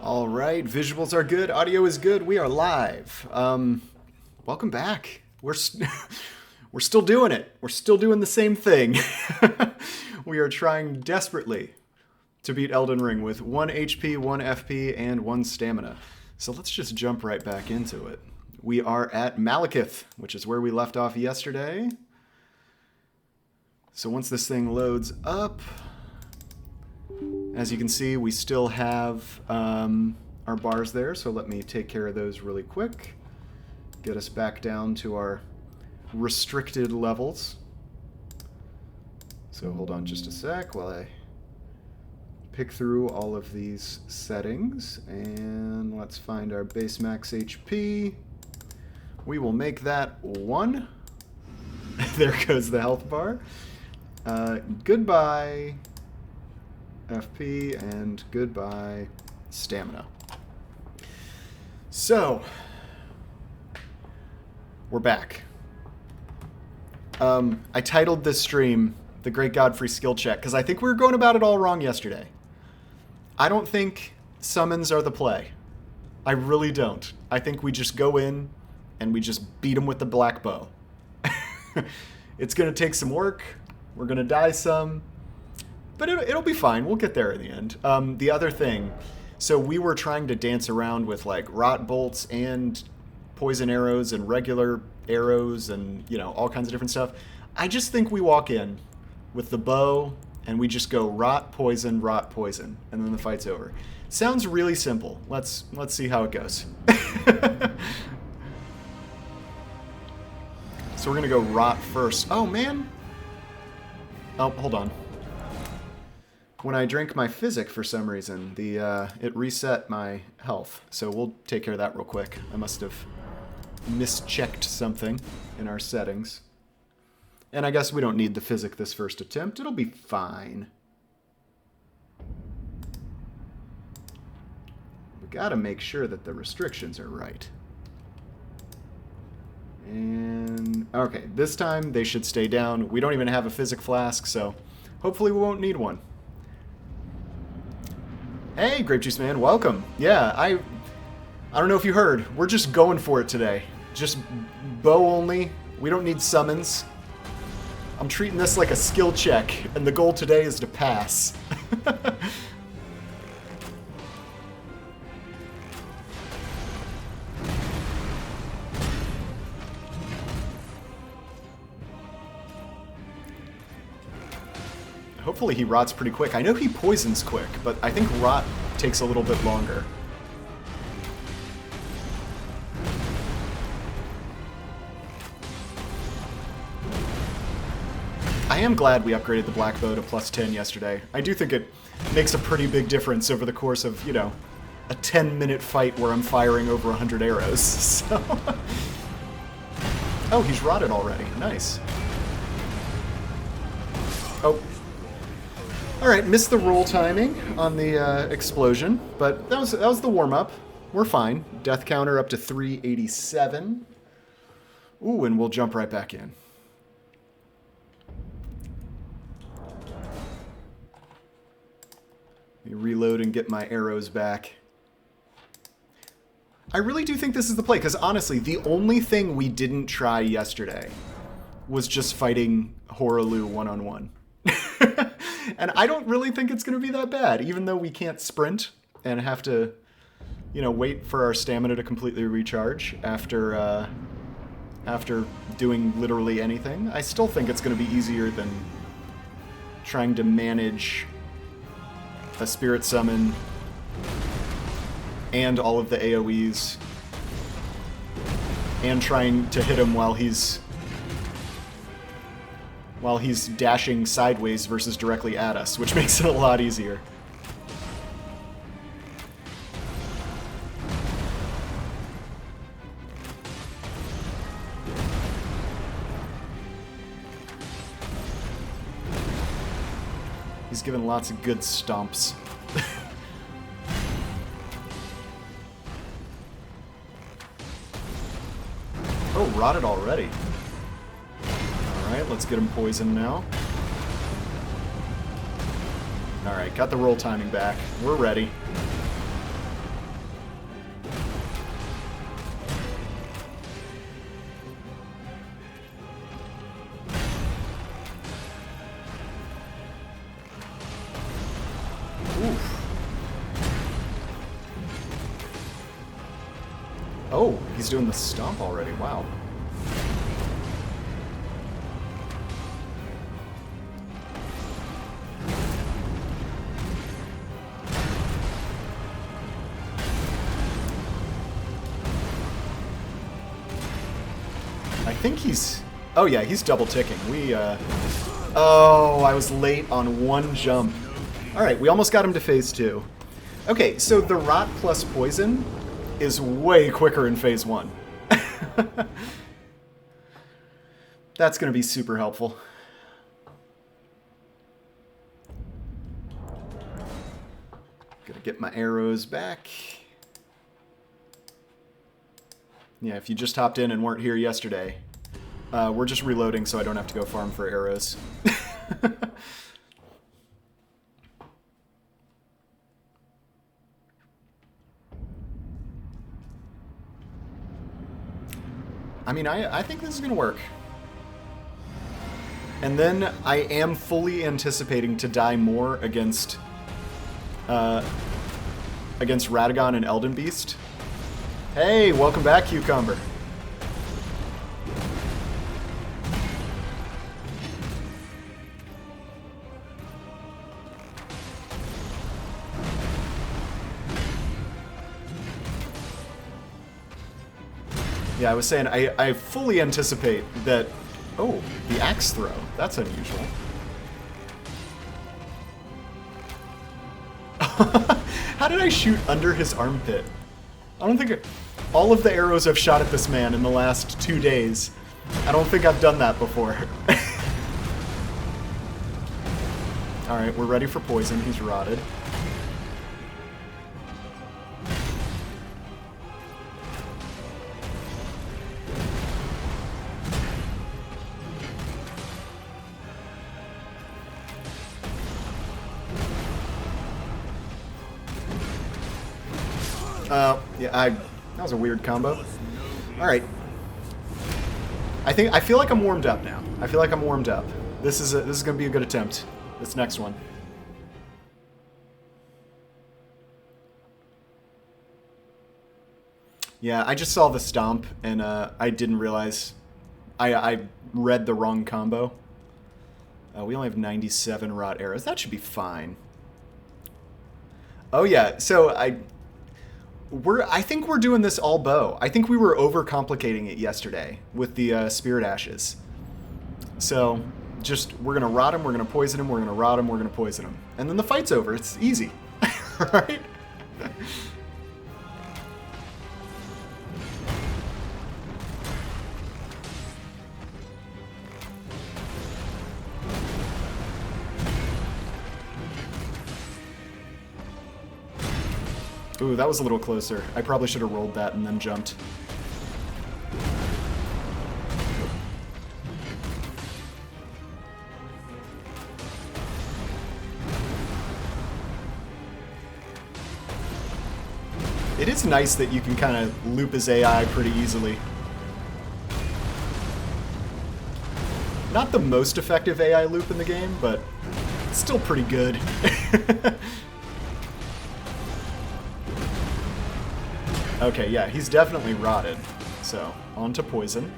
All right, visuals are good, audio is good. We are live. Welcome back. We're still doing it. We're still doing the same thing. We are trying desperately to beat Elden Ring with 1 HP, 1 FP, and 1 stamina. So let's just jump right back into it. We are at Malekith, which is where we left off yesterday. So once this thing loads up, as you can see, we still have our bars there, so let me take care of those really quick. Get us back down to our restricted levels. So hold on just a sec while I pick through all of these settings, and let's find our base max HP. We will make that 1. There goes the health bar. Goodbye FP, and goodbye stamina. So, we're back. I titled this stream The Great Godfrey Skill Check because I think we were going about it all wrong yesterday. I don't think summons are the play. I really don't. I think we just go in and we just beat them with the black bow. It's going to take some work. We're going to die some. But it'll be fine. We'll get there in the end. The other thing, so we were trying to dance around with like rot bolts and poison arrows and regular arrows and, you know, all kinds of different stuff. I just think we walk in with the bow and we just go rot, poison, and then the fight's over. Sounds really simple. Let's see how it goes. So we're gonna go rot first. Oh man. Oh, hold on. When I drank my physic, for some reason, it reset my health. So we'll take care of that real quick. I must have mischecked something in our settings. And I guess we don't need the physic this first attempt. It'll be fine. We gotta make sure that the restrictions are right. And, okay, this time they should stay down. We don't even have a physic flask, so hopefully we won't need one. Hey, Grape Juice Man, welcome. Yeah, I don't know if you heard. We're just going for it today. Just bow only. We don't need summons. I'm treating this like a skill check, and the goal today is to pass. Hopefully he rots pretty quick. I know he poisons quick, but I think rot takes a little bit longer. I am glad we upgraded the black bow to +10 yesterday. I do think it makes a pretty big difference over the course of, you know, a 10-minute fight where I'm firing over 100 arrows. So. Oh, he's rotted already. Nice. Oh. Alright, missed the roll timing on the explosion, but that was the warm-up. We're fine. Death counter up to 387. Ooh, and we'll jump right back in. Let me reload and get my arrows back. I really do think this is the play, because honestly, the only thing we didn't try yesterday was just fighting Horalu one-on-one. And I don't really think it's going to be that bad, even though we can't sprint and have to, you know, wait for our stamina to completely recharge after doing literally anything. I still think it's going to be easier than trying to manage a spirit summon and all of the AoEs and trying to hit him while he's dashing sideways versus directly at us, which makes it a lot easier. He's given lots of good stomps. Oh, rotted already. Alright, let's get him poisoned now. Alright, got the roll timing back. We're ready. Oh, he's doing the stomp already. Wow. I think he's... Oh yeah, he's double ticking. Oh, I was late on one jump. Alright, we almost got him to phase 2. Okay, so the rot plus poison is way quicker in phase 1. That's going to be super helpful. Gonna get my arrows back. Yeah, if you just hopped in and weren't here yesterday, we're just reloading so I don't have to go farm for arrows. I mean, I think this is going to work. And then I am fully anticipating to die more against Radagon and Elden Beast. Hey, welcome back, Cucumber. Yeah, I was saying, I fully anticipate that... Oh, the axe throw. That's unusual. How did I shoot under his armpit? I don't think... All of the arrows I've shot at this man in the last 2 days, I don't think I've done that before. Alright, we're ready for poison. He's rotted. Yeah, that was a weird combo. Alright. I feel like I'm warmed up now. I feel like I'm warmed up. This is going to be a good attempt. This next one. Yeah, I just saw the stomp, and I didn't realize... I read the wrong combo. We only have 97 rot arrows. That should be fine. Oh yeah, so I think we're doing this all bow. I think we were overcomplicating it yesterday with the Spirit Ashes. So, we're going to rot him, we're going to poison him, we're going to rot him, we're going to poison him. And then the fight's over. It's easy. Right? Ooh, that was a little closer. I probably should have rolled that and then jumped. It is nice that you can kind of loop his AI pretty easily. Not the most effective AI loop in the game, but it's still pretty good. Okay, yeah, he's definitely rotted. So, on to poison.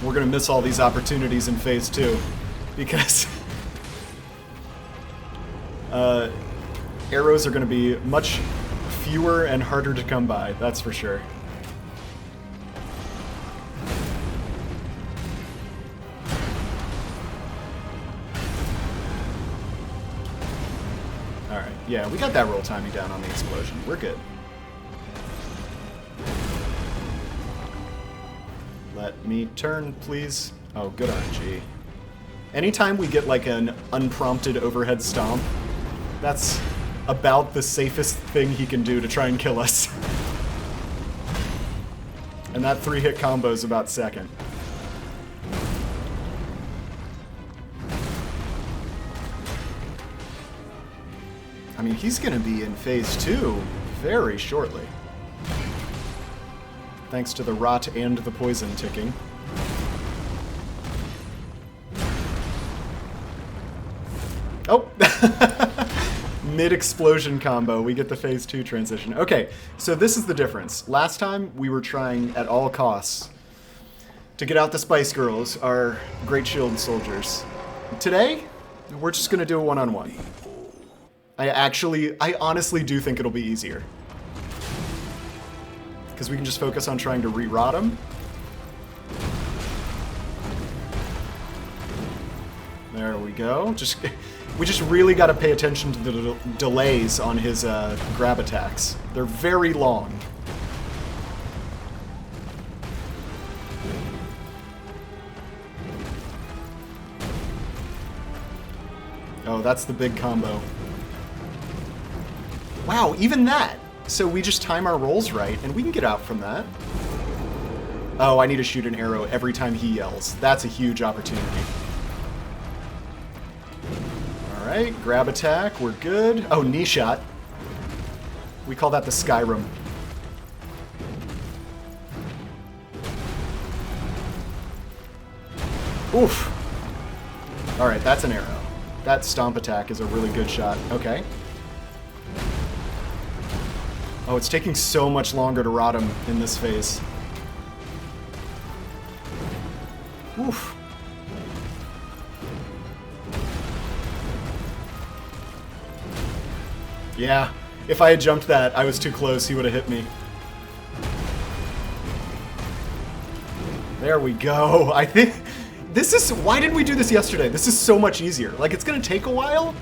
We're gonna miss all these opportunities in phase 2 because arrows are gonna be much fewer and harder to come by, that's for sure. Alright, yeah, we got that roll timing down on the explosion. We're good. Let me turn, please. Oh, good RNG. Anytime we get like an unprompted overhead stomp, that's about the safest thing he can do to try and kill us. And that 3-hit combo is about second. I mean, he's going to be in phase 2 very shortly. Thanks to the rot and the poison ticking. Oh! Mid-explosion combo, we get the phase 2 transition. Okay, so this is the difference. Last time, we were trying at all costs to get out the Spice Girls, our Great Shield soldiers. Today, we're just gonna do a one-on-one. I honestly do think it'll be easier. Because we can just focus on trying to re-rot them. There we go. We just really got to pay attention to the delays on his grab attacks. They're very long. Oh, that's the big combo. Wow, even that! So we just time our rolls right, and we can get out from that. Oh, I need to shoot an arrow every time he yells. That's a huge opportunity. Alright, grab attack, we're good. Oh, knee shot. We call that the Skyrim. Oof! Alright, that's an arrow. That stomp attack is a really good shot. Okay. Oh, it's taking so much longer to rot him in this phase. Oof. Yeah, if I had jumped that, I was too close, he would have hit me. There we go. I think this is... Why didn't we do this yesterday? This is so much easier. Like, it's gonna take a while,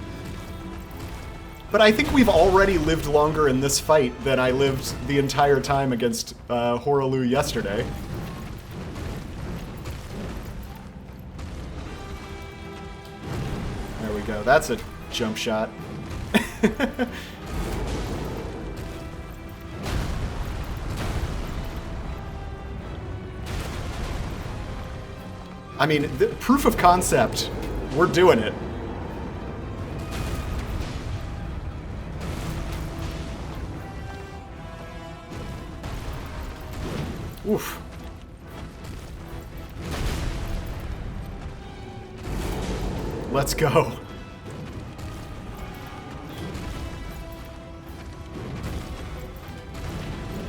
but I think we've already lived longer in this fight than I lived the entire time against Horalu yesterday. There we go. That's a jump shot. I mean, the proof of concept. We're doing it. Oof. Let's go.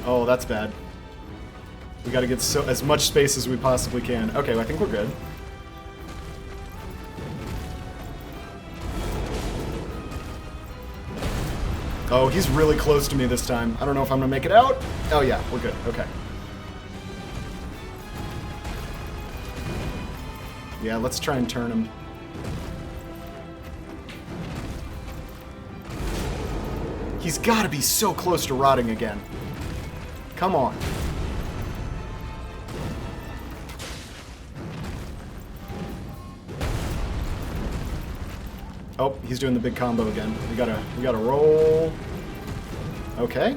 Oh, that's bad. We gotta get as much space as we possibly can. Okay, I think we're good. Oh, he's really close to me this time. I don't know if I'm gonna make it out. Oh yeah, we're good. Okay. Yeah, let's try and turn him. He's gotta be so close to rotting again. Come on. Oh, he's doing the big combo again. We gotta roll. Okay.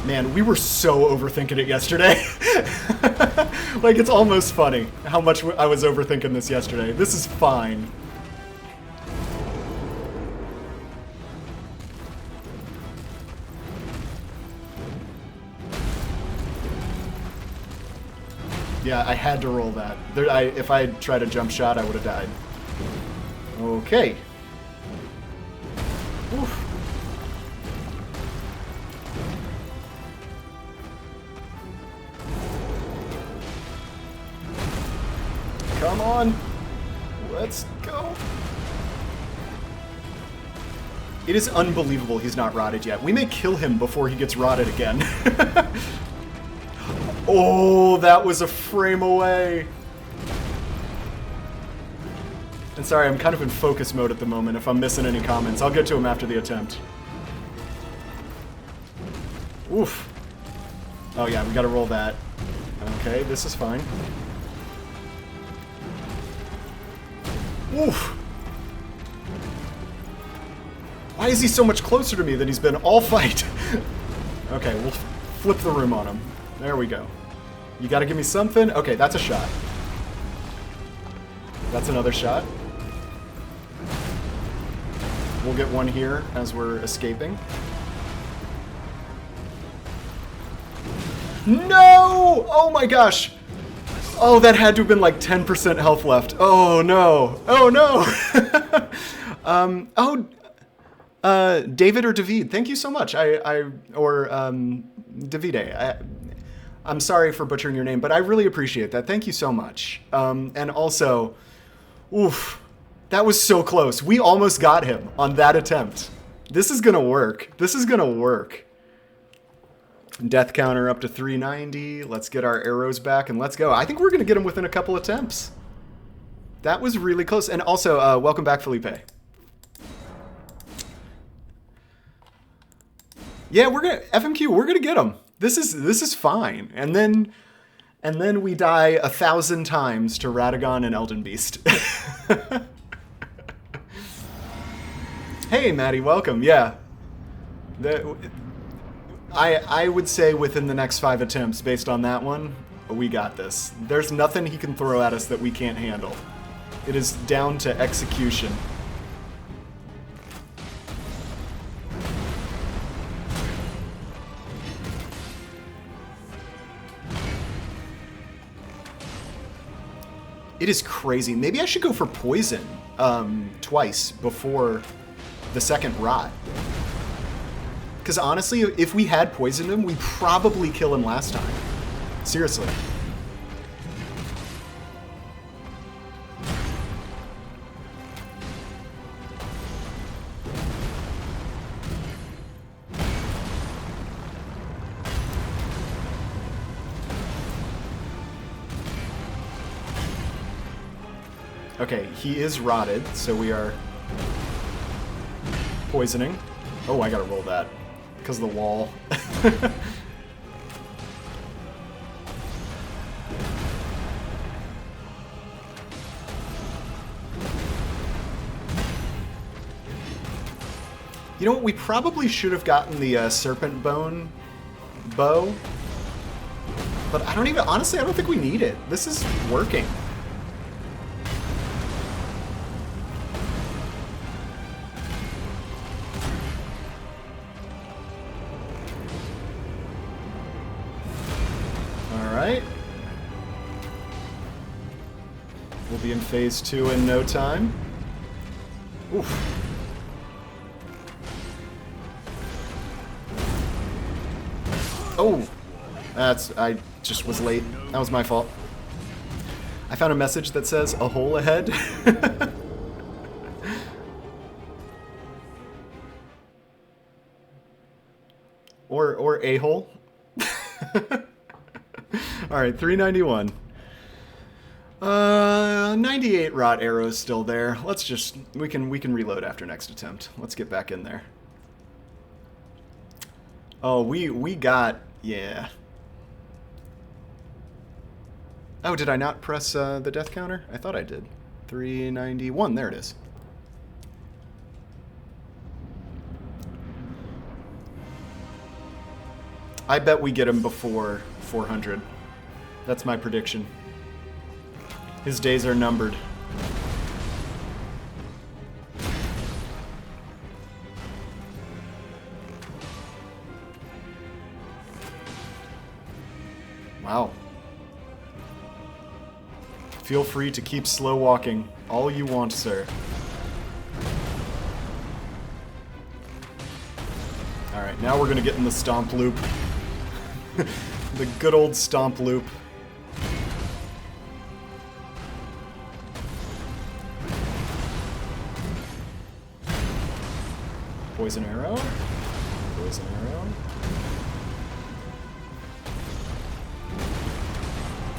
Man, we were so overthinking it yesterday. Like, it's almost funny how much I was overthinking this yesterday. This is fine. Yeah, I had to roll that. If I had tried a jump shot, I would have died. Okay. Oof. Come on. Let's go. It is unbelievable he's not rotted yet. We may kill him before he gets rotted again. Oh, that was a frame away. And sorry, I'm kind of in focus mode at the moment. If I'm missing any comments, I'll get to him after the attempt. Oof. Oh yeah, we gotta roll that. Okay, this is fine. Oof. Why is he so much closer to me than he's been all fight? Okay, we'll flip the room on him. There we go. You gotta give me something? Okay, that's a shot. That's another shot. We'll get one here as we're escaping. No! Oh my gosh. Oh, that had to have been like 10% health left. Oh no. Oh no. David or David, thank you so much. Davide. I'm sorry for butchering your name, but I really appreciate that. Thank you so much. And also, oof, that was so close. We almost got him on that attempt. This is gonna work. This is gonna work. Death counter up to 390. Let's get our arrows back and let's go. I think we're gonna get him within a couple attempts. That was really close. And also, welcome back, Felipe. Yeah, we're gonna FMQ. We're gonna get him. This is fine. And then we die 1,000 times to Radagon and Elden Beast. Hey, Maddie, welcome. Yeah. I would say within the next 5 attempts, based on that one, we got this. There's nothing he can throw at us that we can't handle. It is down to execution. It is crazy. Maybe I should go for poison twice before the second rot. Because honestly, if we had poisoned him, we'd probably kill him last time. Seriously. Okay, he is rotted, so we are poisoning. Oh, I gotta roll that because of the wall. You know what? We probably should have gotten the serpent bone bow, but I don't even. Honestly, I don't think we need it. This is working. We'll be in phase 2 in no time. Oof. Oh! I just was late. That was my fault. I found a message that says, a hole ahead. or a hole. Alright, 391. 98 rot arrows still there. Let's just we can reload after next attempt. Let's get back in there. Oh, we got yeah. Oh, did I not press the death counter? I thought I did. 391. There it is. I bet we get him before 400. That's my prediction. His days are numbered. Wow. Feel free to keep slow walking all you want, sir. Alright, now we're gonna get in the stomp loop. The good old stomp loop. Poison arrow. Poison arrow.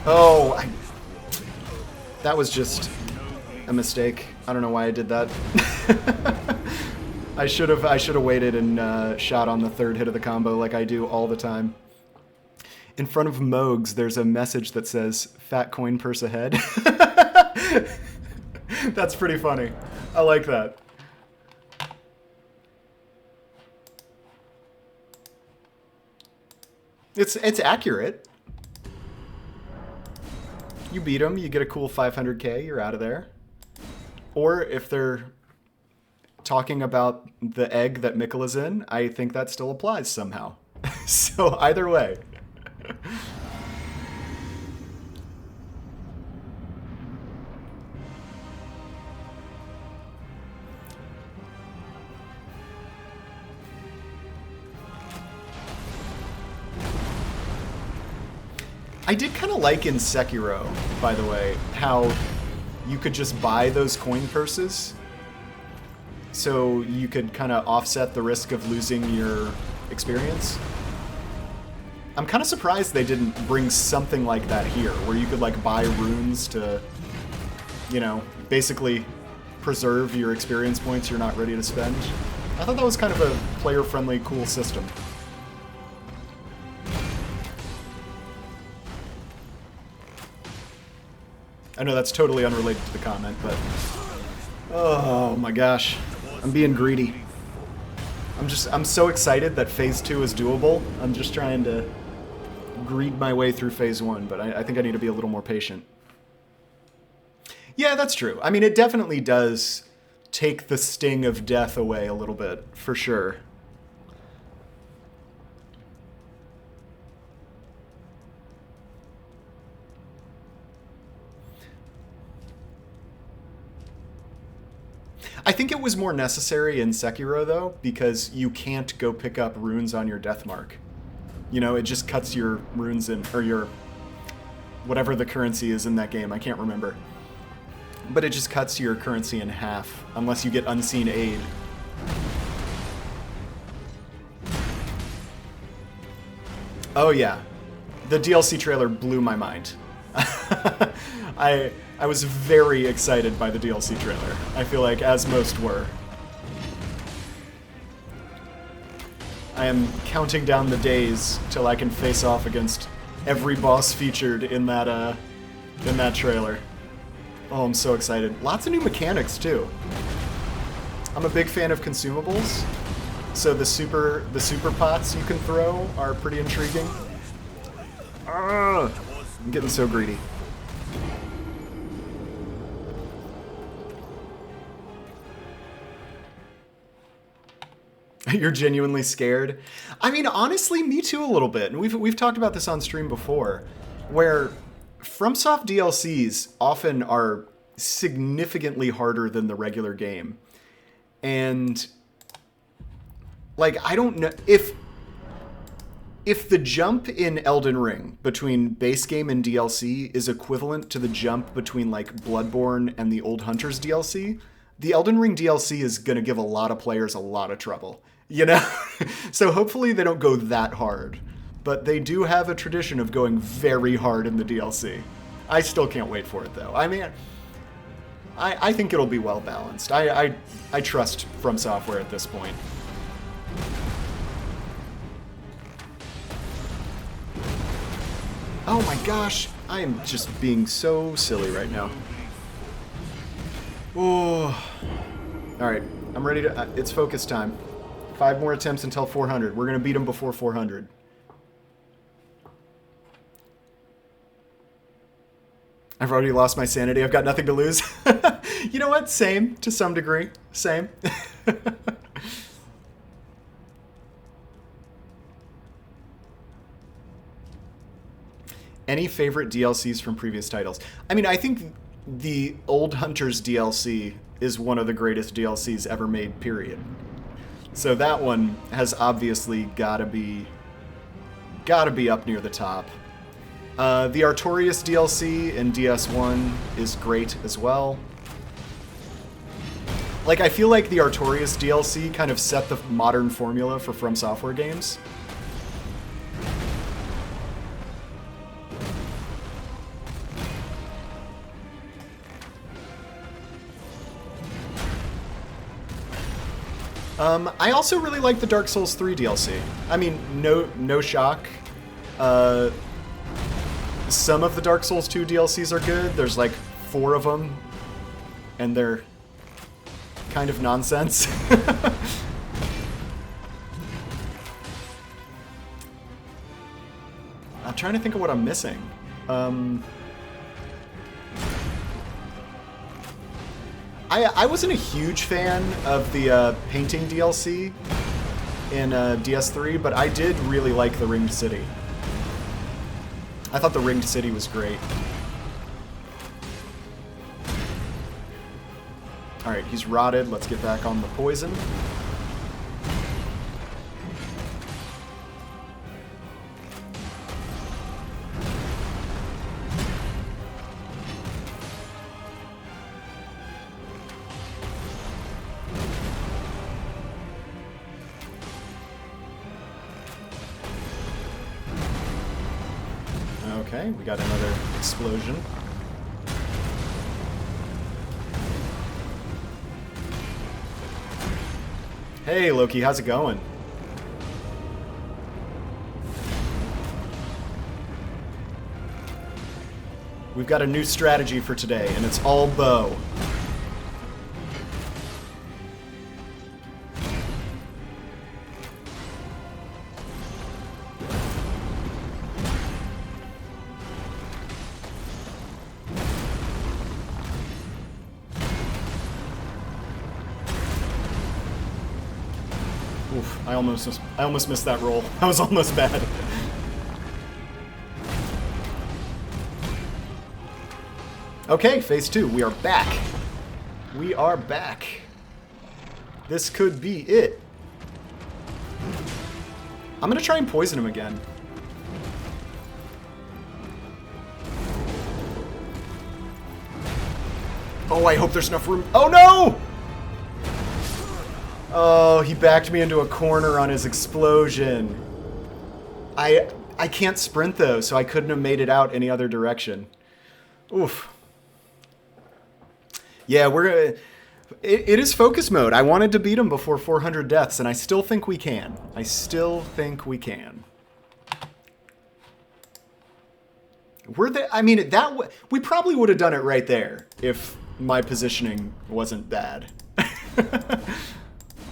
Oh, that was just a mistake. I don't know why I did that. I should have waited and shot on the third hit of the combo like I do all the time. In front of Mogs, there's a message that says "Fat coin purse ahead." That's pretty funny. I like that. It's accurate. You beat them, you get a cool 500k, you're out of there. Or if they're talking about the egg that Mikkela's in, I think that still applies somehow. So either way. I did kind of like in Sekiro, by the way, how you could just buy those coin purses, so you could kind of offset the risk of losing your experience. I'm kind of surprised they didn't bring something like that here, where you could like buy runes to, you know, basically preserve your experience points you're not ready to spend. I thought that was kind of a player-friendly, cool system. I know that's totally unrelated to the comment, but... Oh my gosh. I'm being greedy. I'm so excited that Phase 2 is doable. I'm just trying to greed my way through Phase 1, but I think I need to be a little more patient. Yeah, that's true. I mean, it definitely does take the sting of death away a little bit, for sure. I think it was more necessary in Sekiro, though, because you can't go pick up runes on your death mark. You know, it just cuts your runes in, or your... whatever the currency is in that game, I can't remember. But it just cuts your currency in half, unless you get unseen aid. Oh yeah. The DLC trailer blew my mind. I was very excited by the DLC trailer. I feel like, as most were. I am counting down the days till I can face off against every boss featured in that trailer. Oh, I'm so excited. Lots of new mechanics, too. I'm a big fan of consumables, so the super pots you can throw are pretty intriguing. I'm getting so greedy. You're genuinely scared? I mean, honestly, me too a little bit. And we've talked about this on stream before, where FromSoft DLCs often are significantly harder than the regular game. And like, I don't know if the jump in Elden Ring between base game and DLC is equivalent to the jump between like Bloodborne and the Old Hunters DLC, the Elden Ring DLC is going to give a lot of players a lot of trouble, you know? So hopefully they don't go that hard. But they do have a tradition of going very hard in the DLC. I still can't wait for it, though. I mean, I think it'll be well balanced. I trust From Software at this point. Oh my gosh, I am just being so silly right now. Oh. Alright, I'm ready to... it's focus time. 5 more attempts until 400. We're going to beat him before 400. I've already lost my sanity. I've got nothing to lose. You know what? Same, to some degree. Same. Any favorite DLCs from previous titles? I mean, I think the Old Hunters DLC is one of the greatest DLCs ever made, period. So that one has obviously gotta be up near the top. The Artorias DLC in DS1 is great as well. Like, I feel like the Artorias DLC kind of set the modern formula for From Software games. I also really like the Dark Souls 3 DLC. I mean, no shock. Some of the Dark Souls 2 DLCs are good. There's like 4 of them, and they're kind of nonsense. I'm trying to think of what I'm missing. I wasn't a huge fan of the painting DLC in DS3, but I did really like the Ringed City. I thought the Ringed City was great. Alright, he's rotted. Let's get back on the poison. Okay, we got another explosion. Hey, Loki, how's it going? We've got a new strategy for today, and it's all bow. Oof, I almost missed that roll. That was almost bad. Okay, phase 2. We are back. We are back. This could be it. I'm gonna try and poison him again. Oh, I hope there's enough room. Oh, no! Oh, he backed me into a corner on his explosion. I can't sprint, though, so I couldn't have made it out any other direction. Oof. Yeah, it is focus mode. I wanted to beat him before 400 deaths, and I still think we can. I still think we can. I mean, we probably would have done it right there if my positioning wasn't bad.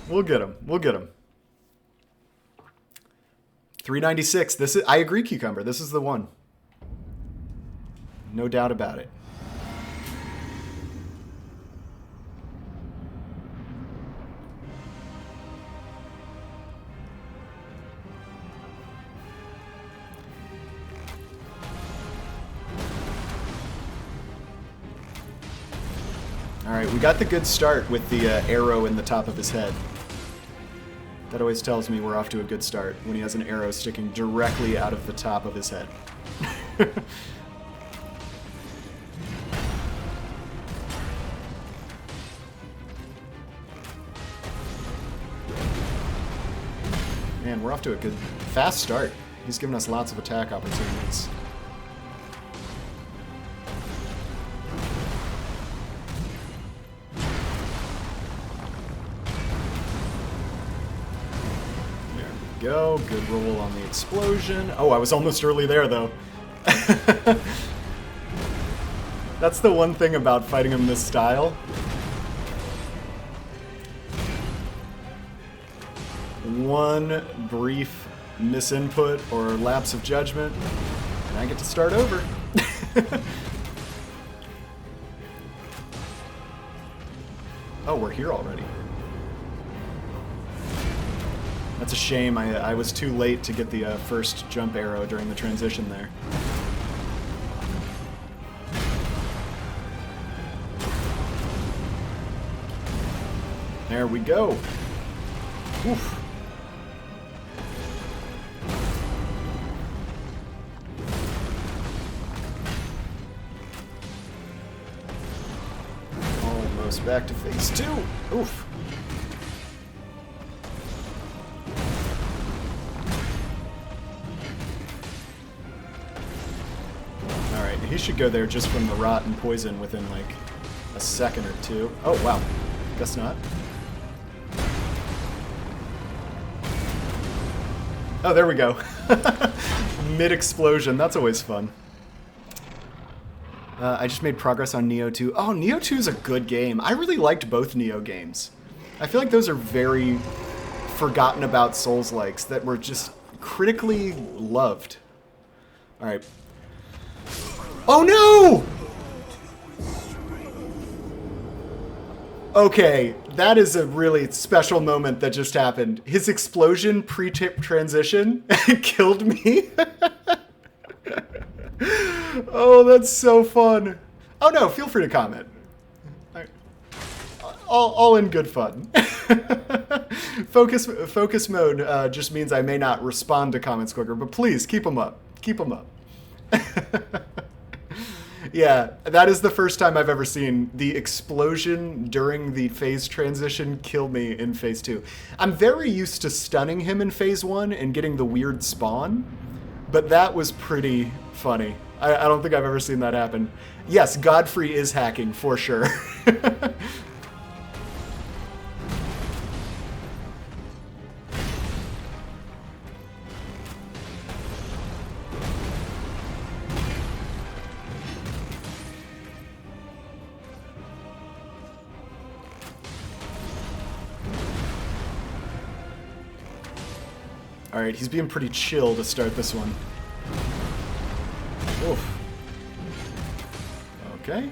We'll get him. We'll get him. 396. I agree, Cucumber. This is the one. No doubt about it. Alright, we got the good start with the arrow in the top of his head. That always tells me we're off to a good start, when he has an arrow sticking directly out of the top of his head. Man, we're off to a good, fast start. He's given us lots of attack opportunities. Go. Good roll on the explosion. Oh, I was almost early there, though. That's the one thing about fighting him this style. One brief misinput or lapse of judgment, and I get to start over. Oh, we're here already. That's a shame. I was too late to get the first jump arrow during the transition there. There we go. Oof. Almost back to phase 2. Oof. He should go there just from the rot and poison within like a second or two. Oh, wow. Guess not. Oh, there we go. Mid-explosion. That's always fun. I just made progress on Neo 2. Oh, Neo 2 is a good game. I really liked both Neo games. I feel like those are very forgotten about Souls-likes that were just critically loved. All right. Oh no! Okay, that is a really special moment that just happened. His explosion pre-tip transition killed me. Oh, that's so fun. Oh no, feel free to comment. All in good fun. Focus mode just means I may not respond to comments quicker, but please keep them up. Keep them up. Yeah, that is the first time I've ever seen the explosion during the phase transition kill me in phase 2. I'm very used to stunning him in phase 1 and getting the weird spawn, but that was pretty funny. I don't think I've ever seen that happen. Yes, Godfrey is hacking, for sure. Alright, he's being pretty chill to start this one. Oof. Okay.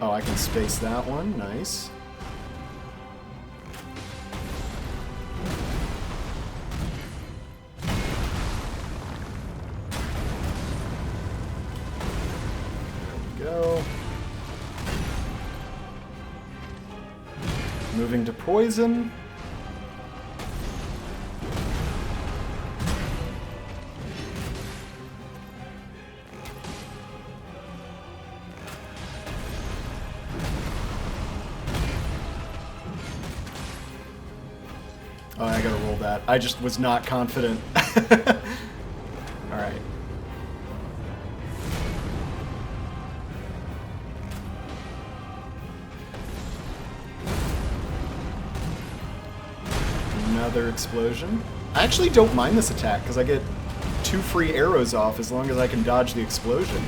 Oh, I can space that one. Nice. There we go. Moving to poison. Oh, I gotta roll that. I just was not confident. Alright. Another explosion. I actually don't mind this attack, because I get 2 free arrows off as long as I can dodge the explosion.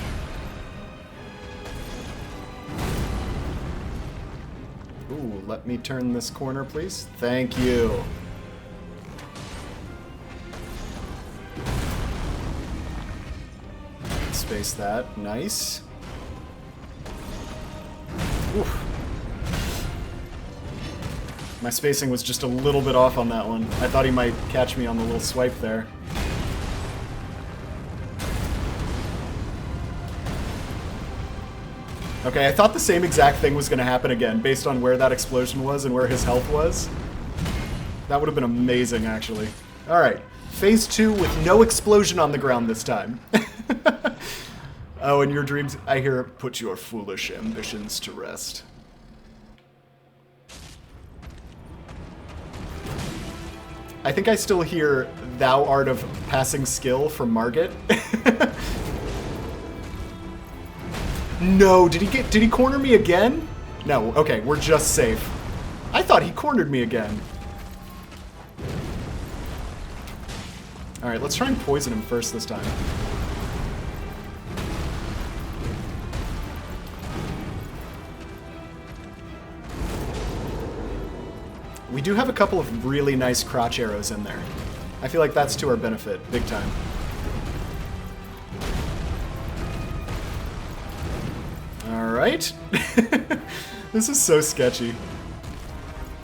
Ooh, let me turn this corner, please. Thank you. Space that. Nice. Oof. My spacing was just a little bit off on that one. I thought he might catch me on the little swipe there. Okay, I thought the same exact thing was going to happen again, based on where that explosion was and where his health was. That would have been amazing, actually. Alright, phase 2 with no explosion on the ground this time. Oh, and your dreams, I hear, put your foolish ambitions to rest. I think I still hear Thou Art of Passing Skill from Margit. No, did he corner me again? No, okay, we're just safe. I thought he cornered me again. Alright, let's try and poison him first this time. We do have a couple of really nice crotch arrows in there. I feel like that's to our benefit, big time. Alright. This is so sketchy.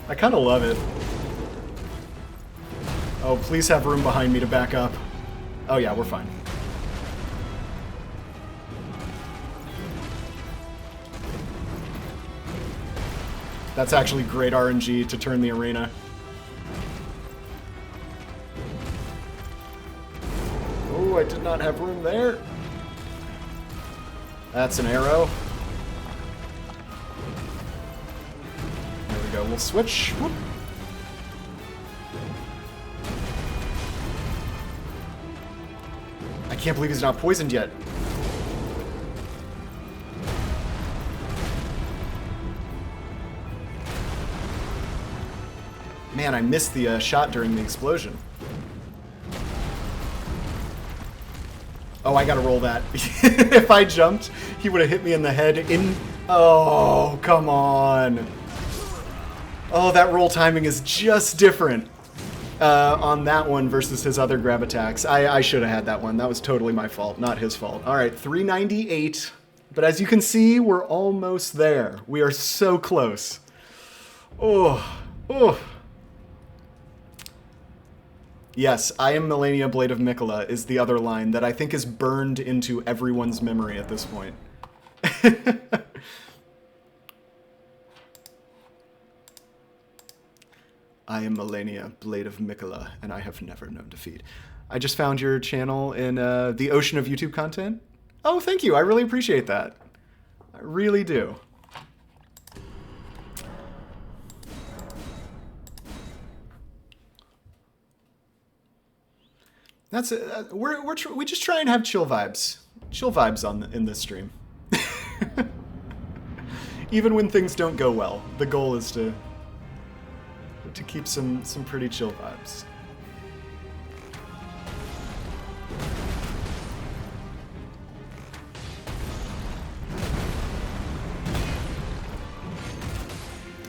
I kind of love it. Oh, please have room behind me to back up. Oh yeah, we're fine. That's actually great RNG to turn the arena. Oh, I did not have room there. That's an arrow. There we go, we'll switch. Whoop. I can't believe he's not poisoned yet. Man, I missed the shot during the explosion. Oh, I gotta roll that. If I jumped, he would have hit me in the head in... Oh, come on. Oh, that roll timing is just different on that one versus his other grab attacks. I should have had that one. That was totally my fault, not his fault. All right, 398. But as you can see, we're almost there. We are so close. Oh, oh. Yes, I am Melania Blade of Mikola is the other line that I think is burned into everyone's memory at this point. I am Melania Blade of Mikola, and I have never known defeat. I just found your channel in the ocean of YouTube content. Oh, thank you. I really appreciate that. I really do. That's we just try and have chill vibes. chill vibes in this stream. Even when things don't go well, the goal is to keep some pretty chill vibes.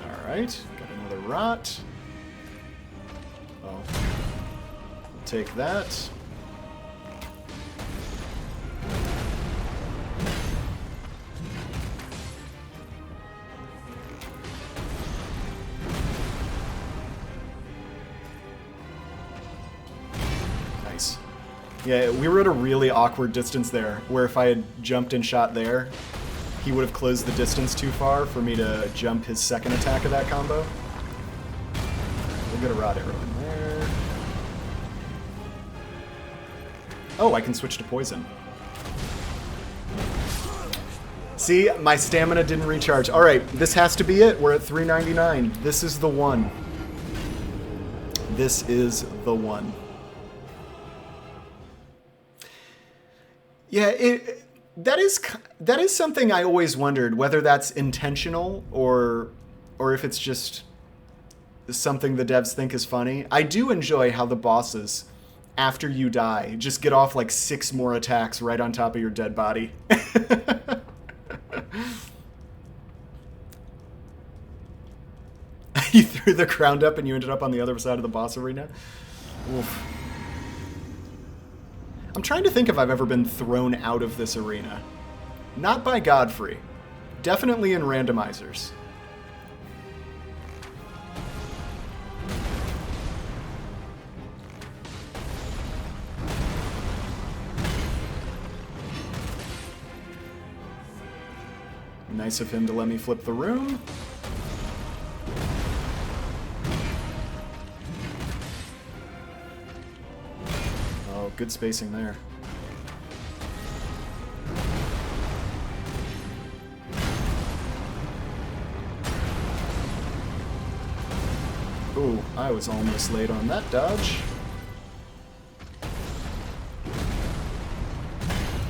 Alright, got another rot. Oh. We'll take that. Nice. Yeah, we were at a really awkward distance there, where if I had jumped and shot there, he would have closed the distance too far for me to jump his second attack of that combo. We'll get a rod arrow in there. Oh, I can switch to poison. See, my stamina didn't recharge. All right, this has to be it. We're at 399. This is the one. This is the one. Yeah, that is something I always wondered, whether that's intentional or if it's just something the devs think is funny. I do enjoy how the bosses, after you die, just get off like 6 more attacks right on top of your dead body. You threw the crown up and you ended up on the other side of the boss arena? Oof. I'm trying to think if I've ever been thrown out of this arena. Not by Godfrey. Definitely in randomizers. Nice of him to let me flip the room. Oh, good spacing there. Ooh, I was almost late on that dodge.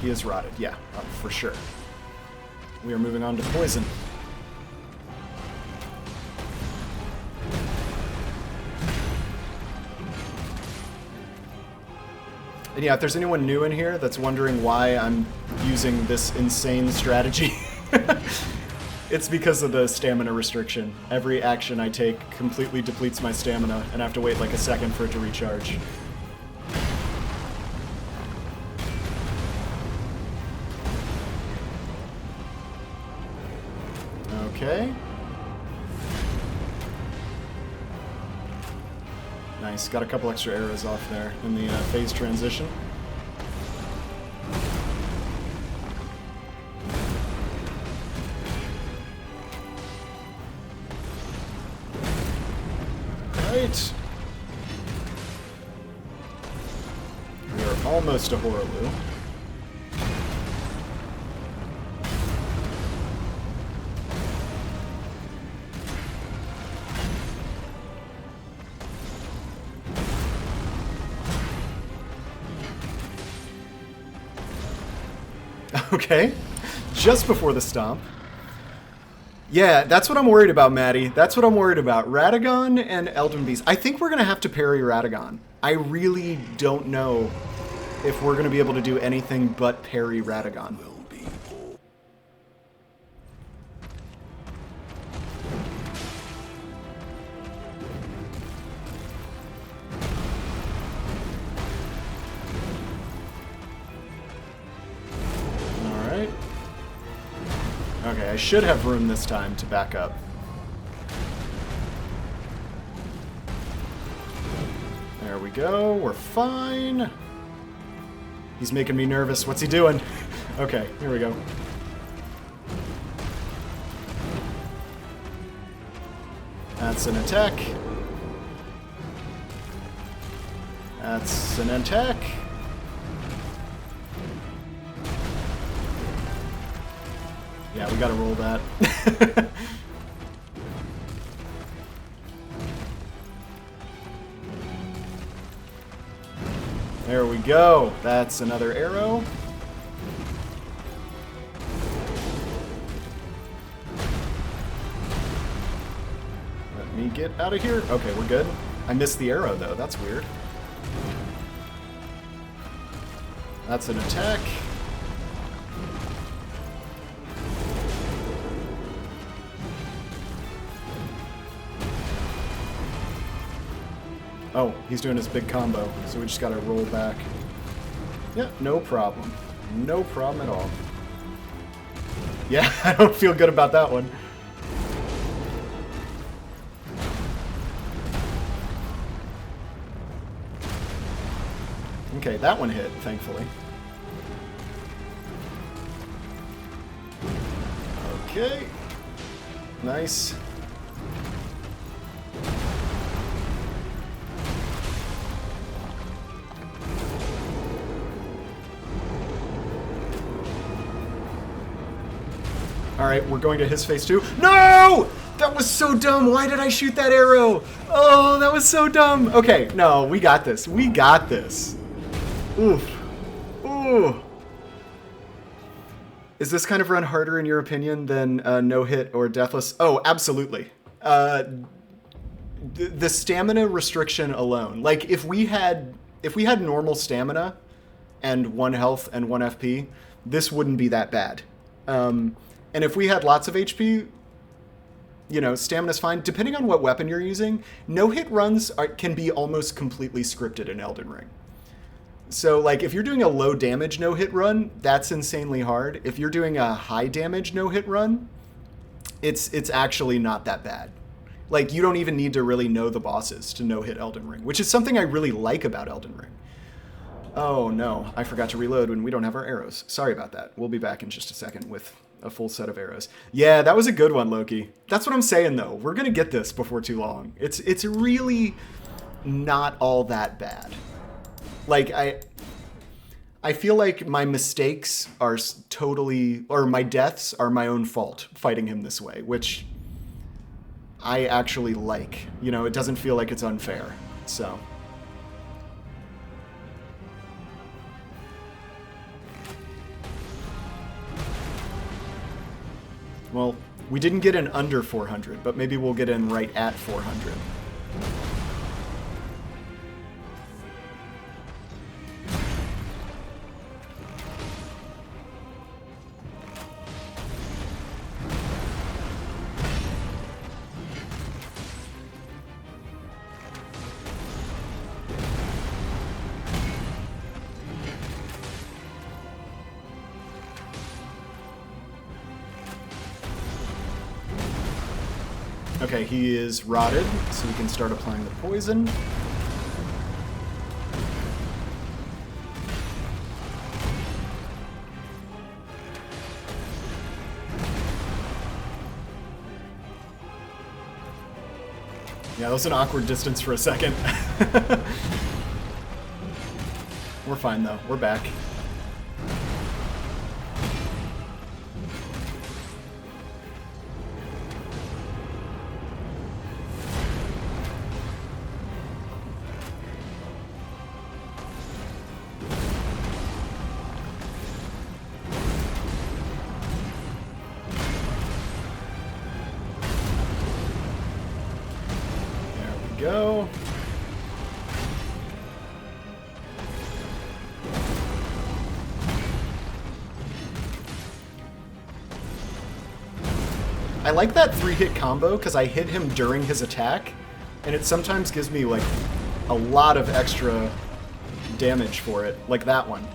He is rotted, yeah, for sure. We are moving on to poison. And yeah, if there's anyone new in here that's wondering why I'm using this insane strategy, it's because of the stamina restriction. Every action I take completely depletes my stamina, and I have to wait like a second for it to recharge. Okay. Nice, got a couple extra arrows off there in the phase transition. Right. We are almost to Horaloo. Okay, just before the stomp. Yeah, that's what I'm worried about, Maddie. That's what I'm worried about. Radagon and Elden Beast. I think we're going to have to parry Radagon. I really don't know if we're going to be able to do anything but parry Radagon. Okay, I should have room this time to back up. There we go, we're fine. He's making me nervous. What's he doing? Okay, here we go. That's an attack. That's an attack. Yeah, we gotta roll that. There we go. That's another arrow. get out of here. Okay, we're good. I missed the arrow, though. That's weird. That's an attack. Oh, he's doing his big combo, so we just gotta roll back. Yeah, no problem. No problem at all. Yeah, I don't feel good about that one. Okay, that one hit, thankfully. Okay. Nice. Alright, we're going to his face too. No! That was so dumb. Why did I shoot that arrow? Oh, that was so dumb. Okay, no, we got this. We got this. Oof. Ooh. Is this kind of run harder in your opinion than no hit or deathless? Oh, absolutely. The stamina restriction alone. Like if we had normal stamina and 1 health and 1 FP, this wouldn't be that bad. And if we had lots of HP, you know, stamina's fine. Depending on what weapon you're using, no-hit runs can be almost completely scripted in Elden Ring. So, like, if you're doing a low-damage no-hit run, that's insanely hard. If you're doing a high-damage no-hit run, it's actually not that bad. Like, you don't even need to really know the bosses to no-hit Elden Ring, which is something I really like about Elden Ring. Oh, no. I forgot to reload when we don't have our arrows. Sorry about that. We'll be back in just a second with a full set of arrows. Yeah, that was a good one, Loki. That's what I'm saying, though. We're going to get this before too long. It's really not all that bad. Like, I feel like my mistakes are totally... or my deaths are my own fault fighting him this way, which I actually like. You know, it doesn't feel like it's unfair. So... well, we didn't get in under 400, but maybe we'll get in right at 400. Okay, he is rotted, so we can start applying the poison. Yeah, that was an awkward distance for a second. We're fine, though. We're back. Go. I like that 3-hit combo because I hit him during his attack, and it sometimes gives me like a lot of extra damage for it, like that one.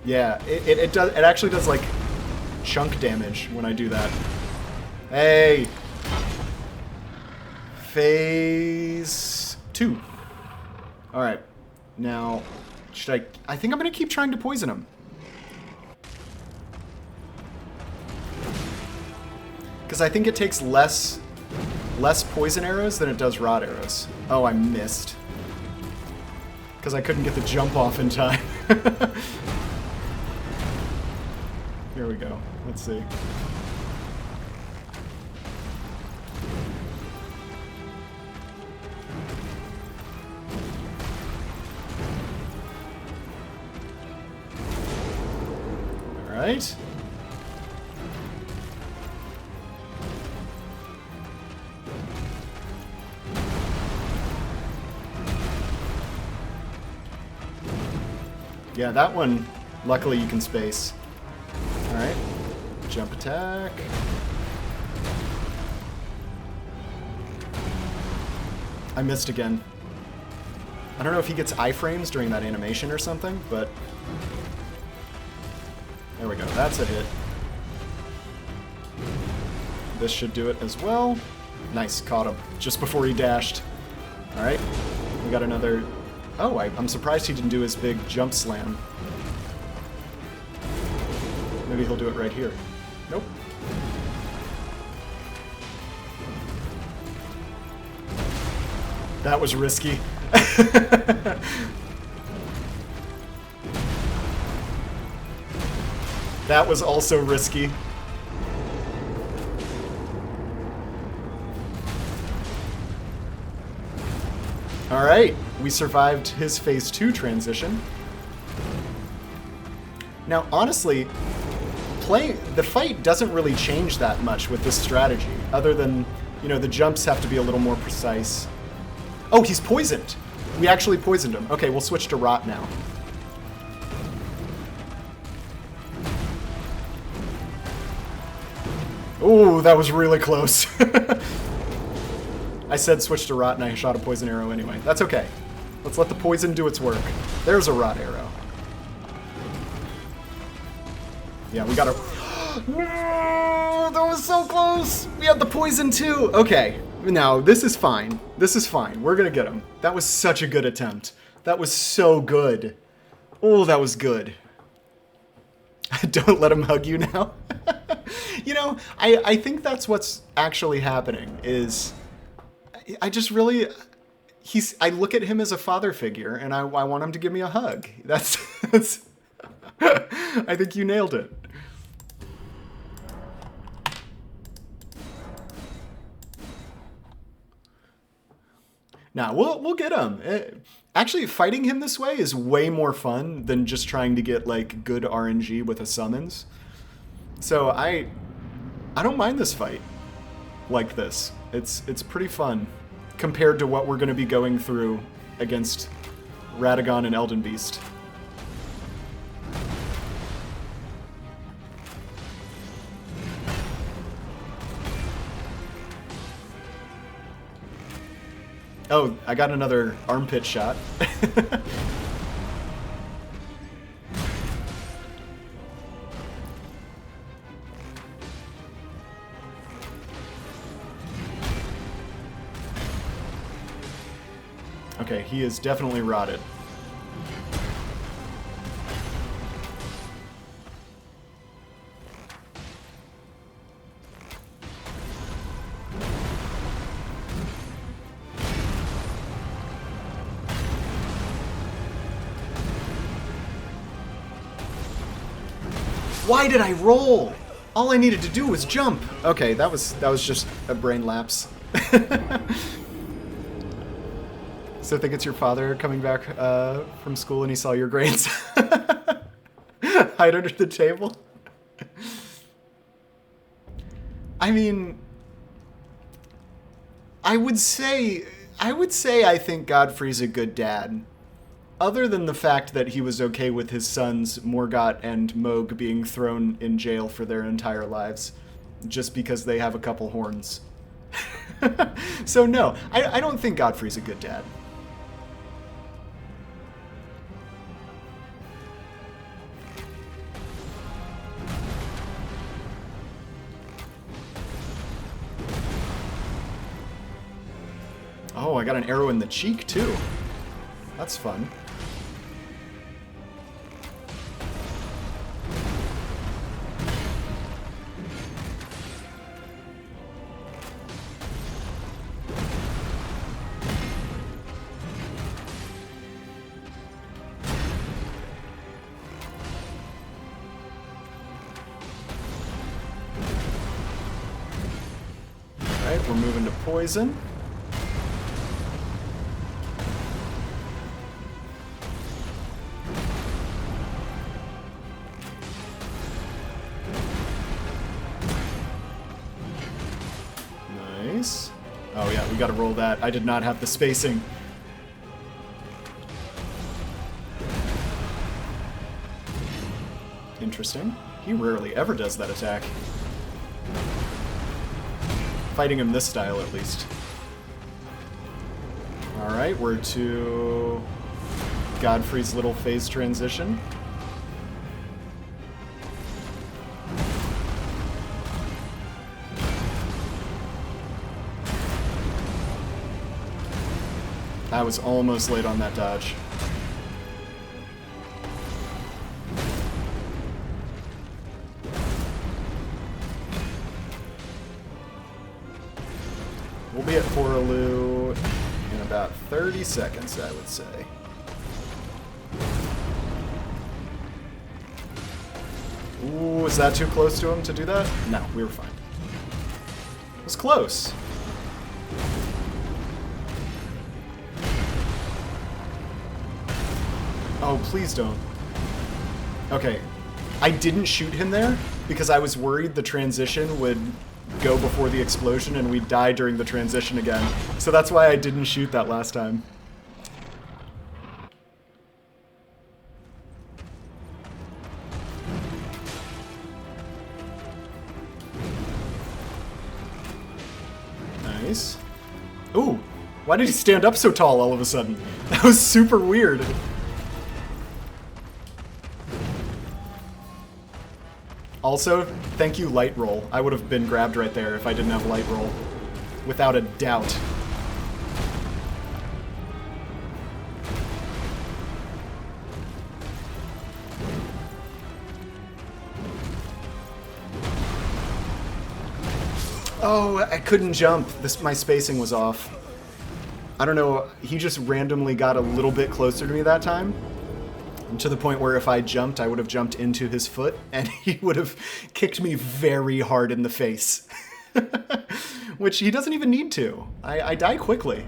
Yeah, it does. It actually does like chunk damage when I do that. Hey! Phase 2. Alright. Now, should I think I'm going to keep trying to poison him. Because I think it takes less poison arrows than it does rod arrows. Oh, I missed. Because I couldn't get the jump off in time. Here we go. Let's see. Alright. Yeah, that one, luckily you can space. Alright. Jump attack. I missed again. I don't know if he gets iframes during that animation or something, but... There we go, that's a hit. This should do it as well. Nice, caught him. Just before he dashed. Alright, we got another... Oh, I'm surprised he didn't do his big jump slam. Maybe he'll do it right here. Nope. That was risky. That was also risky. Alright, we survived his phase 2 transition. Now, honestly, the fight doesn't really change that much with this strategy, other than, you know, the jumps have to be a little more precise. Oh, he's poisoned! We actually poisoned him. Okay, we'll switch to Rot now. Ooh, that was really close. I said switch to Rot and I shot a poison arrow anyway. That's okay. Let's let the poison do its work. There's a Rot arrow. Yeah, we gotta... No, that was so close! We had the poison too! Okay, now this is fine. This is fine. We're gonna get him. That was such a good attempt. That was so good. Oh, that was good. Don't let him hug you now. You know, I think that's what's actually happening, is... I just really... I look at him as a father figure, and I want him to give me a hug. That's I think you nailed it. Now, we'll get him. Actually, fighting him this way is way more fun than just trying to get, like, good RNG with a summons. So I don't mind this fight like this. It's pretty fun compared to what we're going to be going through against Radagon and Elden Beast. Oh, I got another armpit shot. Okay, he is definitely rotted. Why did I roll? All I needed to do was jump. Okay, that was just a brain lapse. So I think it's your father coming back from school and he saw your grades. Hide under the table. I mean, I would say I think Godfrey's a good dad. Other than the fact that he was okay with his sons, Morgott and Moog, being thrown in jail for their entire lives, just because they have a couple horns. So no, I don't think Godfrey's a good dad. Oh, I got an arrow in the cheek, too. That's fun. Alright, we're moving to poison. Oh yeah, we gotta roll that. I did not have the spacing. Interesting. He rarely ever does that attack. Fighting him this style, at least. Alright, we're to Godfrey's little phase transition. I was almost late on that dodge. We'll be at Poraloo in about 30 seconds, I would say. Ooh, is that too close to him to do that? No, we were fine. It was close. Oh, please don't. Okay. I didn't shoot him there because I was worried the transition would go before the explosion and we'd die during the transition again. So that's why I didn't shoot that last time. Nice. Ooh, why did he stand up so tall all of a sudden? That was super weird. Also, thank you, Light Roll. I would have been grabbed right there if I didn't have Light Roll. Without a doubt. Oh, I couldn't jump. My spacing was off. I don't know, he just randomly got a little bit closer to me that time. To the point where if I jumped, I would have jumped into his foot, and he would have kicked me very hard in the face. Which he doesn't even need to. I die quickly.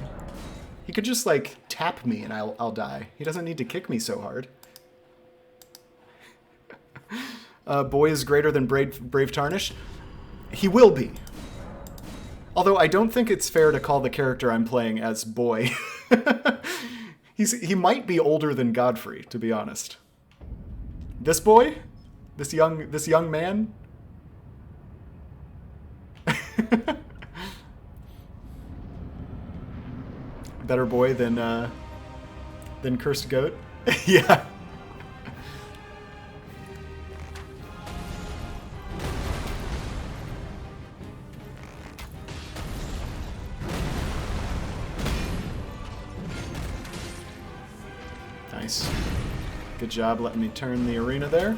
He could just, like, tap me and I'll die. He doesn't need to kick me so hard. Boy is greater than Brave Tarnish. He will be. Although I don't think it's fair to call the character I'm playing as Boy. He might be older than Godfrey, to be honest. This boy? This young man? Better boy than Cursed Goat? Yeah. Nice. Good job letting me turn the arena there.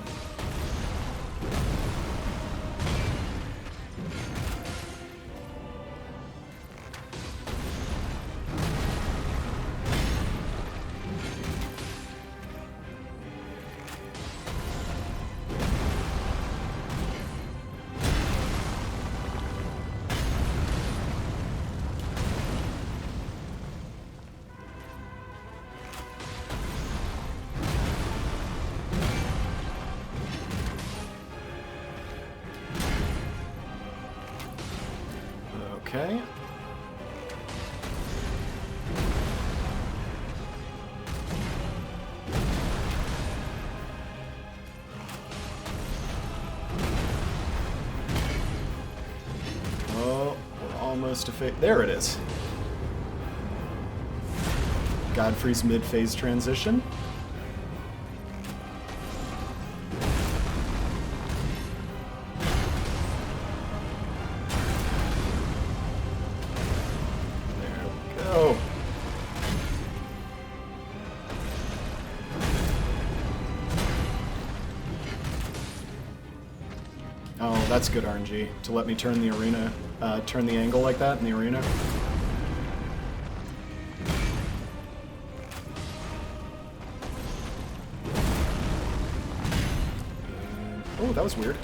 Okay. Oh, we're almost to fate. There it is. Godfrey's mid-phase transition. Oh, that's good RNG, to let me turn the arena, turn the angle like that in the arena. Oh, that was weird.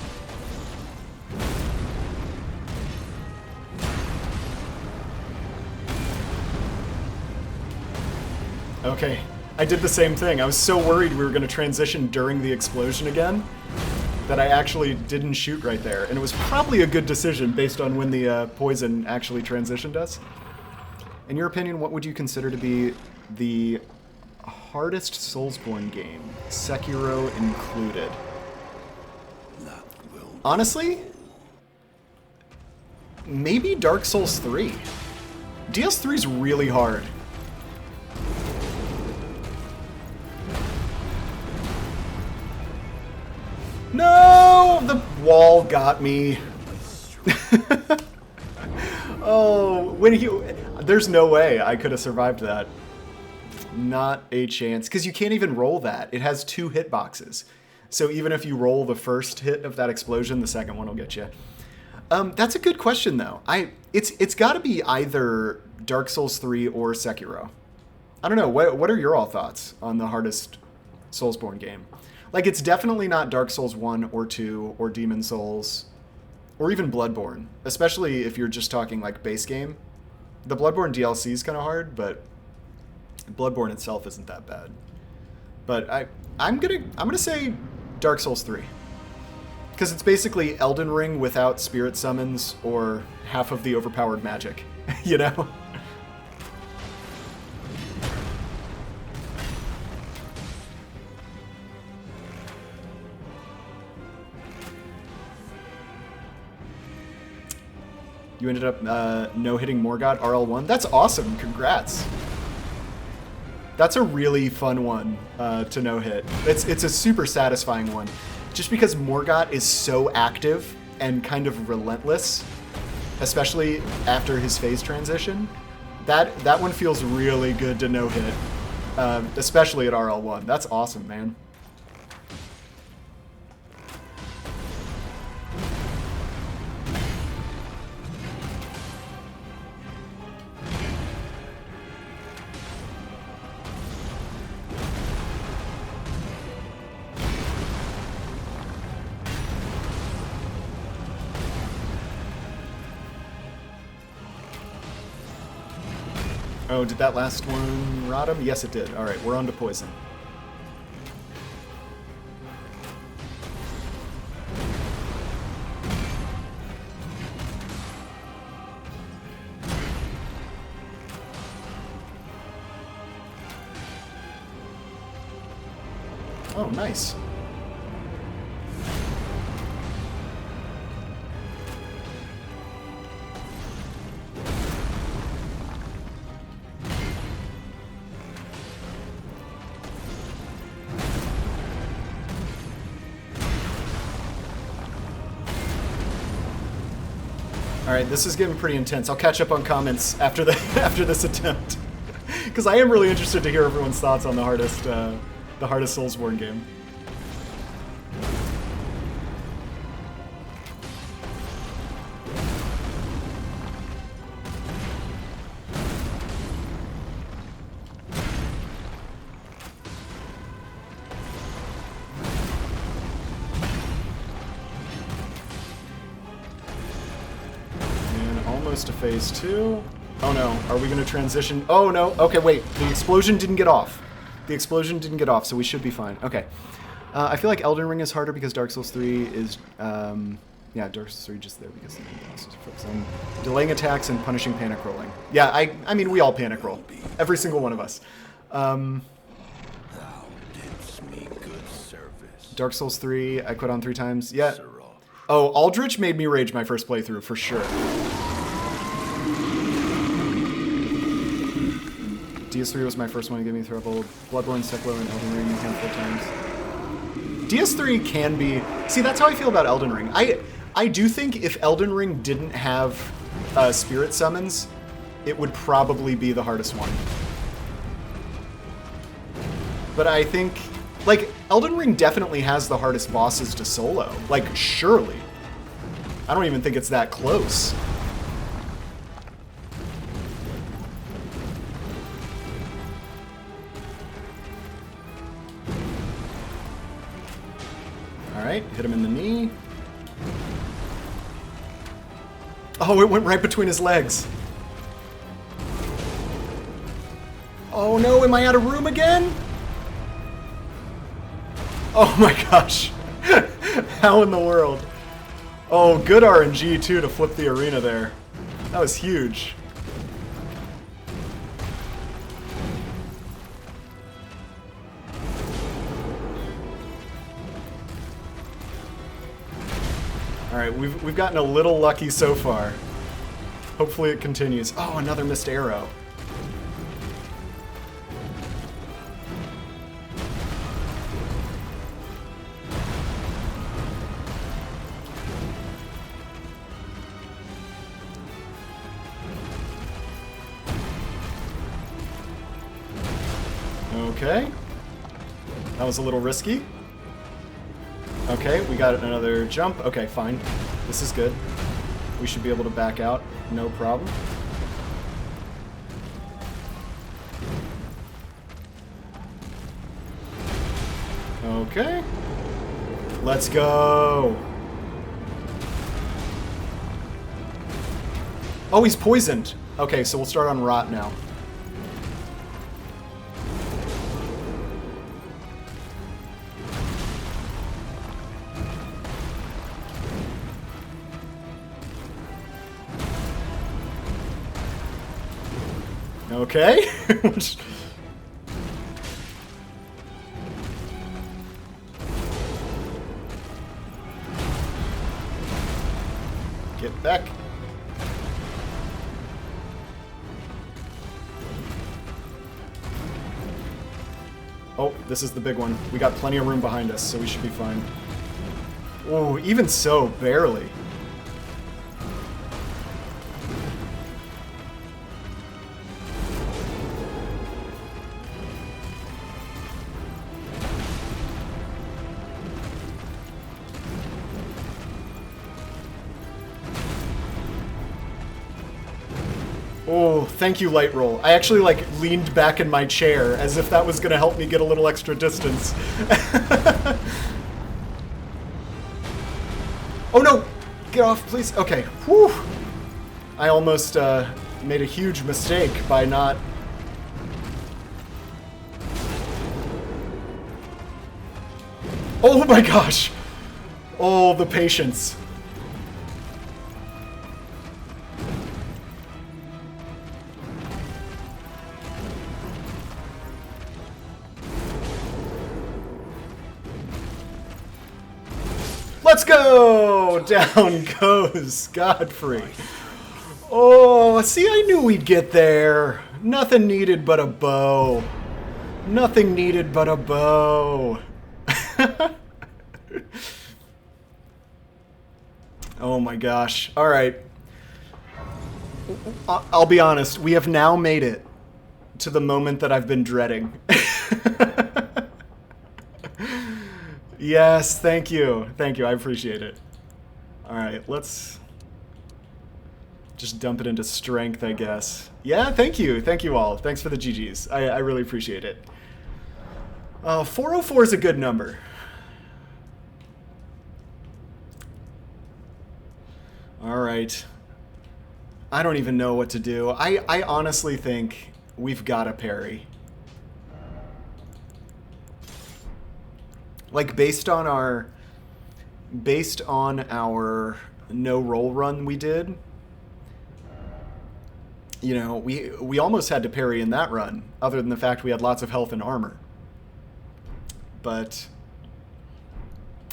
Okay, I did the same thing. I was so worried we were going to transition during the explosion again that I actually didn't shoot right there. And it was probably a good decision based on when the poison actually transitioned us. In your opinion, what would you consider to be the hardest Soulsborne game, Sekiro included? Honestly, maybe Dark Souls 3. DS3 is really hard. No! The wall got me. Oh, there's no way I could have survived that. Not a chance. Because you can't even roll that. It has 2 hitboxes. So even if you roll the first hit of that explosion, the second one will get you. That's a good question, though. It's got to be either Dark Souls 3 or Sekiro. I don't know. What are your all thoughts on the hardest Soulsborne game? Like, it's definitely not Dark Souls 1 or 2 or Demon Souls or even Bloodborne, especially if you're just talking, like, base game. The Bloodborne DLC is kind of hard, but Bloodborne itself isn't that bad. But I'm gonna say Dark Souls 3. Because it's basically Elden Ring without spirit summons or half of the overpowered magic, you know? You ended up no-hitting Morgott RL1. That's awesome. Congrats. That's a really fun one to no-hit. It's a super satisfying one. Just because Morgott is so active and kind of relentless, especially after his phase transition, that one feels really good to no-hit, especially at RL1. That's awesome, man. Oh, did that last one rot him? Yes, it did. All right, we're on to poison. Oh, nice. Alright, this is getting pretty intense. I'll catch up on comments after this attempt. Because I am really interested to hear everyone's thoughts on the hardest Soulsborne game. To phase 2. Oh no, are we going to transition? Oh no, okay, wait, the explosion didn't get off. The explosion didn't get off, so we should be fine. Okay. I feel like Elden Ring is harder because Dark Souls 3 is, yeah, Dark Souls 3 just there because the main boss is focused on delaying attacks and punishing panic rolling. Yeah, I mean, we all panic roll. Every single one of us. Dark Souls 3, I quit on 3 times. Yeah. Oh, Aldrich made me rage my first playthrough, for sure. DS3 was my first one to give me Threefold. Bloodborne, Sekiro, and Elden Ring a handful of times. DS3 can be... See, that's how I feel about Elden Ring. I do think if Elden Ring didn't have spirit summons, it would probably be the hardest one. But I think... Like, Elden Ring definitely has the hardest bosses to solo. Like, surely. I don't even think it's that close. Alright, hit him in the knee. Oh, it went right between his legs. Oh no, am I out of room again? Oh my gosh. How in the world? Oh, good RNG too to flip the arena there. That was huge. Alright, we've gotten a little lucky so far. Hopefully it continues. Oh, another missed arrow. Okay. That was a little risky. Okay, we got another jump. Okay, fine. This is good. We should be able to back out. No problem. Okay. Let's go. Oh, he's poisoned. Okay, so we'll start on Rot now. Okay. Get back. Oh, this is the big one. We got plenty of room behind us, so we should be fine. Oh, even so, barely. Oh, thank you, Light Roll. I actually, like, leaned back in my chair as if that was going to help me get a little extra distance. Oh, no! Get off, please. Okay. Whew. I almost made a huge mistake by not... Oh, my gosh! Oh, the patience. Let's go! Down goes Godfrey. Oh, see, I knew we'd get there. Nothing needed but a bow. Nothing needed but a bow. Oh my gosh. All right. I'll be honest. We have now made it to the moment that I've been dreading. Yes, thank you. Thank you. I appreciate it. All right, let's just dump it into strength, I guess. Yeah, thank you. Thank you all. Thanks for the GGs. I really appreciate it. 404 is a good number. All right. I don't even know what to do. I honestly think we've got a parry. Like, based on our no roll run we did, you know, we almost had to parry in that run, other than the fact we had lots of health and armor. But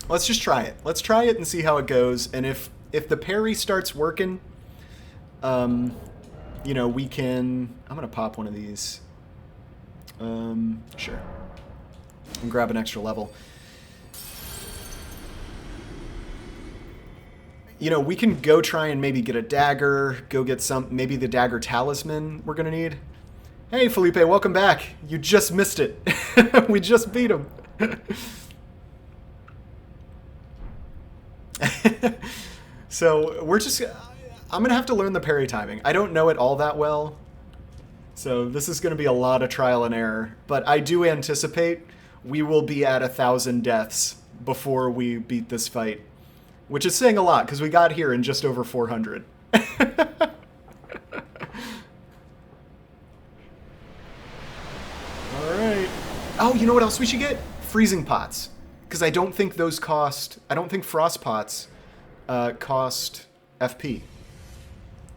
let's just try it. Let's try it and see how it goes. And if the parry starts working, you know, we can... I'm gonna pop one of these. Sure. And grab an extra level. You know, we can go try and maybe get a dagger, go get maybe the dagger talisman we're gonna need. Hey, Felipe, welcome back. You just missed it. We just beat him. So, I'm gonna have to learn the parry timing. I don't know it all that well. So, this is gonna be a lot of trial and error. But I do anticipate we will be at 1,000 deaths before we beat this fight. Which is saying a lot, because we got here in just over 400. Alright. Oh, you know what else we should get? Freezing pots. Because I don't think those cost... I don't think frost pots cost FP.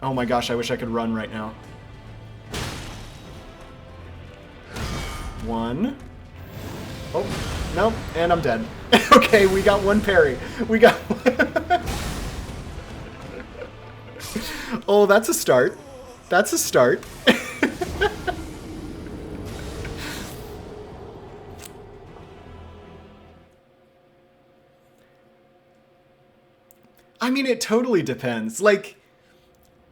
Oh my gosh, I wish I could run right now. 1. Oh, no, and I'm dead. Okay, we got one parry. We got... Oh, that's a start. That's a start. I mean, it totally depends. Like,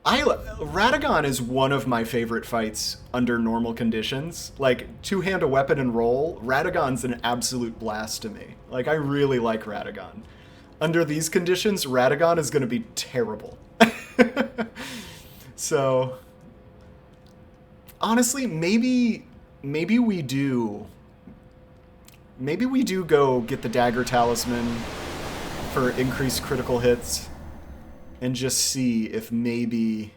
Radagon is one of my favorite fights under normal conditions. Like, two-hand a weapon and roll, Radagon's an absolute blast to me. Like, I really like Radagon. Under these conditions, Radagon is going to be terrible. So, honestly, maybe we do go get the Dagger Talisman for increased critical hits and just see if maybe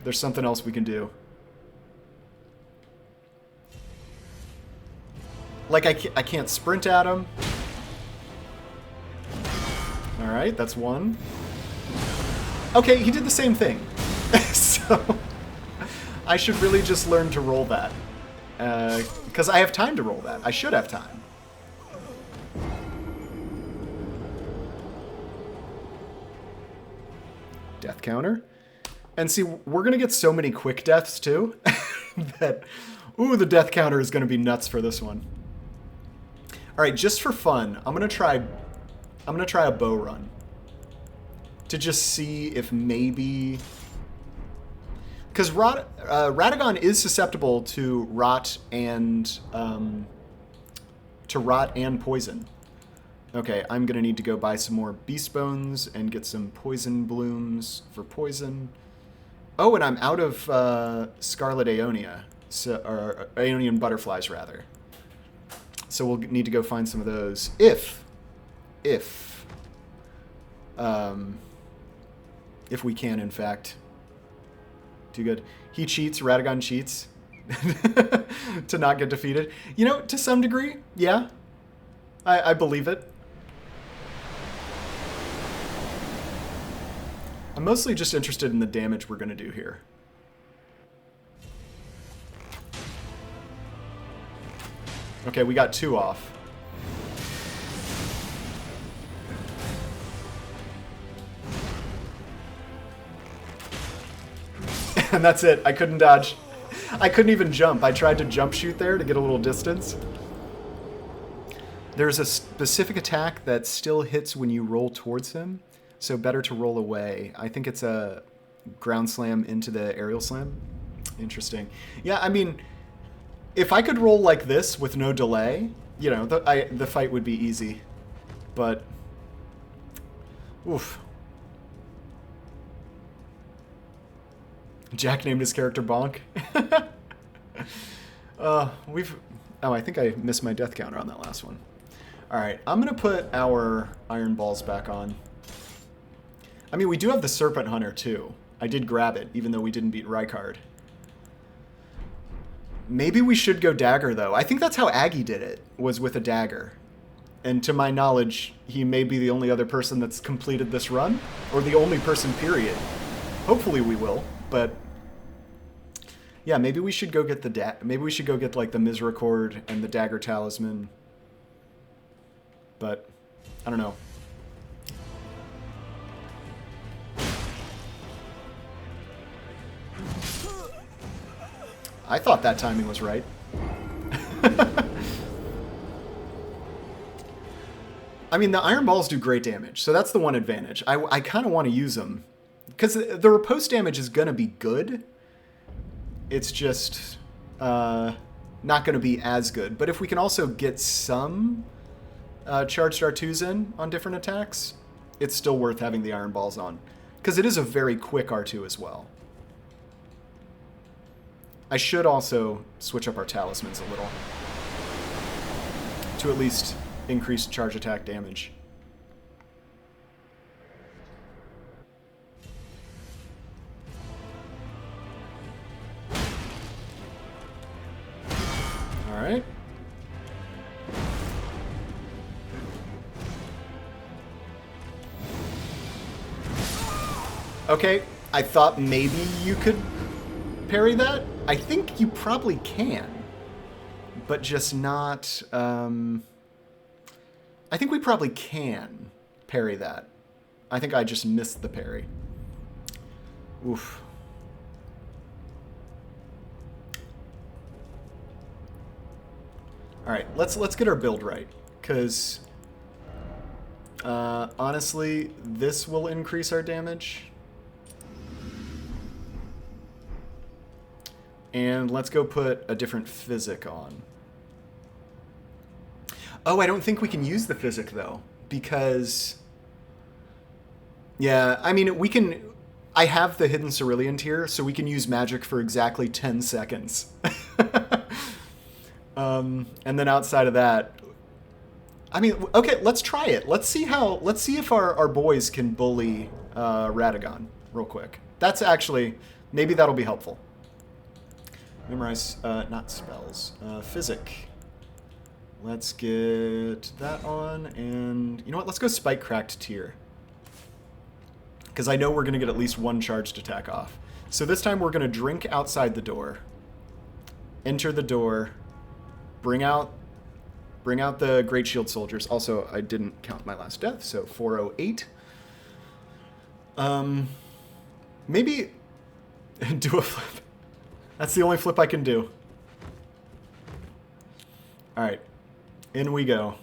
there's something else we can do. Like, I can't sprint at him. Alright, that's one. Okay, he did the same thing. So, I should really just learn to roll that. Because I have time to roll that. I should have time. Death counter. And see, we're going to get so many quick deaths, too, that, ooh, the death counter is going to be nuts for this one. All right, just for fun, I'm going to try a bow run to just see if maybe, because Radagon is susceptible to rot and poison. Okay, I'm gonna need to go buy some more beast bones and get some poison blooms for poison. Oh, and I'm out of Scarlet Aeonia, or Aeonian butterflies rather. So we'll need to go find some of those if we can, in fact, do good. He cheats, Radagon cheats to not get defeated. You know, to some degree, yeah, I believe it. I'm mostly just interested in the damage we're going to do here. Okay, we got 2 off. And that's it. I couldn't dodge. I couldn't even jump. I tried to jump shoot there to get a little distance. There's a specific attack that still hits when you roll towards him, so better to roll away. I think it's a ground slam into the aerial slam. Interesting. Yeah, I mean, if I could roll like this with no delay, you know, the fight would be easy. But, oof. Jack named his character Bonk. Oh, I think I missed my death counter on that last one. Alright, I'm going to put our iron balls back on. I mean, we do have the Serpent Hunter, too. I did grab it, even though we didn't beat Rykard. Maybe we should go dagger, though. I think that's how Aggie did it, was with a dagger. And to my knowledge, he may be the only other person that's completed this run, or the only person, period. Hopefully we will, but yeah, maybe we should go get like the Misericord and the Dagger Talisman. But I don't know. I thought that timing was right. I mean, the iron balls do great damage, so that's the one advantage. I kind of want to use them. Because the riposte damage is going to be good. It's just not going to be as good. But if we can also get some charged R2s in on different attacks, it's still worth having the iron balls on. Because it is a very quick R2 as well. I should also switch up our talismans a little. To at least increase charge attack damage. Alright. Okay, I thought maybe you could parry that. I think you probably can, but just not... I think we probably can parry that. I think I just missed the parry. Oof. All right, let's get our build right, because honestly, this will increase our damage. And let's go put a different physic on. Oh, I don't think we can use the physic, though, because... Yeah, I mean, we can... I have the Hidden Cerulean tier, so we can use magic for exactly 10 seconds. And then outside of that... I mean, okay, let's try it. Let's see if our boys can bully Radagon real quick. That's actually... Maybe that'll be helpful. Memorize, not spells, physic. Let's get that on, and you know what? Let's go Spike Cracked tier. Because I know we're going to get at least one charged attack off. So this time we're going to drink outside the door, enter the door, bring out the Great Shield Soldiers. Also, I didn't count my last death, so 408. Maybe do a flip. That's the only flip I can do. Alright. In we go.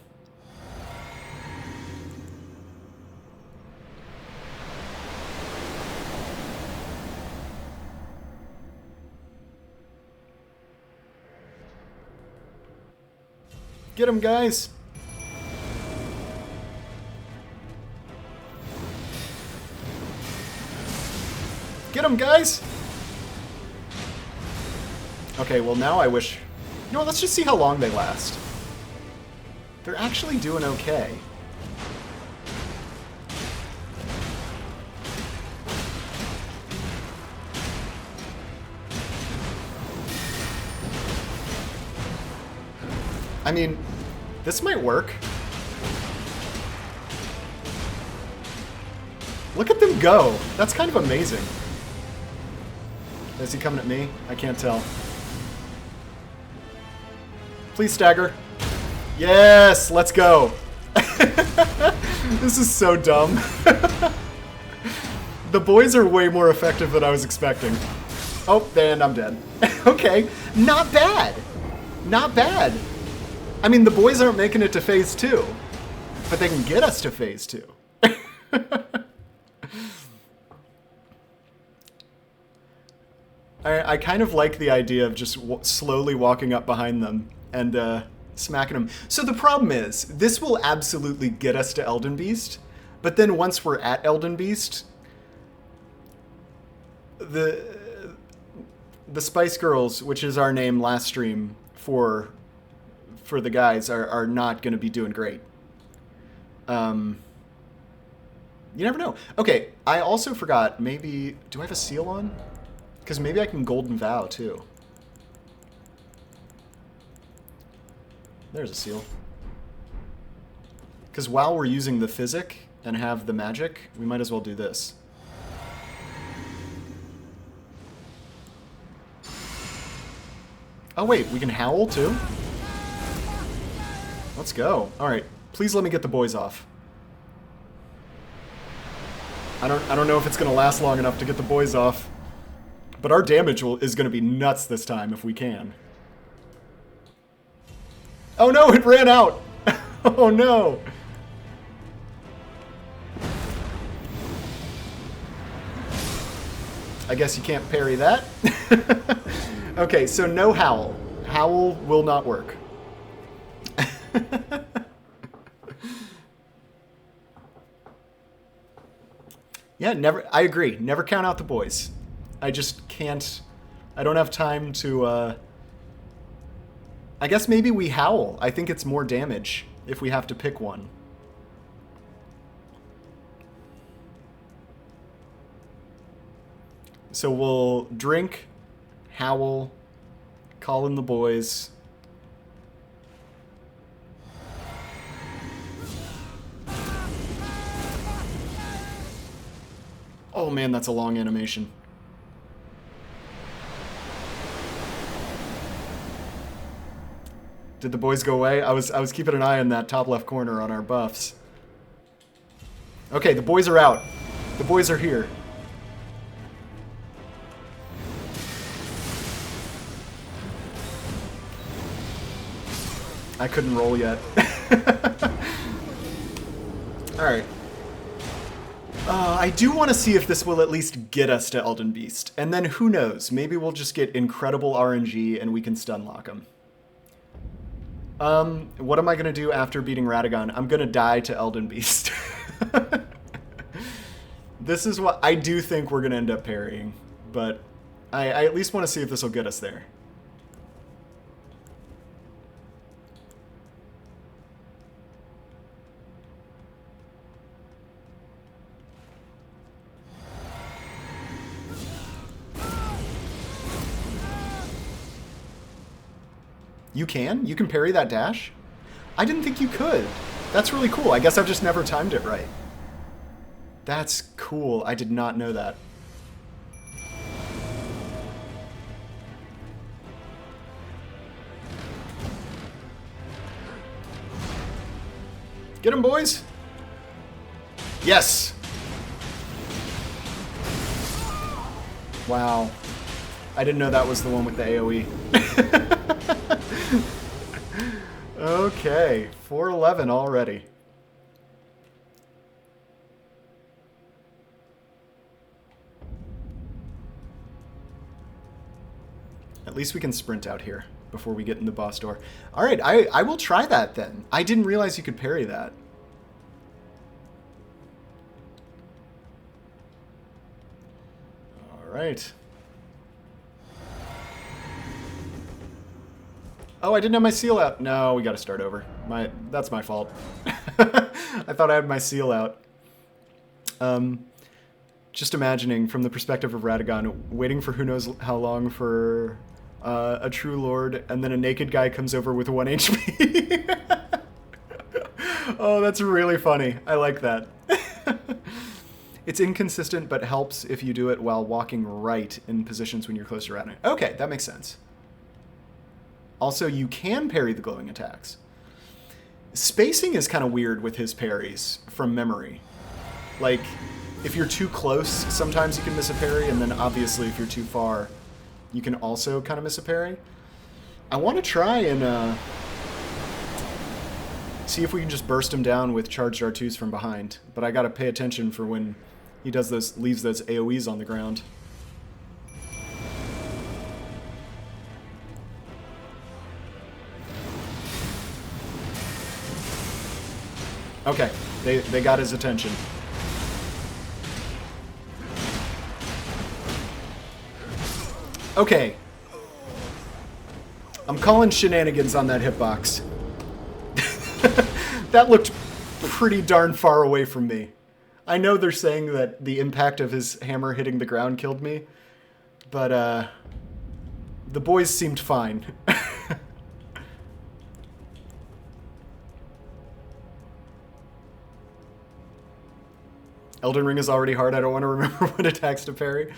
Get him, guys! Get him, guys! Okay, well now I wish... You know what, let's just see how long they last. They're actually doing okay. I mean, this might work. Look at them go! That's kind of amazing. Is he coming at me? I can't tell. Please stagger. Yes, let's go. This is so dumb. The boys are way more effective than I was expecting. Oh, and I'm dead. Okay, not bad. Not bad. I mean, the boys aren't making it to phase 2, but they can get us to phase 2. I kind of like the idea of just slowly walking up behind them and smacking them. So the problem is, this will absolutely get us to Elden Beast, but then once we're at Elden Beast, the Spice Girls, which is our name last stream for the guys, are not going to be doing great. You never know. Okay, I also forgot, maybe... Do I have a seal on? Because maybe I can Golden Vow, too. There's a seal. Because while we're using the physic and have the magic, we might as well do this. Oh wait, we can howl too? Let's go. Alright, please let me get the boys off. I don't know if it's going to last long enough to get the boys off. But our damage is going to be nuts this time if we can. Oh no, it ran out! Oh no! I guess you can't parry that. Okay, so no howl. Howl will not work. Yeah, never. I agree. Never count out the boys. I just can't. I don't have time to. I guess maybe we howl. I think it's more damage if we have to pick one. So we'll drink, howl, call in the boys. Oh man, that's a long animation. Did the boys go away? I was keeping an eye on that top left corner on our buffs. Okay, the boys are out. The boys are here. I couldn't roll yet. Alright. I do want to see if this will at least get us to Elden Beast. And then who knows? Maybe we'll just get incredible RNG and we can stun lock him. What am I going to do after beating Radagon? I'm going to die to Elden Beast. This is what I do think we're going to end up parrying. But I at least want to see if this will get us there. You can? You can parry that dash? I didn't think you could. That's really cool. I guess I've just never timed it right. That's cool. I did not know that. Get him, boys! Yes! Wow. I didn't know that was the one with the AoE. Okay, 411 already. At least we can sprint out here before we get in the boss door. Alright, I will try that then. I didn't realize you could parry that. Alright. Oh, I didn't have my seal out. No, we gotta start over. That's my fault. I thought I had my seal out. Just imagining from the perspective of Radagon, waiting for who knows how long for a true lord, and then a naked guy comes over with 1 HP. Oh, that's really funny. I like that. It's inconsistent, but helps if you do it while walking right in positions when you're close to Radagon. Okay, that makes sense. Also, you can parry the glowing attacks. Spacing is kind of weird with his parries from memory. Like, if you're too close, sometimes you can miss a parry, and then obviously if you're too far, you can also kind of miss a parry. I want to try and see if we can just burst him down with charged R2s from behind, but I gotta pay attention for when he does those, leaves those AoEs on the ground. Okay, they got his attention. Okay. I'm calling shenanigans on that hitbox. That looked pretty darn far away from me. I know they're saying that the impact of his hammer hitting the ground killed me, but the boys seemed fine. Elden Ring is already hard. I don't want to remember what attacks to parry.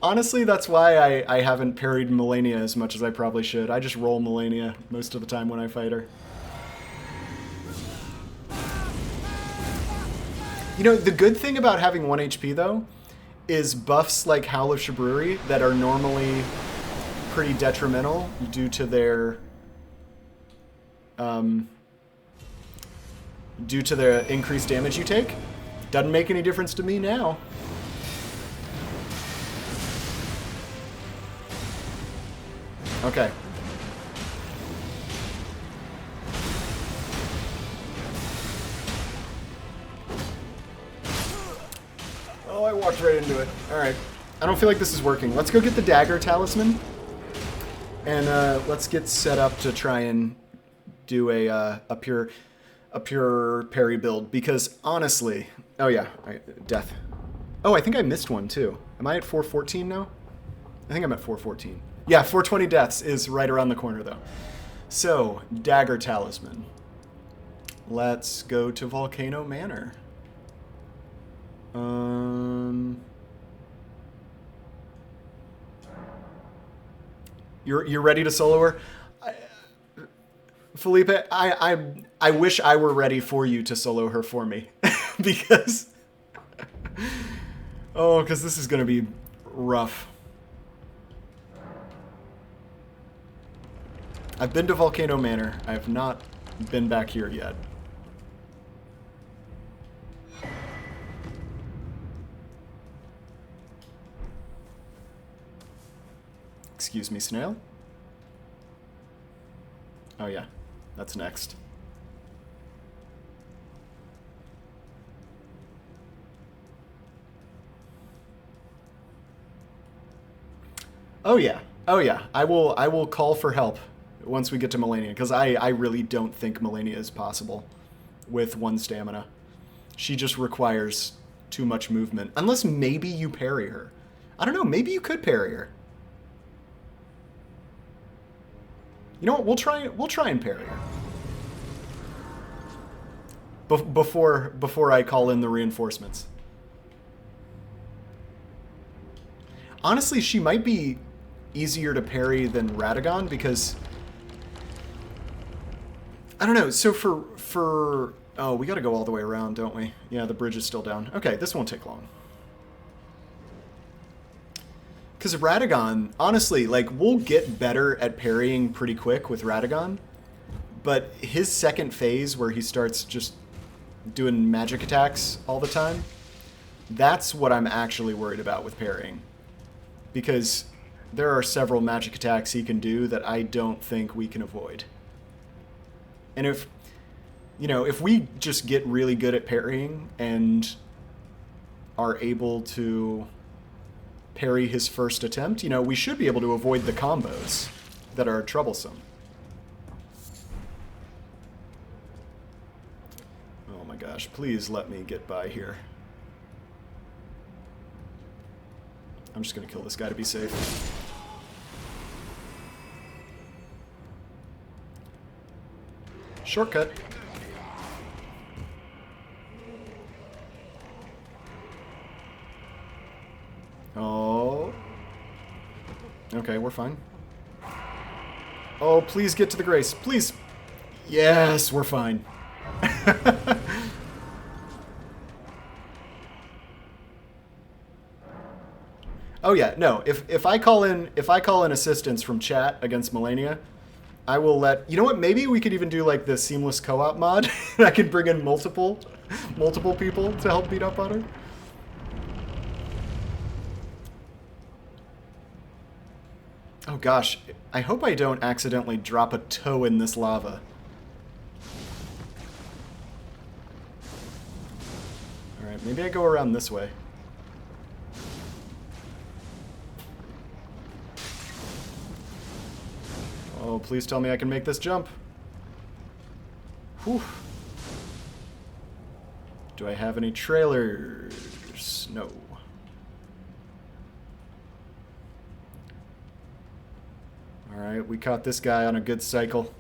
Honestly, that's why I haven't parried Melania as much as I probably should. I just roll Melania most of the time when I fight her. You know, the good thing about having 1 HP, though, is buffs like Howl of Shabruri that are normally pretty detrimental due to their increased damage you take. Doesn't make any difference to me now. Okay. Oh, I walked right into it. Alright. I don't feel like this is working. Let's go get the dagger talisman. And let's get set up to try and do a pure parry build. Because honestly... Oh yeah, death. Oh, I think I missed one too. Am I at 414 now? I think I'm at 414. Yeah, 420 deaths is right around the corner, though. So, Dagger Talisman. Let's go to Volcano Manor. You're ready to solo her? Felipe, I wish I were ready for you to solo her for me. Because... oh, because this is going to be rough. I've been to Volcano Manor. I have not been back here yet. Excuse me, snail? Oh yeah, that's next. Oh yeah. Oh yeah. I will call for help once we get to Melania, because I really don't think Melania is possible with 1 stamina. She just requires too much movement. Unless maybe you parry her. I don't know, maybe you could parry her. You know what? We'll try and parry her. Before I call in the reinforcements. Honestly, she might be easier to parry than Radagon because I don't know. So for oh, we got to go all the way around, don't we? Yeah, the bridge is still down. Okay, this won't take long. Because Radagon, honestly, like, we'll get better at parrying pretty quick with Radagon, but his second phase where he starts just doing magic attacks all the time, that's what I'm actually worried about with parrying. Because there are several magic attacks he can do that I don't think we can avoid. And if, you know, if we just get really good at parrying and are able to parry his first attempt, you know, we should be able to avoid the combos that are troublesome. Oh my gosh, please let me get by here. I'm just gonna kill this guy to be safe. Shortcut. Oh. Okay, we're fine. Oh, please get to the grace. Please. Yes, we're fine. Oh yeah, no. If I call in assistance from chat against Melania, I will let you know what, maybe we could even do like the seamless co-op mod. I could bring in multiple people to help beat up on her. Oh gosh, I hope I don't accidentally drop a toe in this lava. Alright, maybe I go around this way. Oh, please tell me I can make this jump. Whew. Do I have any trailers? No. Alright, we caught this guy on a good cycle.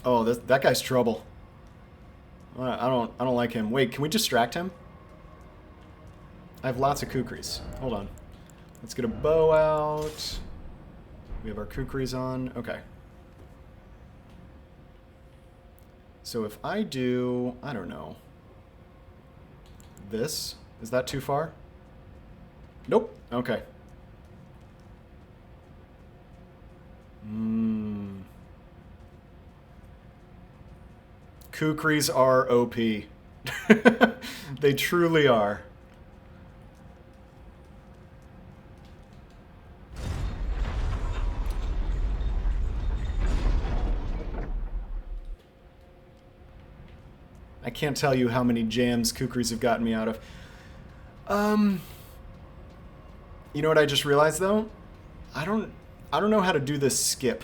Oh, that guy's trouble. I don't like him. Wait, can we distract him? I have lots of kukris. Hold on. Let's get a bow out. We have our kukris on. Okay. So if I do, I don't know, this, is that too far? Nope. Okay. Kukris are OP. They truly are. I can't tell you how many jams Kukris have gotten me out of. You know what I just realized though? I don't know how to do this skip.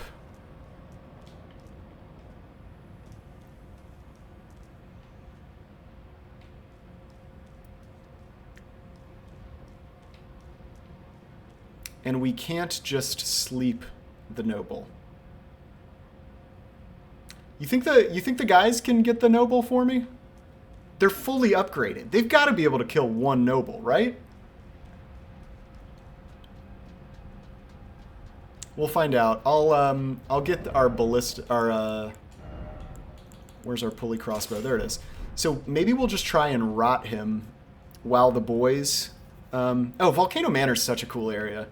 And we can't just sleep the noble. You think the guys can get the noble for me? They're fully upgraded. They've got to be able to kill one noble, right? We'll find out. I'll get our ballista, where's our pulley crossbow? There it is. So maybe we'll just try and rot him while the boys... oh, Volcano Manor's such a cool area.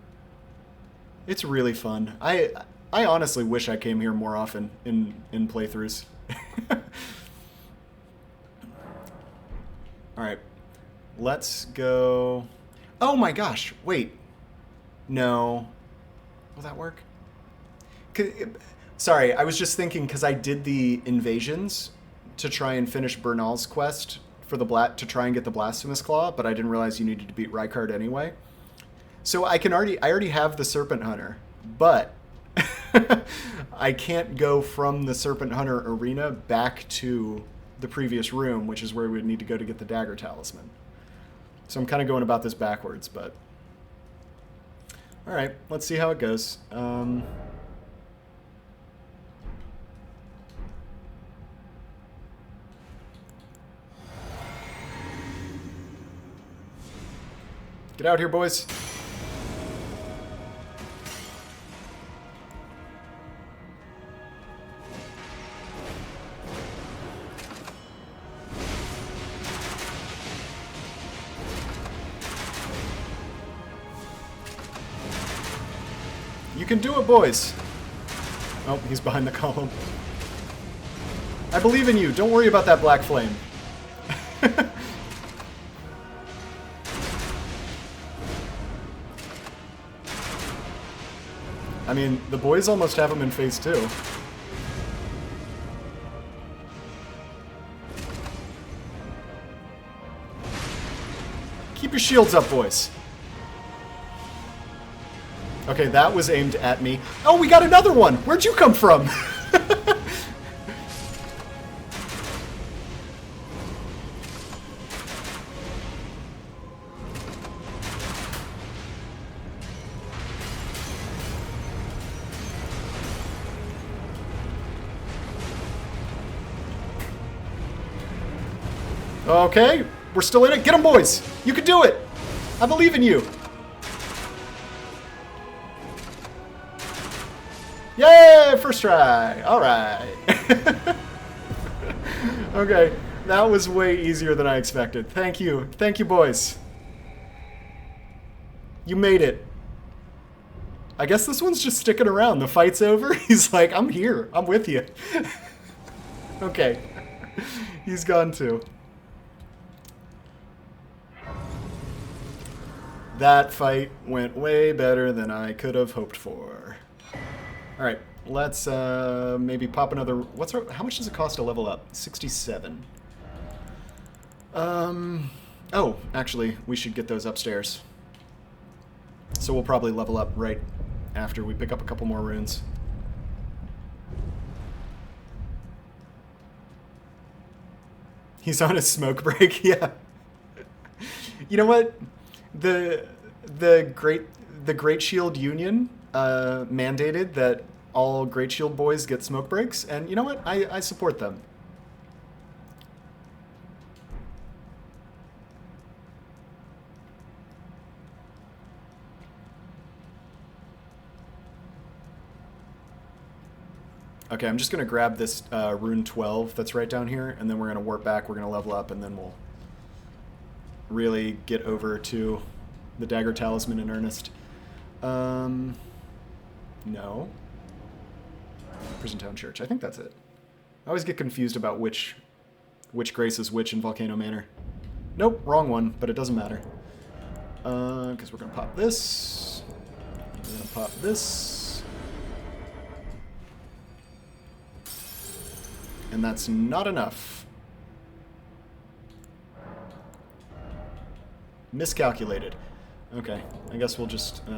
It's really fun. I honestly wish I came here more often in playthroughs. Alright. Let's go... Oh my gosh, wait. No. Will that work? Sorry, I was just thinking because I did the invasions to try and finish Bernal's quest for the to try and get the Blasphemous Claw, but I didn't realize you needed to beat Rykard anyway. So I already have the Serpent Hunter, but I can't go from the Serpent Hunter arena back to the previous room, which is where we would need to go to get the Dagger Talisman. So I'm kind of going about this backwards, but... Alright, let's see how it goes. Get out here, boys. You can do it, boys. Oh, he's behind the column. I believe in you. Don't worry about that black flame. I mean, the boys almost have him in phase 2. Keep your shields up, boys. Okay, that was aimed at me. Oh, we got another one! Where'd you come from? Okay, we're still in it. Get them, boys! You can do it! I believe in you! Yay! First try! Alright. Okay, that was way easier than I expected. Thank you. Thank you, boys. You made it. I guess this one's just sticking around. The fight's over. He's like, I'm here. I'm with you. Okay. He's gone too. That fight went way better than I could have hoped for. Alright, let's maybe pop another... how much does it cost to level up? 67. Oh, actually, we should get those upstairs. So we'll probably level up right after we pick up a couple more runes. He's on a smoke break, yeah. You know what? The Great Shield Union mandated that all Great Shield boys get smoke breaks, and you know what? I support them. Okay, I'm just going to grab this rune 12 that's right down here, and then we're going to warp back, we're going to level up, and then we'll really get over to the Dagger Talisman in earnest. No. Prison Town Church. I think that's it. I always get confused about which grace is which in Volcano Manor. Nope, wrong one, but it doesn't matter. Because we're going to pop this. We're going to pop this. And that's not enough. Miscalculated. Okay, I guess we'll just... I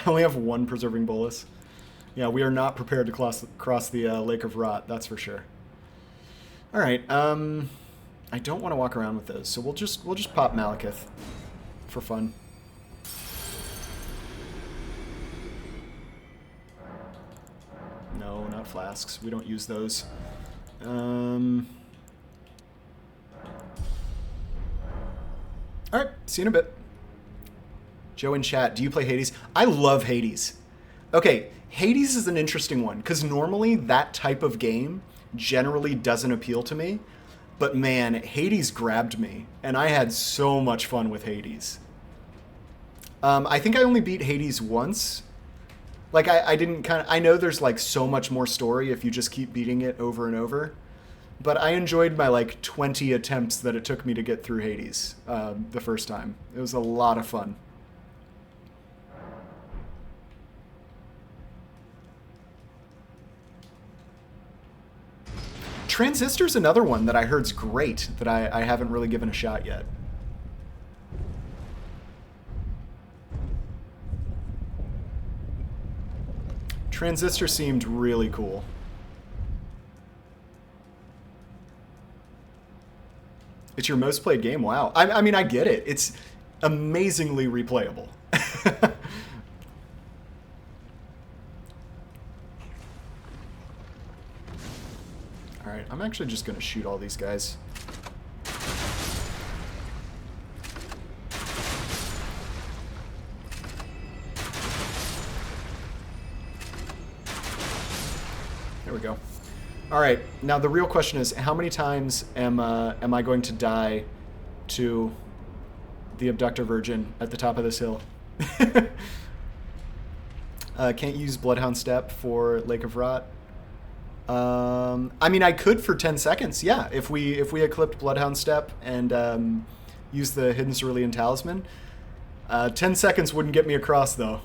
only have one Preserving Bolus. Yeah, we are not prepared to cross the Lake of Rot, that's for sure. Alright, I don't want to walk around with those, so we'll just pop Malekith for fun. No, not flasks. We don't use those. Alright, see you in a bit. Joe in chat, do you play Hades? I love Hades. Okay, Hades is an interesting one, because normally that type of game generally doesn't appeal to me. But man, Hades grabbed me, and I had so much fun with Hades. I think I only beat Hades once. Like, I didn't I know there's, like, so much more story if you just keep beating it over and over. But I enjoyed my, like, 20 attempts that it took me to get through Hades the first time. It was a lot of fun. Transistor's another one that I heard's great that I haven't really given a shot yet. Transistor seemed really cool. It's your most played game? Wow. I mean, I get it. It's amazingly replayable. Alright, I'm actually just going to shoot all these guys. There we go. Alright, now the real question is, how many times am I going to die to the Abductor Virgin at the top of this hill? Can't use Bloodhound Step for Lake of Rot. I mean, I could for 10 seconds, yeah. If we equipped Bloodhound Step and used the Hidden Cerulean Talisman. 10 seconds wouldn't get me across, though.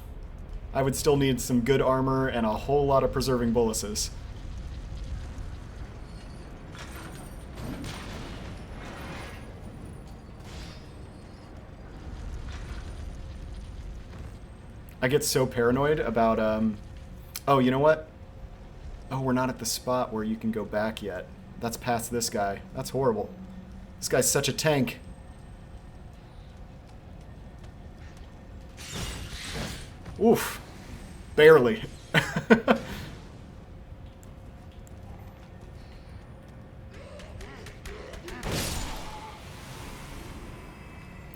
I would still need some good armor and a whole lot of preserving boluses. I get so paranoid about, oh, you know what? Oh, we're not at the spot where you can go back yet. That's past this guy. That's horrible. This guy's such a tank. Oof. Barely.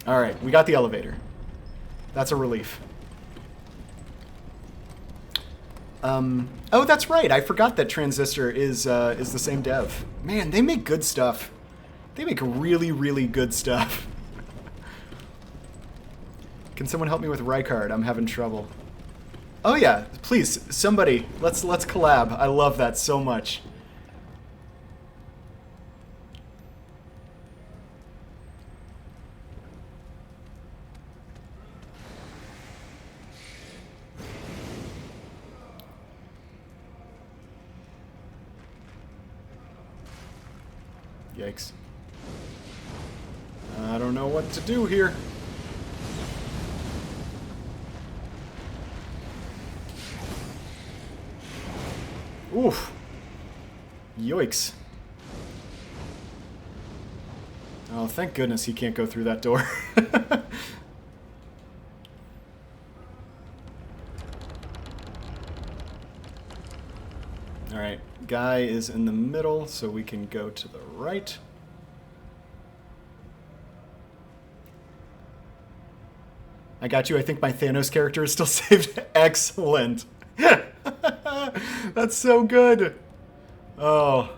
Alright, we got the elevator. That's a relief. Oh, that's right. I forgot that Transistor is the same dev. Man, they make good stuff. They make really, really good stuff. Can someone help me with Rykard? I'm having trouble. Oh yeah, please, somebody, let's collab. I love that so much. Yikes. I don't know what to do here. Oof. Yoicks. Oh, thank goodness he can't go through that door. Alright, guy is in the middle, so we can go to the right. I got you. I think my Thanos character is still saved. Excellent. That's so good. Oh.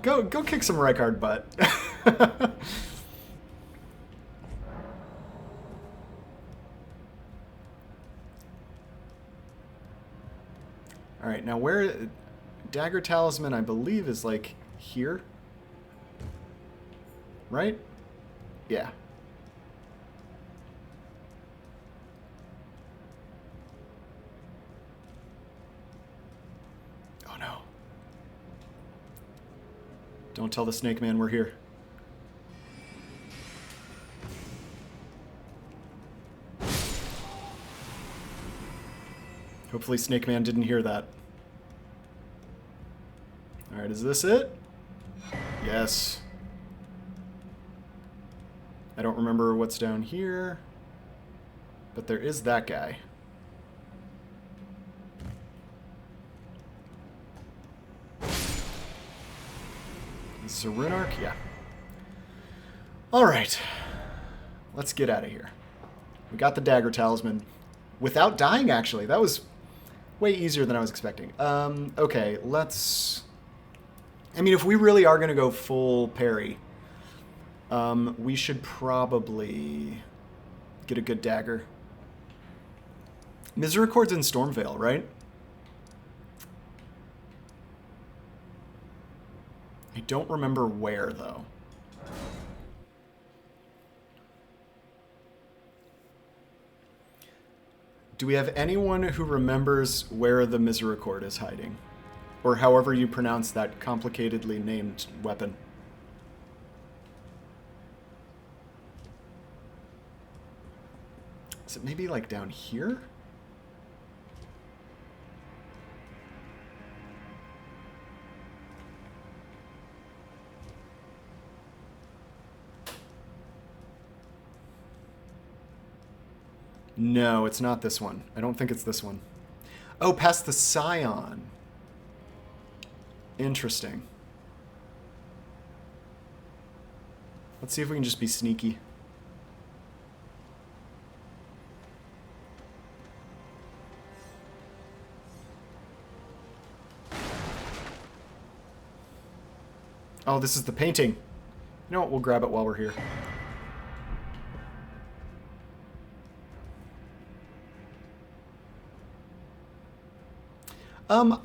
Go kick some Rykard butt. Alright, now where... Dagger Talisman, I believe, is like here. Right? Yeah. Oh no. Don't tell the Snake Man we're here. Hopefully Snake Man didn't hear that. Alright, is this it? Yes. I don't remember what's down here, but there is that guy. Is this a rune arc? Yeah. Alright. Let's get out of here. We got the dagger talisman. Without dying, actually. That was way easier than I was expecting. Okay, let's... I mean, if we really are going to go full parry, we should probably get a good dagger. Misericord's in Stormveil, right? I don't remember where, though. Do we have anyone who remembers where the Misericord is hiding? Or however you pronounce that complicatedly named weapon. Is it maybe like down here? No, it's not this one. I don't think it's this one. Oh, past the Scion. Interesting. Let's see if we can just be sneaky. Oh, this is the painting. You know what? We'll grab it while we're here.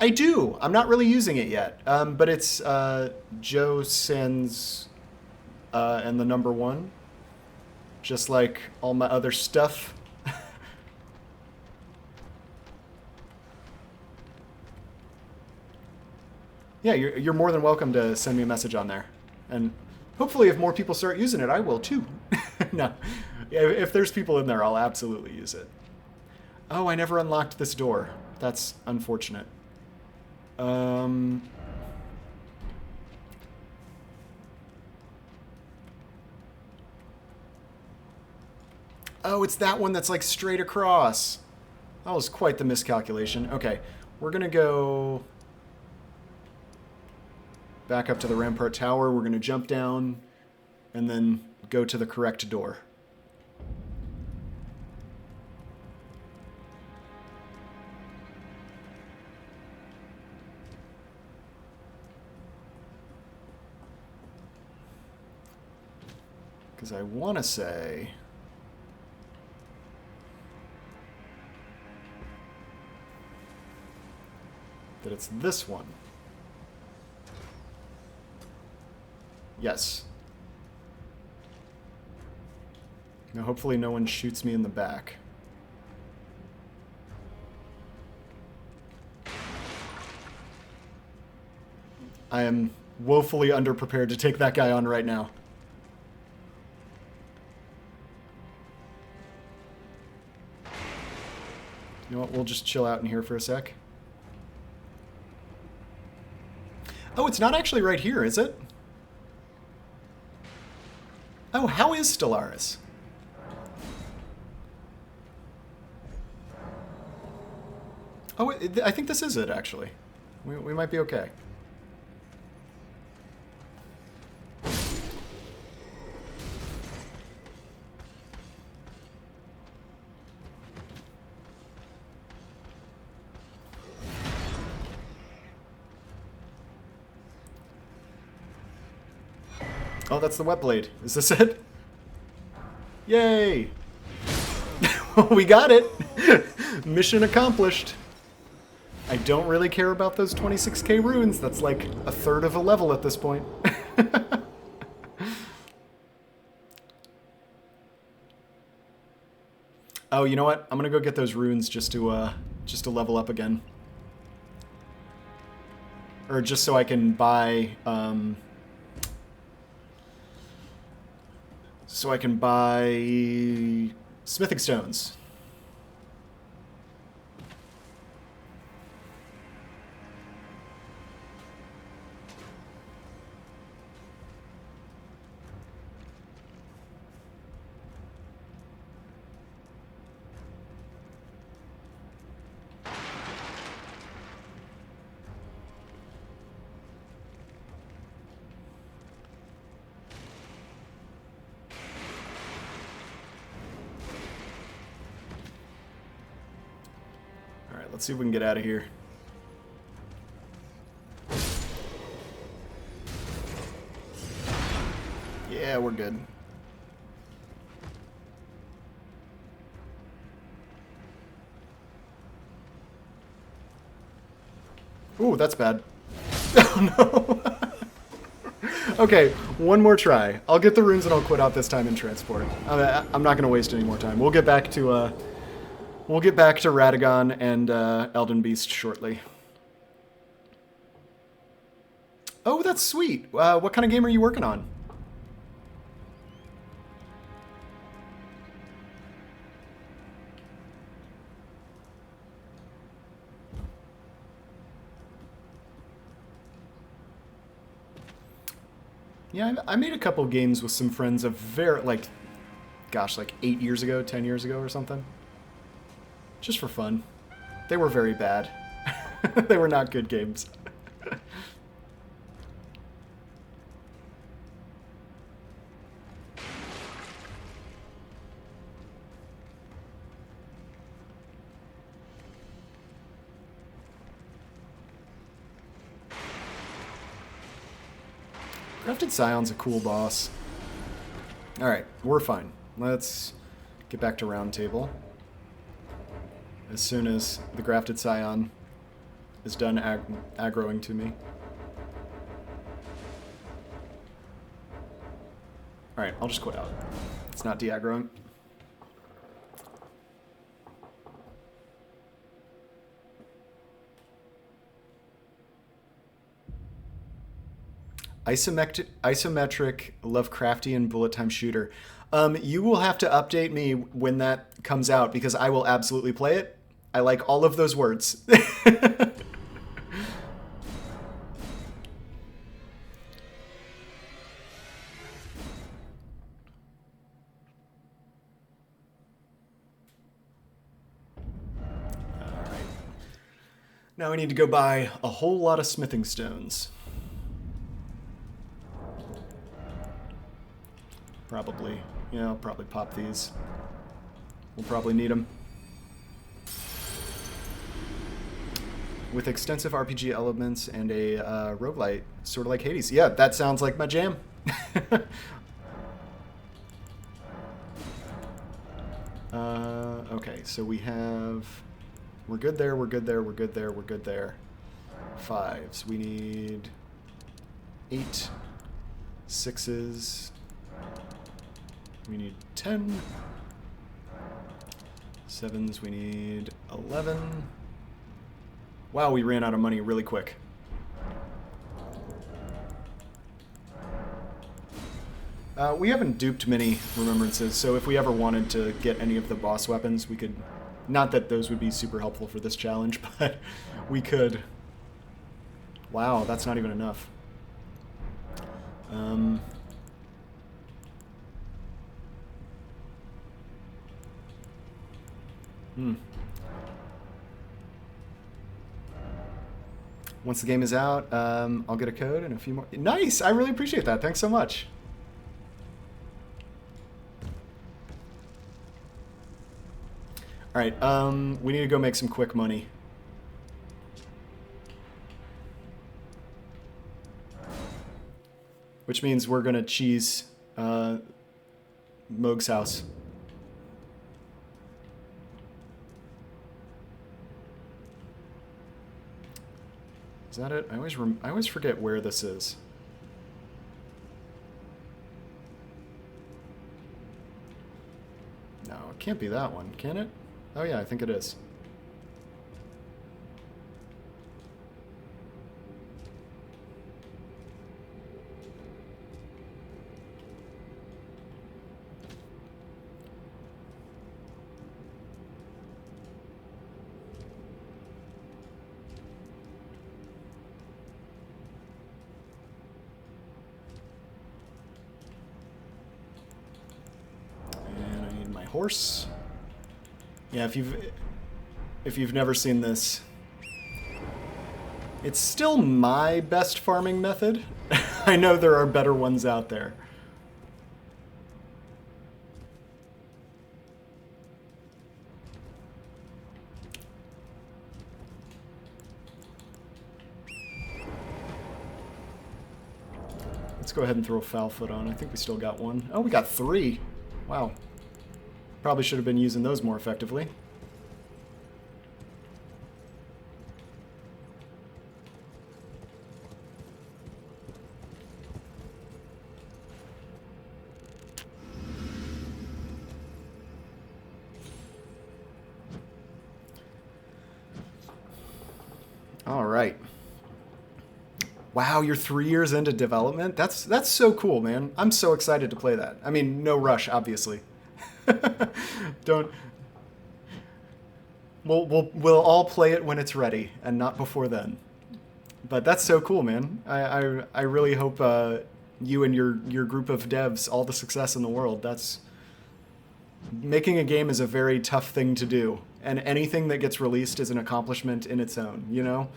I do. I'm not really using it yet. But it's Joe Sins and the number 1. Just like all my other stuff. Yeah, you're more than welcome to send me a message on there. And hopefully if more people start using it, I will too. No. If there's people in there, I'll absolutely use it. Oh, I never unlocked this door. That's unfortunate. Oh, it's that one that's like straight across. That was quite the miscalculation. Okay, we're gonna go back up to the Rampart Tower. We're gonna jump down and then go to the correct door. Because I want to say... that it's this one. Yes. Now hopefully no one shoots me in the back. I am woefully underprepared to take that guy on right now. You know what, we'll just chill out in here for a sec. Oh, it's not actually right here, is it? Oh, how is Stellaris? Oh, I think this is it, actually. We might be okay. Oh, that's the wet blade. Is this it? Yay! We got it! Mission accomplished. I don't really care about those 26k runes. That's like a third of a level at this point. Oh, you know what? I'm gonna go get those runes just to level up again. Or just so I can buy, smithing stones. Let's see if we can get out of here. Yeah, we're good. Ooh, that's bad. Oh no. Okay, one more try. I'll get the runes and I'll quit out this time in transport. I'm not going to waste any more time. We'll get back to Radagon and Elden Beast shortly. Oh, that's sweet. What kind of game are you working on? Yeah, I made a couple games with some friends of like 8 years ago, 10 years ago or something. Just for fun. They were very bad. They were not good games. Crafted Scion's a cool boss. Alright, we're fine. Let's get back to round table. As soon as the Grafted Scion is done aggroing to me. Alright, I'll just quit out. It's not de-aggroing. Isometric Lovecraftian bullet time shooter. You will have to update me when that comes out because I will absolutely play it. I like all of those words. Alright. Now we need to go buy a whole lot of smithing stones. Probably. Yeah, I'll probably pop these. We'll probably need them. With extensive RPG elements and a roguelite, sort of like Hades. Yeah, that sounds like my jam. Okay, so we have... We're good there, we're good there, we're good there, we're good there. 5s. We need 8. 6s. We need 10. 7s, we need 11. Wow, we ran out of money really quick. We haven't duped many remembrances, so if we ever wanted to get any of the boss weapons, we could... Not that those would be super helpful for this challenge, but we could... Wow, that's not even enough. Once the game is out, I'll get a code and a few more. Nice! I really appreciate that. Thanks so much. Alright, we need to go make some quick money. Which means we're gonna cheese Moog's house. Is that it? I always forget where this is. No, it can't be that one, can it? Oh yeah, I think it is. Horse. Yeah, if you've never seen this, it's still my best farming method. I know there are better ones out there. Let's go ahead and throw a foul foot on. I think we still got one. Oh, we got 3. Wow. Probably should have been using those more effectively. All right. Wow, you're 3 years into development? That's so cool, man. I'm so excited to play that. I mean, no rush, obviously. Don't. We'll all play it when it's ready, and not before then. But that's so cool, man. I really hope you and your group of devs all the success in the world. That's making a game is a very tough thing to do, and anything that gets released is an accomplishment in its own, you know?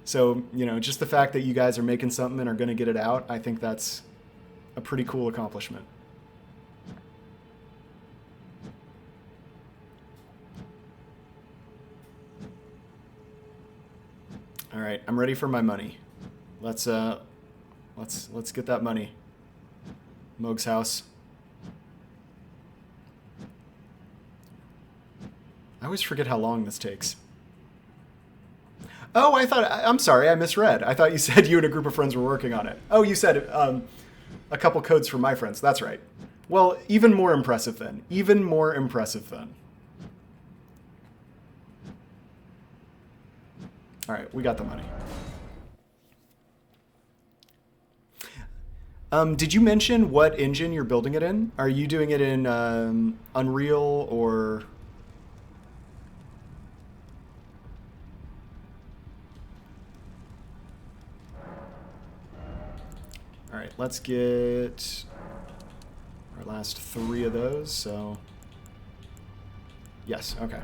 So, you know, just the fact that you guys are making something and are going to get it out, I think that's a pretty cool accomplishment. All right, I'm ready for my money. Let's get that money. Moog's house. I always forget how long this takes. Oh, I'm sorry, I misread. I thought you said you and a group of friends were working on it. Oh, you said a couple codes for my friends. That's right. Well, even more impressive then. Even more impressive then. All right, we got the money. Did you mention what engine you're building it in? Are you doing it in Unreal or... All right, let's get our last 3 of those, so... Yes, okay.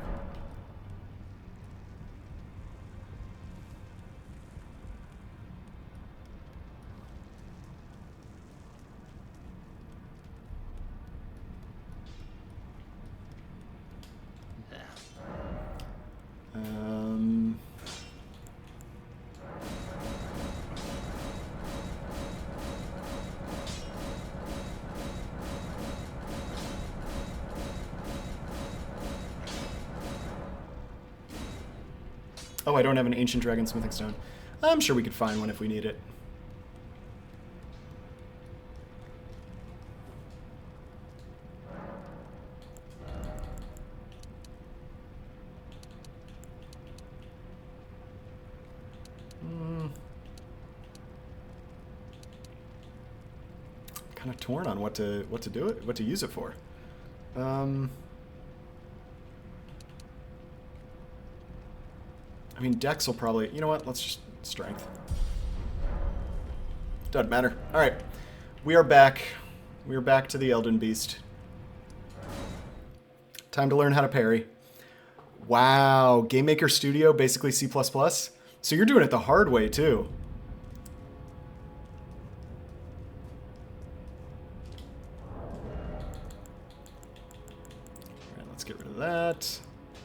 Oh, I don't have an ancient dragon smithing stone. I'm sure we could find one if we need it. Kind of torn on what to do it, what to use it for. I mean, Dex will probably... You know what? Let's just... Strength. Doesn't matter. Alright. We are back. We are back to the Elden Beast. Time to learn how to parry. Wow. Game Maker Studio, basically C++. So you're doing it the hard way, too. Alright, let's get rid of that.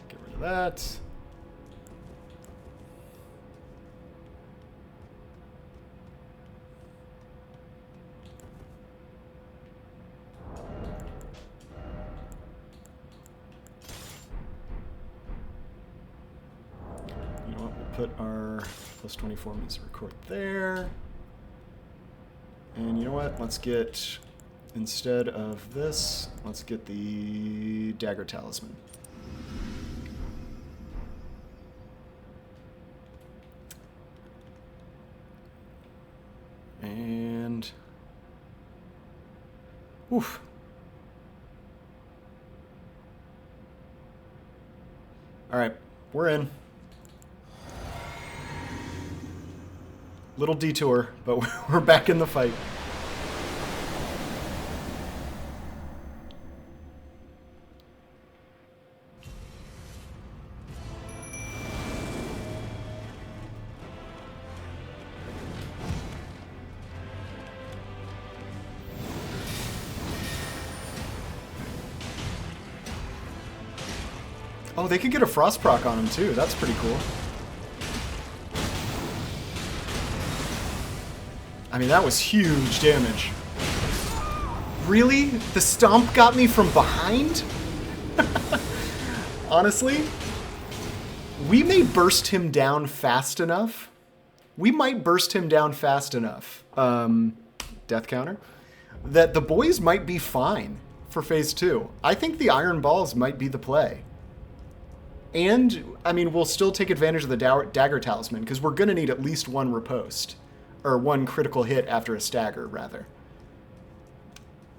Get rid of that. Put our plus 24 means record there. And you know what? Let's get, instead of this, let's get the dagger talisman. And... Oof. All right, we're in. Little detour, but we're back in the fight. Oh, they could get a frost proc on him too. That's pretty cool. I mean, that was huge damage. Really? The stomp got me from behind? Honestly? We may burst him down fast enough. We might burst him down fast enough. Death counter. That the boys might be fine for phase 2. I think the iron balls might be the play. And, I mean, we'll still take advantage of the dagger talisman, because we're going to need at least one riposte. Or one critical hit after a stagger, rather.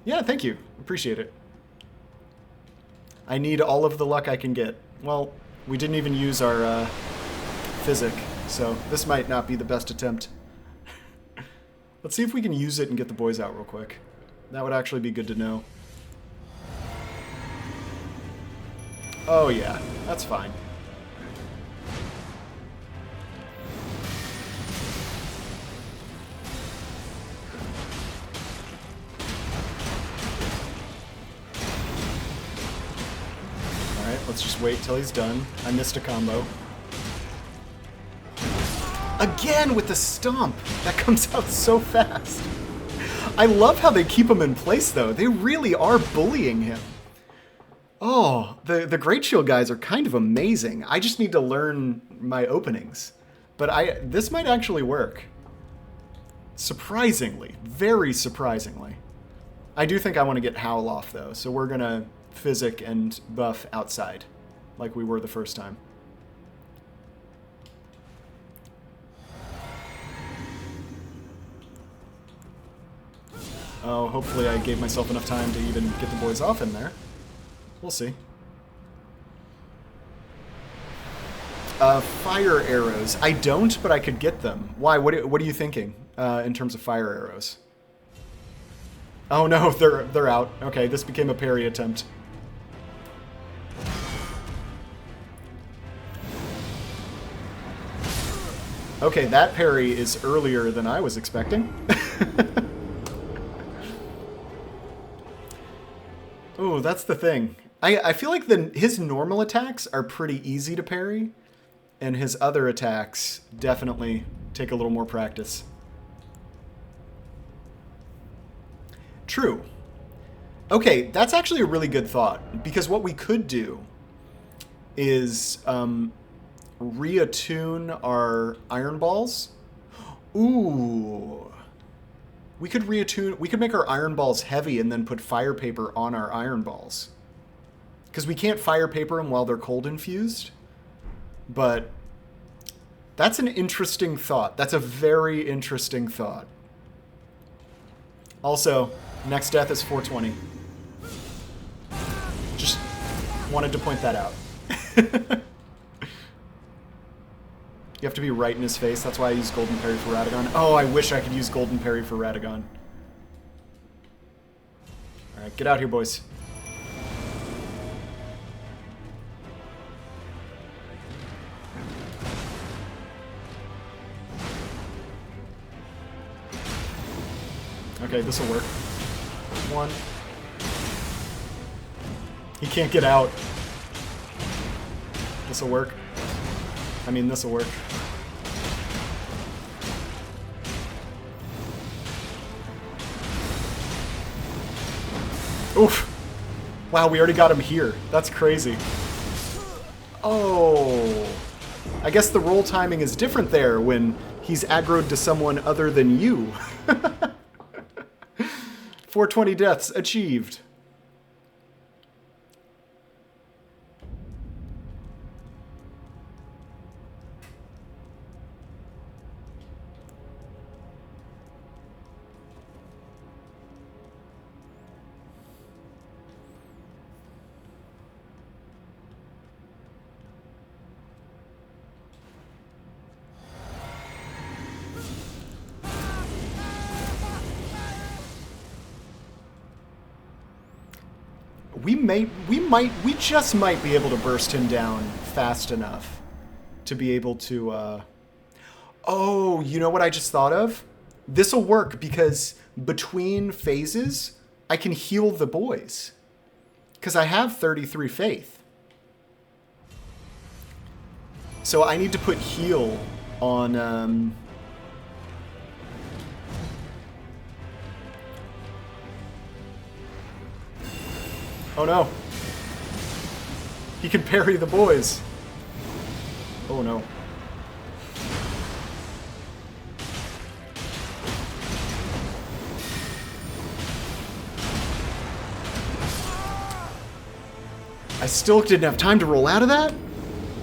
Yeah, thank you. Appreciate it. I need all of the luck I can get. Well, we didn't even use our physic, so this might not be the best attempt. Let's see if we can use it and get the boys out real quick. That would actually be good to know. Oh yeah, that's fine. Alright, let's just wait till he's done. I missed a combo. Again with the stomp! That comes out so fast. I love how they keep him in place, though. They really are bullying him. Oh, the Great Shield guys are kind of amazing. I just need to learn my openings. But this might actually work. Surprisingly. Very surprisingly. I do think I want to get Howl off, though. So we're going to physic and buff outside. Like we were the first time. Oh, hopefully I gave myself enough time to even get the boys off in there. We'll see. Fire arrows. I don't, but I could get them. Why? What are you thinking in terms of fire arrows? Oh no, they're out. Okay, this became a parry attempt. Okay, that parry is earlier than I was expecting. Oh, that's the thing. I feel like his normal attacks are pretty easy to parry, and his other attacks definitely take a little more practice. True. Okay, that's actually a really good thought, because what we could do is reattune our iron balls. Ooh. We could reattune, we could make our iron balls heavy and then put fire paper on our iron balls. Because we can't fire paper them while they're cold infused. But that's an interesting thought. That's a very interesting thought. Also, next death is 420. Just wanted to point that out. You have to be right in his face. That's why I use Golden Parry for Radagon. Oh, I wish I could use Golden Parry for Radagon. Alright, get out here, boys. Okay, this'll work. One. He can't get out. This'll work. I mean, this'll work. Oof. Wow, we already got him here. That's crazy. Oh. I guess the roll timing is different there when he's aggroed to someone other than you. 420 deaths achieved. We just might be able to burst him down fast enough to be able to, Oh, you know what I just thought of? This'll work because between phases, I can heal the boys. Because I have 33 faith. So I need to put heal on, Oh no. He can parry the boys. Oh no. I still didn't have time to roll out of that?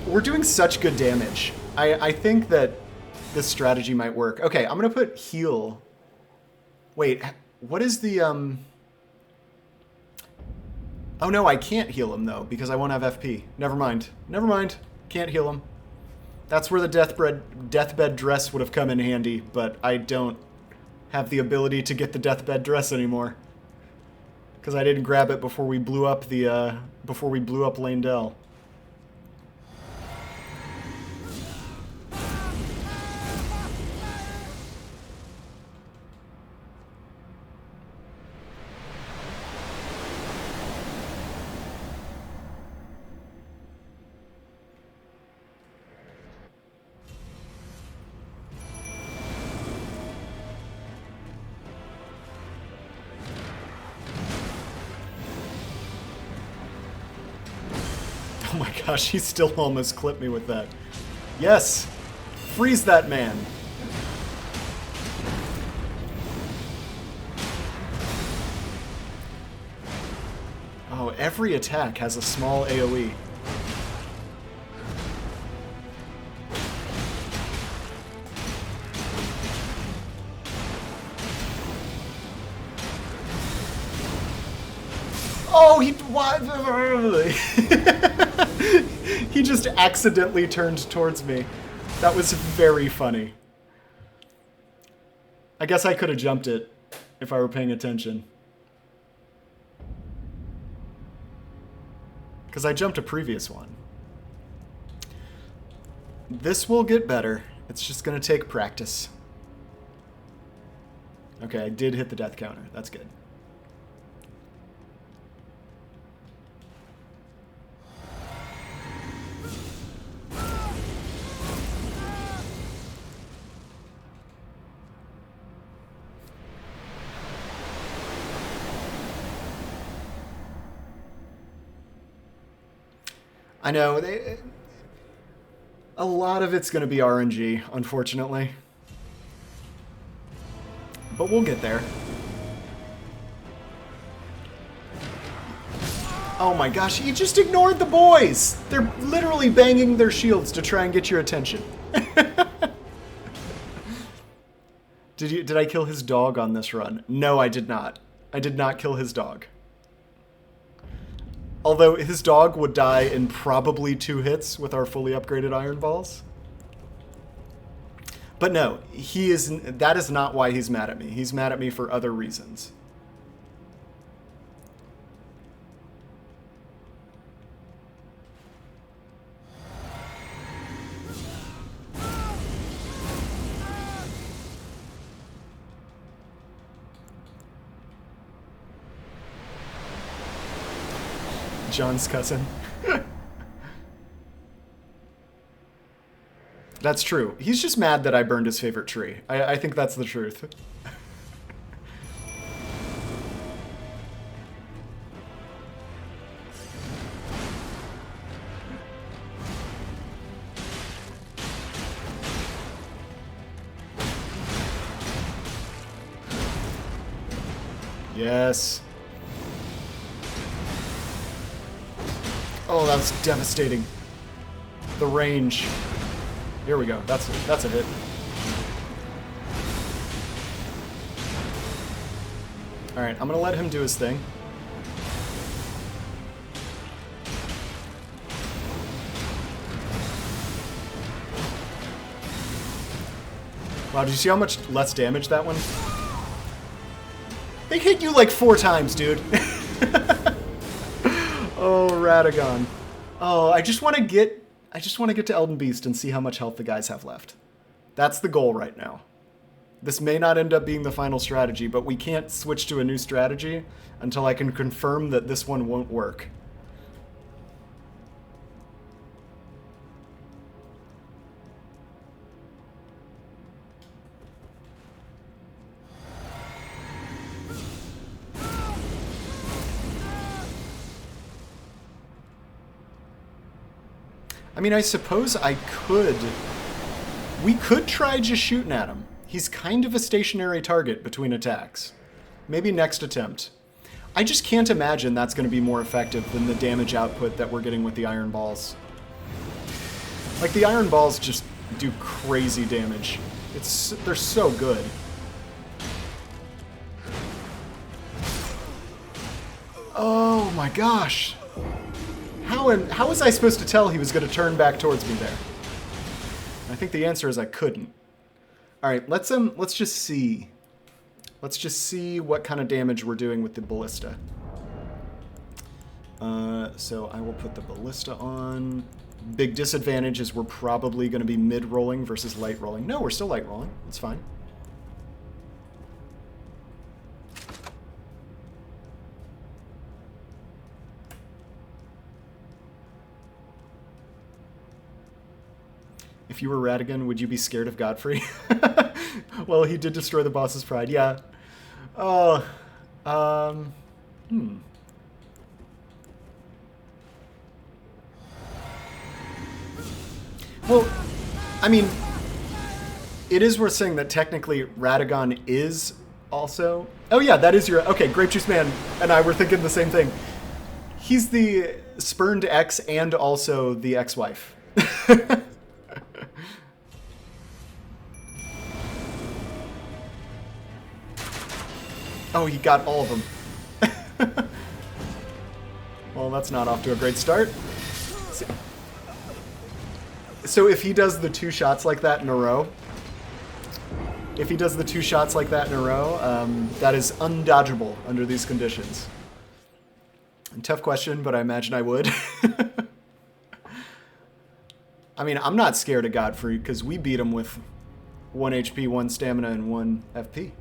We're doing such good damage. I think that this strategy might work. Okay, I'm gonna put heal. Wait, what is the, Oh no, I can't heal him though, because I won't have FP. Never mind. Never mind. Can't heal him. That's where the deathbed dress would have come in handy, but I don't have the ability to get the deathbed dress anymore. Because I didn't grab it before we blew up the, before we blew up Landell. Oh my gosh, he still almost clipped me with that. Yes! Freeze that man! Oh, every attack has a small AoE. Oh, he... What? He just accidentally turned towards me. That was very funny. I guess I could have jumped it if I were paying attention. Because I jumped a previous one. This will get better. It's just going to take practice. Okay, I did hit the death counter. That's good. I know, a lot of it's going to be RNG, unfortunately. But we'll get there. Oh my gosh, he just ignored the boys! They're literally banging their shields to try and get your attention. Did I kill his dog on this run? No, I did not. I did not kill his dog. Although his dog would die in probably 2 hits with our fully upgraded iron balls. But no, that is not why he's mad at me. He's mad at me for other reasons. John's cousin. That's true. He's just mad that I burned his favorite tree. I think that's the truth. Yes. Oh, that was devastating. The range. Here we go. That's a hit. All right, I'm gonna let him do his thing. Wow, did you see how much less damage that one? They hit you like 4 times, dude. Oh, Radagon. Oh, I just want to get to Elden Beast and see how much health the guys have left. That's the goal right now. This may not end up being the final strategy, but we can't switch to a new strategy until I can confirm that this one won't work. I mean, I suppose I could... We could try just shooting at him. He's kind of a stationary target between attacks. Maybe next attempt. I just can't imagine that's going to be more effective than the damage output that we're getting with the iron balls. Like, the iron balls just do crazy damage. They're so good. Oh my gosh. How was I supposed to tell he was going to turn back towards me there? I think the answer is I couldn't. All right, let's just see. Let's just see what kind of damage we're doing with the ballista. So I will put the ballista on. Big disadvantage is we're probably going to be mid-rolling versus light rolling. No, we're still light rolling. It's fine. If you were Radagon, would you be scared of Godfrey? Well, he did destroy the boss's pride. Yeah. Oh. Well, I mean, it is worth saying that technically Radagon is also... Oh yeah, that is your... Okay, Grape Juice Man and I were thinking the same thing. He's the spurned ex and also the ex-wife. Oh, he got all of them. Well, that's not off to a great start. So if he does the two shots like that in a row, that is undodgeable under these conditions. Tough question, but I imagine I would. I mean, I'm not scared of Godfrey because we beat him with 1 HP, 1 stamina, and 1 FP.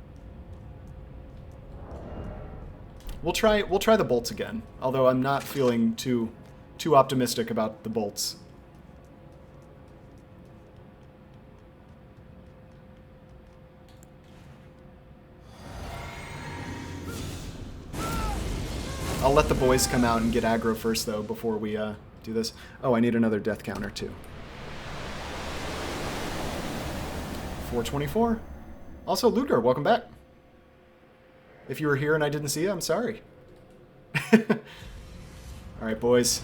We'll try the bolts again, although I'm not feeling too optimistic about the bolts. I'll let the boys come out and get aggro first, though, before we do this. Oh, I need another death counter, too. 424. Also, Ludgar, welcome back. If you were here and I didn't see you, I'm sorry. All right, boys.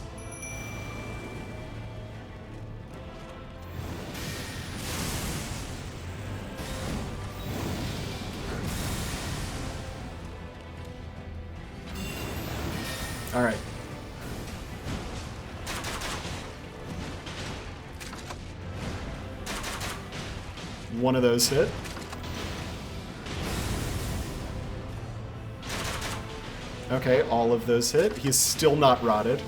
All right. One of those hit. Okay, all of those hit. He's still not rotted.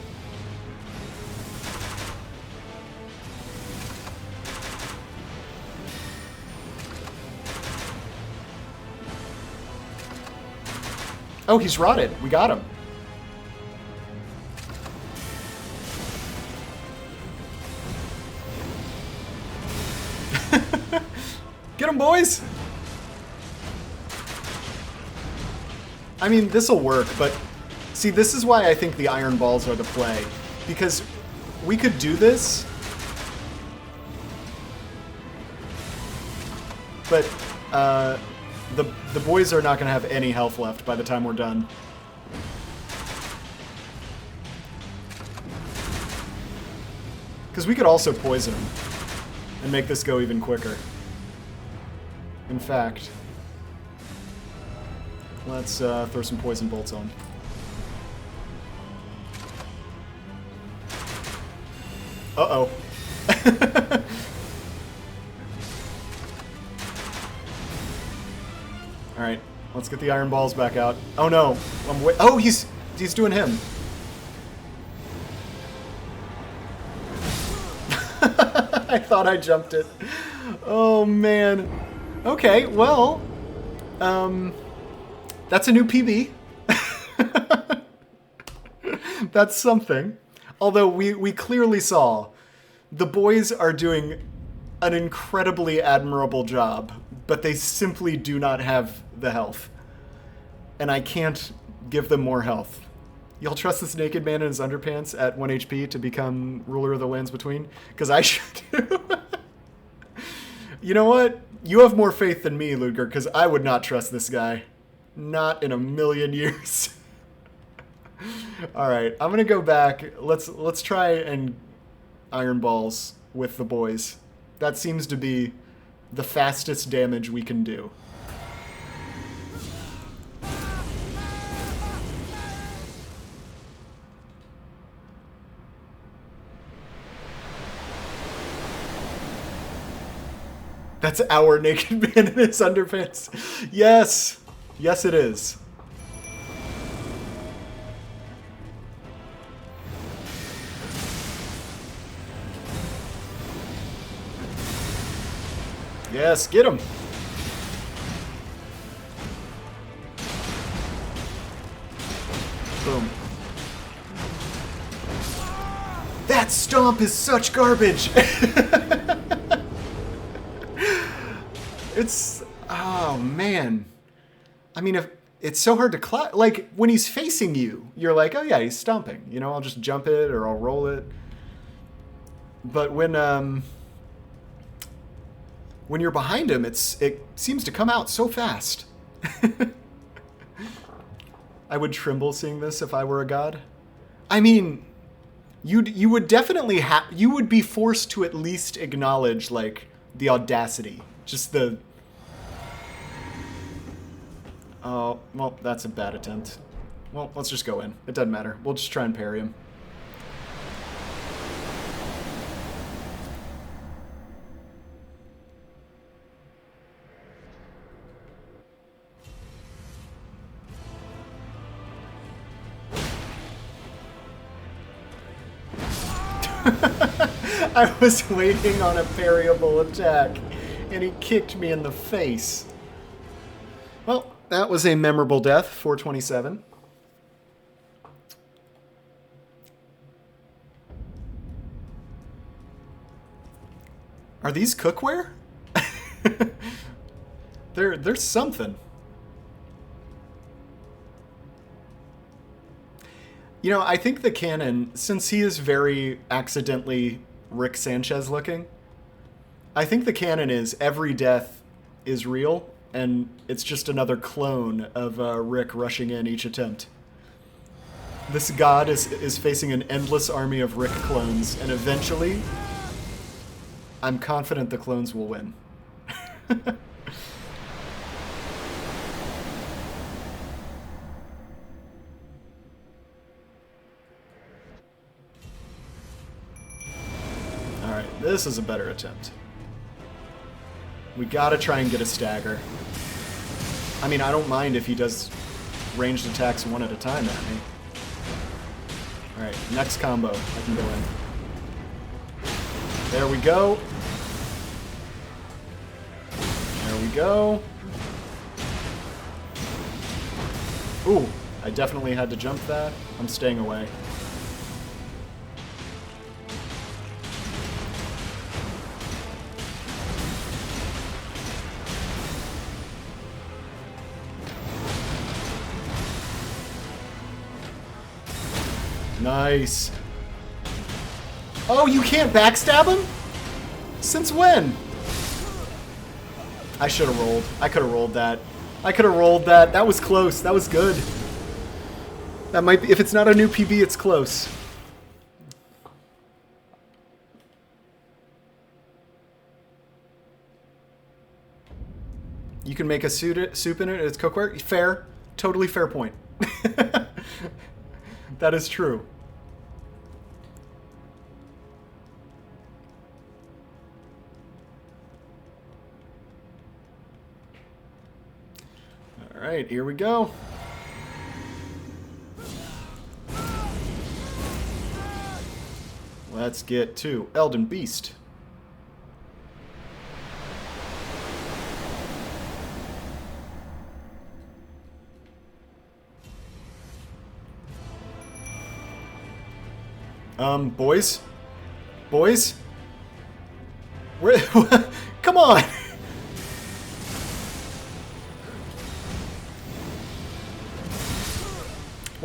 Oh, he's rotted. We got him. Get him, boys! I mean, this'll work, but see, this is why I think the iron balls are the play. Because we could do this, but the boys are not going to have any health left by the time we're done. Because we could also poison them and make this go even quicker. In fact, let's throw some poison bolts on. Uh-oh. Alright, let's get the iron balls back out. Oh no! Oh, he's doing him. I thought I jumped it. Oh man. Okay, well, that's a new PB. That's something. Although we clearly saw the boys are doing an incredibly admirable job, but they simply do not have the health. And I can't give them more health. You'll trust this naked man in his underpants at 1 HP to become ruler of the lands between? Because I should too. You know what? You have more faith than me, Ludger, because I would not trust this guy. Not in a million years. All right, I'm gonna go back. Let's try and iron balls with the boys. That seems to be the fastest damage we can do. That's our naked man in his underpants. Yes. Yes, it is. Yes, get him. Boom. That stomp is such garbage. It's, oh man. I mean, if it's so hard to like when he's facing you, you're like, oh yeah, he's stomping. You know, I'll just jump it or I'll roll it. But when you're behind him, it seems to come out so fast. I would tremble seeing this if I were a god. I mean, you would definitely you would be forced to at least acknowledge like the audacity. Just the... Oh, well, that's a bad attempt. Well, let's just go in. It doesn't matter. We'll just try and parry him. I was waiting on a parryable attack, and he kicked me in the face. Well, that was a memorable death, 427. Are these cookware? There's something. You know, I think the canon, since he is very accidentally Rick Sanchez looking, I think the canon is every death is real, and it's just another clone of Rick rushing in each attempt. This god is facing an endless army of Rick clones, and eventually, I'm confident the clones will win. Alright, this is a better attempt. We gotta try and get a stagger. I mean, I don't mind if he does ranged attacks one at a time at me. Alright, next combo. I can go in. There we go. There we go. Ooh, I definitely had to jump that. I'm staying away. Nice. Oh, you can't backstab him? Since when? I should have rolled. I could have rolled that. I could have rolled that. That was close. That was good. That might be, if it's not a new PB, it's close. You can make a soup in it. It's cookware. Fair. Totally fair point. That is true. All right, here we go. Let's get to Elden Beast. Boys? Boys? Where, come on!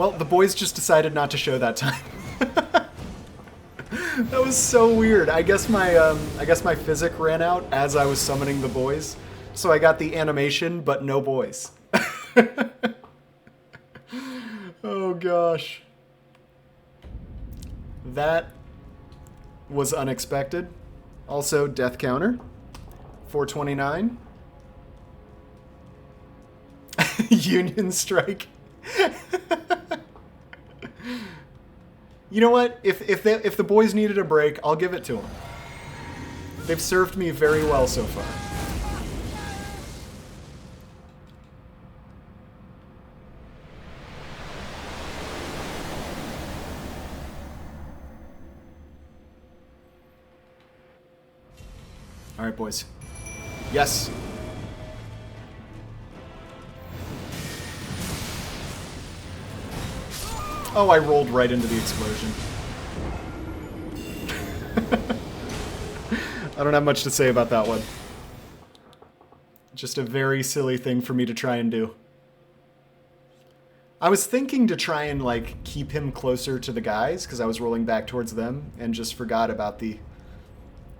Well, the boys just decided not to show that time. That was so weird. I guess my physic ran out as I was summoning the boys, so I got the animation but no boys. Oh gosh. That was unexpected. Also, death counter 429. Union strike. You know what? If the boys needed a break, I'll give it to them. They've served me very well so far. All right, boys. Yes. Oh, I rolled right into the explosion. I don't have much to say about that one. Just a very silly thing for me to try and do. I was thinking to try and, like, keep him closer to the guys, because I was rolling back towards them, and just forgot about the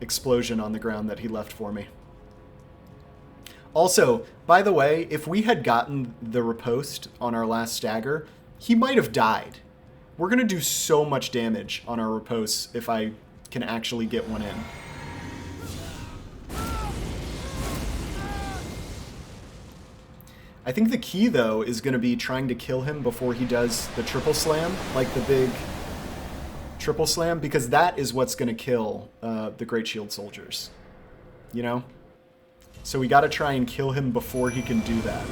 explosion on the ground that he left for me. Also, by the way, if we had gotten the riposte on our last stagger, he might have died. We're going to do so much damage on our riposte if I can actually get one in. I think the key, though, is going to be trying to kill him before he does the triple slam, like the big triple slam, because that is what's going to kill the Great Shield soldiers. You know? So we got to try and kill him before he can do that.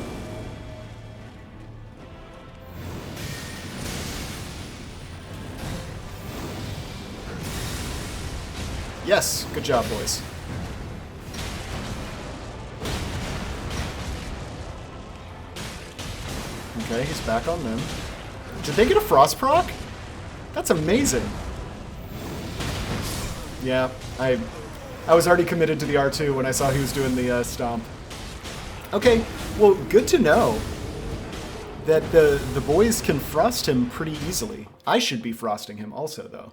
Yes, good job, boys. Okay, he's back on them. Did they get a frost proc? That's amazing. Yeah, I was already committed to the R2 when I saw he was doing the stomp. Okay, well, good to know that the boys can frost him pretty easily. I should be frosting him also, though.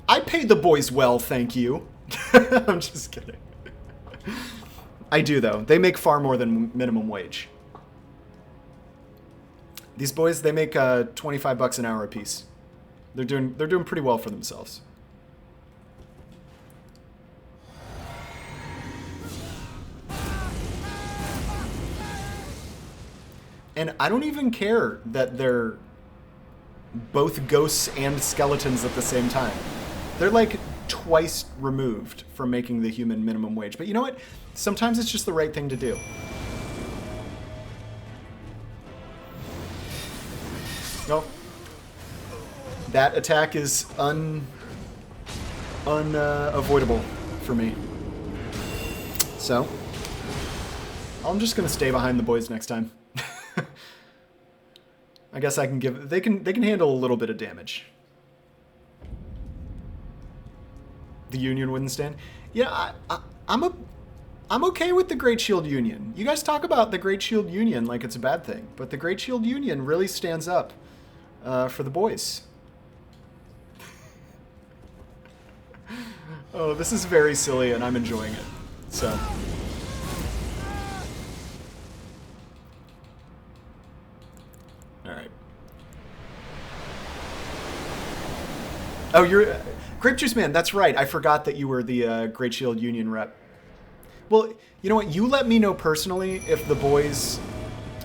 I paid the boys well, thank you. I'm just kidding. I do, though. They make far more than minimum wage. These boys, they make $25 an hour a piece. They're doing pretty well for themselves. And I don't even care that they're both ghosts and skeletons at the same time. They're like twice removed from making the human minimum wage. But you know what? Sometimes it's just the right thing to do. No. That attack is unavoidable for me. So, I'm just gonna stay behind the boys next time. I guess I can give. They can handle a little bit of damage. The Union wouldn't stand. Yeah, I'm okay with the Great Shield Union. You guys talk about the Great Shield Union like it's a bad thing, but the Great Shield Union really stands up for the boys. Oh, this is very silly, and I'm enjoying it. So. All right. Oh, you're Grape Juice Man. That's right. I forgot that you were the Great Shield Union rep. Well, you know what? You let me know personally if the boys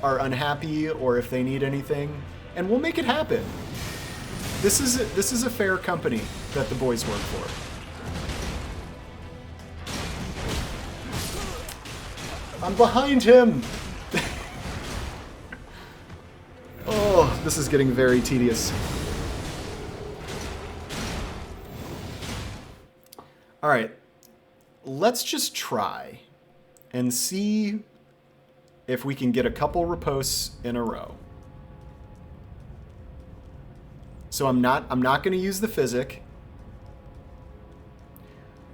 are unhappy or if they need anything, and we'll make it happen. This is a fair company that the boys work for. I'm behind him. Oh, this is getting very tedious. All right, let's just try and see if we can get a couple riposts in a row. So I'm not going to use the physic.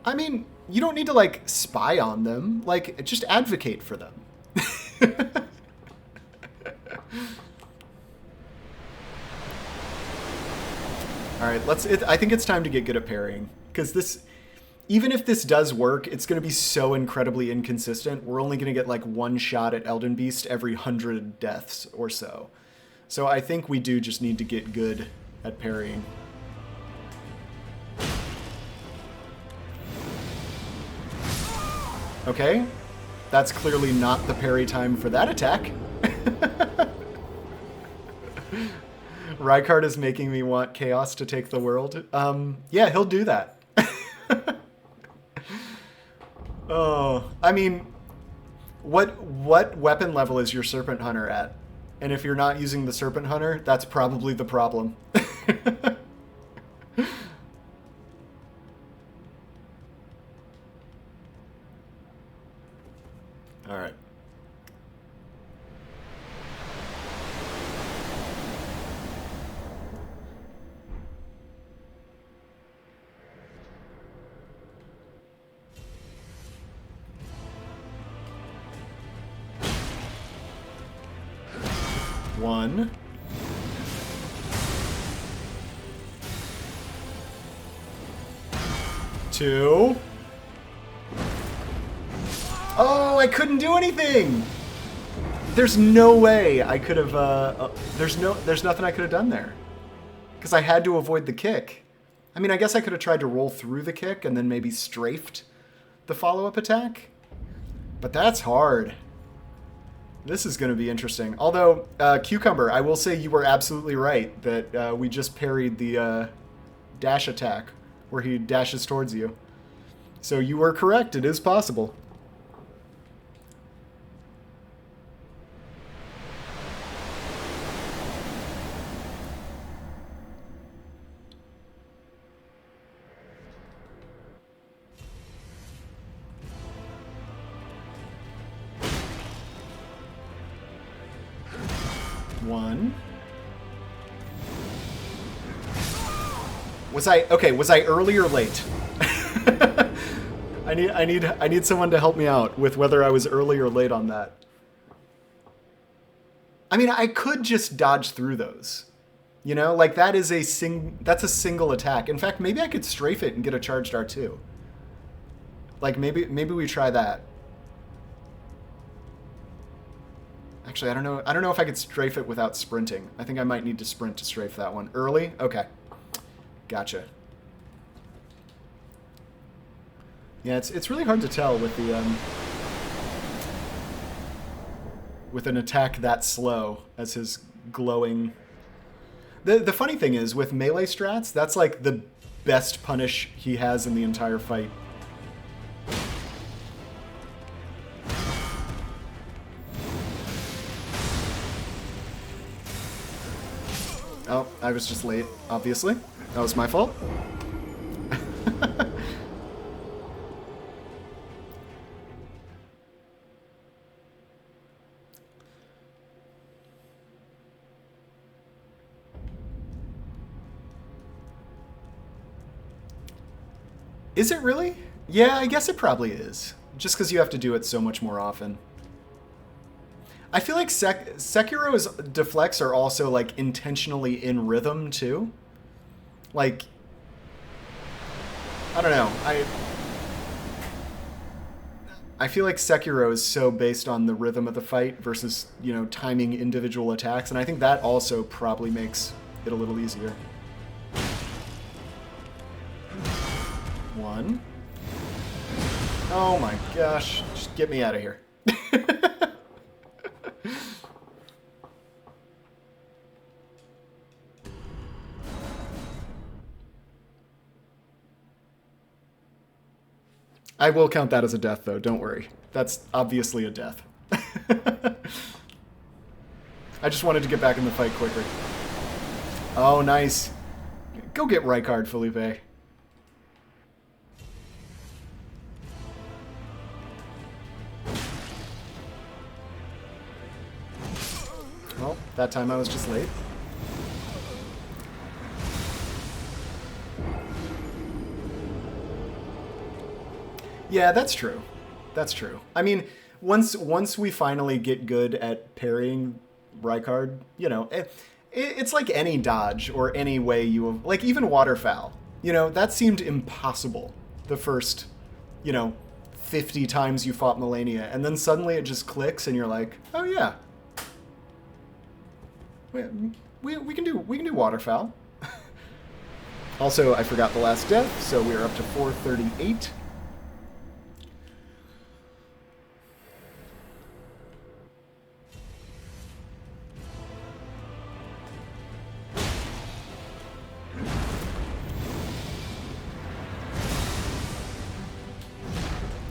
I mean, You don't need to, like, spy on them. Like, just advocate for them. Alright, I think it's time to get good at parrying. Because this... Even if this does work, it's going to be so incredibly inconsistent. We're only going to get, like, one shot at Elden Beast every 100 deaths or so. So I think we do just need to get good at parrying. Okay. That's clearly not the parry time for that attack. Rykard is making me want Chaos to take the world. Yeah, he'll do that. Oh, I mean, what weapon level is your Serpent Hunter at? And if you're not using the Serpent Hunter, that's probably the problem. All right. One. Two. Oh, I couldn't do anything! There's no way I could have, there's nothing I could have done there. Because I had to avoid the kick. I mean, I guess I could have tried to roll through the kick and then maybe strafed the follow-up attack. But that's hard. This is going to be interesting. Although, Cucumber, I will say you were absolutely right that we just parried the dash attack where he dashes towards you. So you were correct. It is possible. One. Was I early or late? I need someone to help me out with whether I was early or late on that. I mean, I could just dodge through those. You know, like that's a single attack. In fact, maybe I could strafe it and get a charged R2. Like maybe we try that. Actually, I don't know if I could strafe it without sprinting. I think I might need to sprint to strafe that one. Early? Okay. Gotcha. Yeah, it's really hard to tell with the with an attack that slow as his glowing. The funny thing is with melee strats, that's like the best punish he has in the entire fight. Oh, I was just late, obviously. That was my fault. Is it really? Yeah, I guess it probably is. Just because you have to do it so much more often. I feel like Sekiro's deflects are also, like, intentionally in rhythm, too. Like, I don't know. I feel like Sekiro is so based on the rhythm of the fight versus, you know, timing individual attacks, and I think that also probably makes it a little easier. One. Oh my gosh. Just get me out of here. I will count that as a death, though. Don't worry. That's obviously a death. I just wanted to get back in the fight quicker. Oh, nice. Go get Rykard, Felipe. Well, that time I was just late. Yeah, that's true. That's true. I mean, once we finally get good at parrying Rykard, it's like any dodge or any way like even waterfowl. That seemed impossible the first, you know, 50 times you fought Melania, and then suddenly it just clicks and you're like, "Oh yeah. We can do waterfowl." Also, I forgot the last death, so we are up to 438.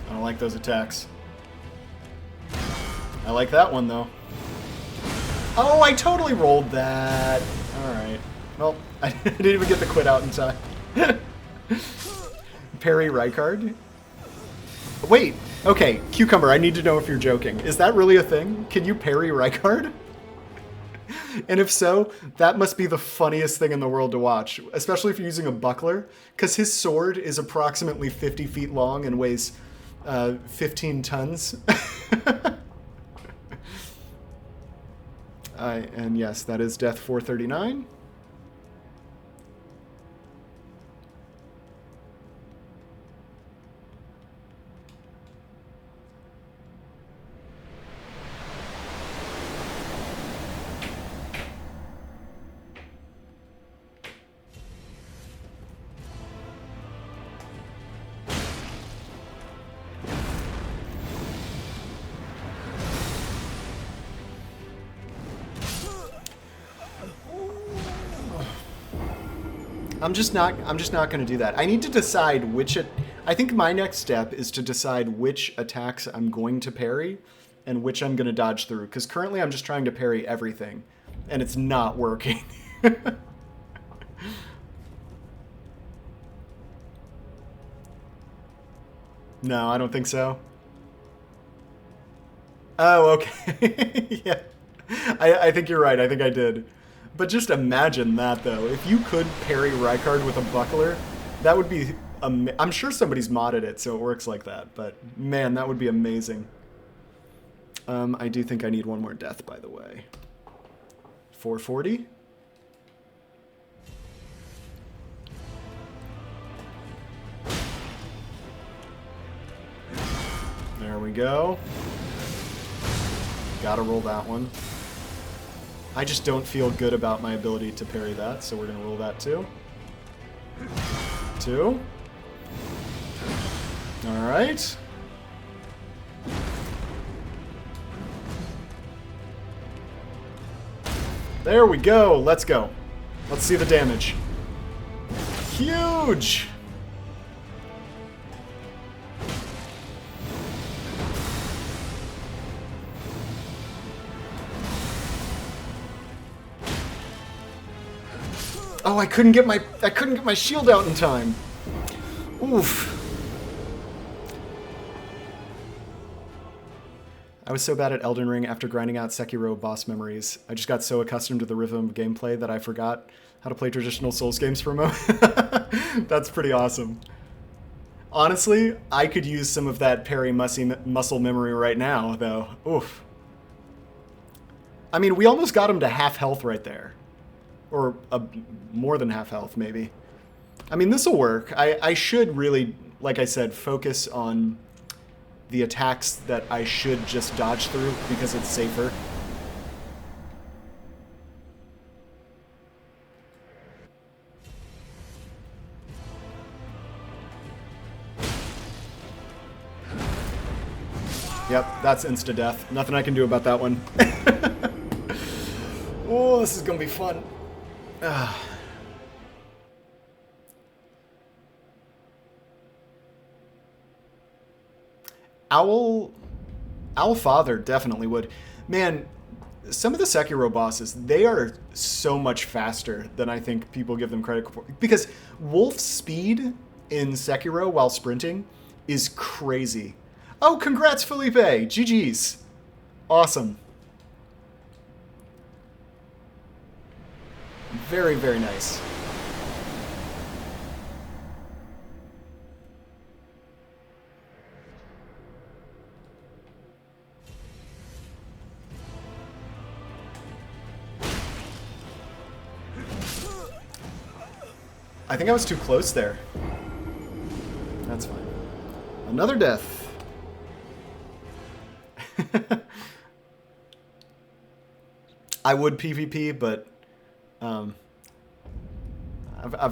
I don't like those attacks. I like that one, though. Oh, I totally rolled that. Alright. Well, I didn't even get the quit out in time. Parry Rykard? Wait, okay, Cucumber, I need to know if you're joking. Is that really a thing? Can you parry Rykard? And if so, that must be the funniest thing in the world to watch, especially if you're using a buckler, because his sword is approximately 50 feet long and weighs 15 tons. And yes, that is death 439. I'm just not going to do that. I need to decide I think my next step is to decide which attacks I'm going to parry and which I'm going to dodge through, because currently I'm just trying to parry everything and it's not working. No, I don't think so. Oh, okay. Yeah. I think you're right. I think I did. But just imagine that, though. If you could parry Rykard with a buckler, that would be... I'm sure somebody's modded it, so it works like that. But, man, that would be amazing. I do think I need one more death, by the way. 440? There we go. Gotta roll that one. I just don't feel good about my ability to parry that, so we're gonna roll that too. 2. Alright. There we go. Let's go. Let's see the damage. Huge! Oh, I couldn't get my shield out in time. Oof. I was so bad at Elden Ring after grinding out Sekiro boss memories. I just got so accustomed to the rhythm of gameplay that I forgot how to play traditional Souls games for a moment. That's pretty awesome. Honestly, I could use some of that parry muscle memory right now, though. Oof. I mean, we almost got him to half health right there. Or more than half health, maybe. I mean, this will work. I should really, like I said, focus on the attacks that I should just dodge through because it's safer. Yep, that's insta-death. Nothing I can do about that one. Oh, this is gonna be fun. Owl Father definitely would. Man, some of the Sekiro bosses, they are so much faster than I think people give them credit for. Because Wolf's speed in Sekiro while sprinting is crazy. Oh, congrats, Felipe! GG's. Awesome. Very, very nice. I think I was too close there. That's fine. Another death. I would PvP, but I've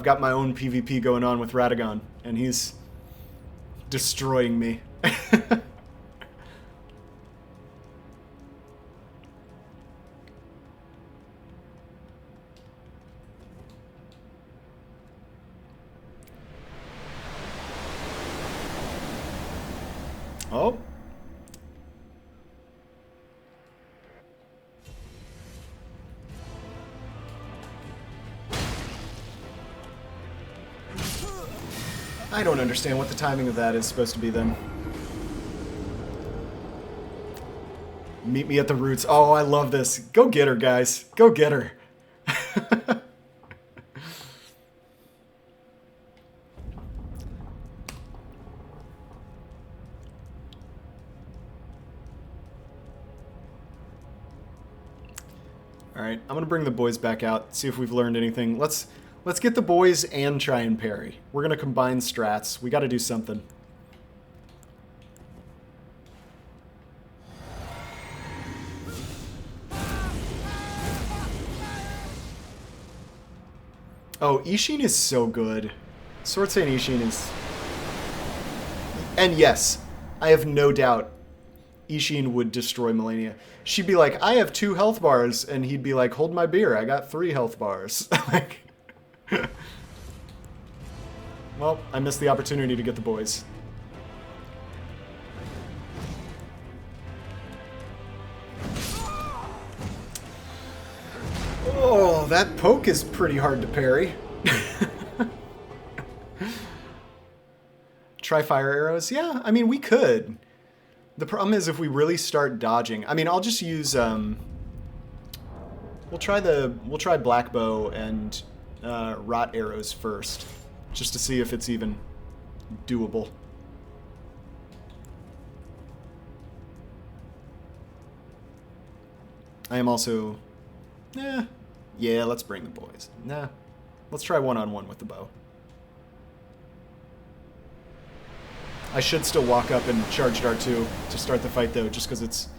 got my own PvP going on with Radagon, and he's destroying me. Oh. I don't understand what the timing of that is supposed to be then. Meet me at the roots. Oh, I love this. Go get her, guys. Go get her. All right, I'm gonna bring the boys back out, see if we've learned anything. Let's get the boys and try and parry. We're gonna combine strats. We gotta do something. Oh, Ishin is so good. Sword Saint Ishin is... And yes, I have no doubt Ishin would destroy Melania. She'd be like, I have 2 health bars, and he'd be like, hold my beer, I got 3 health bars. Like... Well, I missed the opportunity to get the boys. Oh, that poke is pretty hard to parry. Try fire arrows? Yeah, I mean, we could. The problem is if we really start dodging. I mean, I'll just use we'll try black bow and rot arrows first, just to see if it's even doable. I am also... Yeah, let's bring the boys. Nah, let's try one-on-one with the bow. I should still walk up and charge dart 2 to start the fight, though, just because it's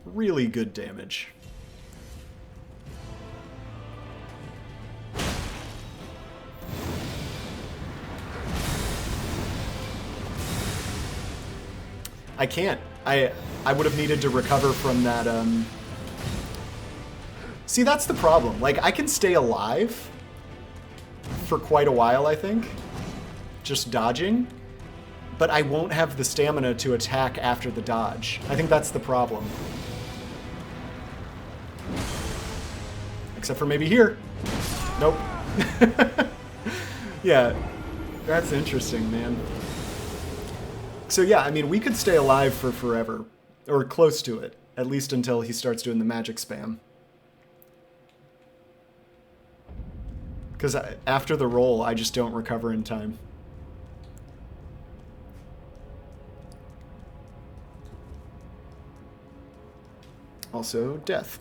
really good damage. I can't. I would have needed to recover from that, See, that's the problem. Like, I can stay alive for quite a while, I think, just dodging, but I won't have the stamina to attack after the dodge. I think that's the problem. Except for maybe here. Nope. Yeah, that's interesting, man. So yeah, I mean, we could stay alive for forever, or close to it, at least until he starts doing the magic spam. Because after the roll, I just don't recover in time. Also, death.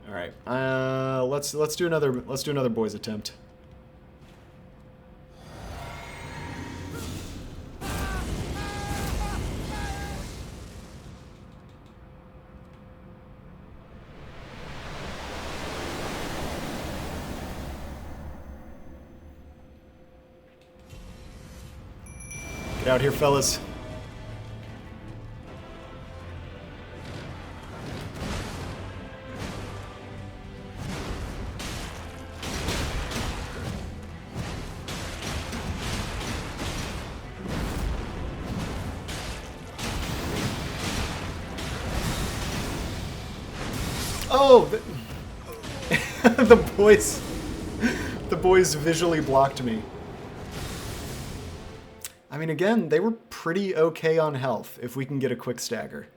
All right, let's do another boys attempt. Get out here, fellas. Oh, the boys visually blocked me. I mean, again, they were pretty okay on health, if we can get a quick stagger.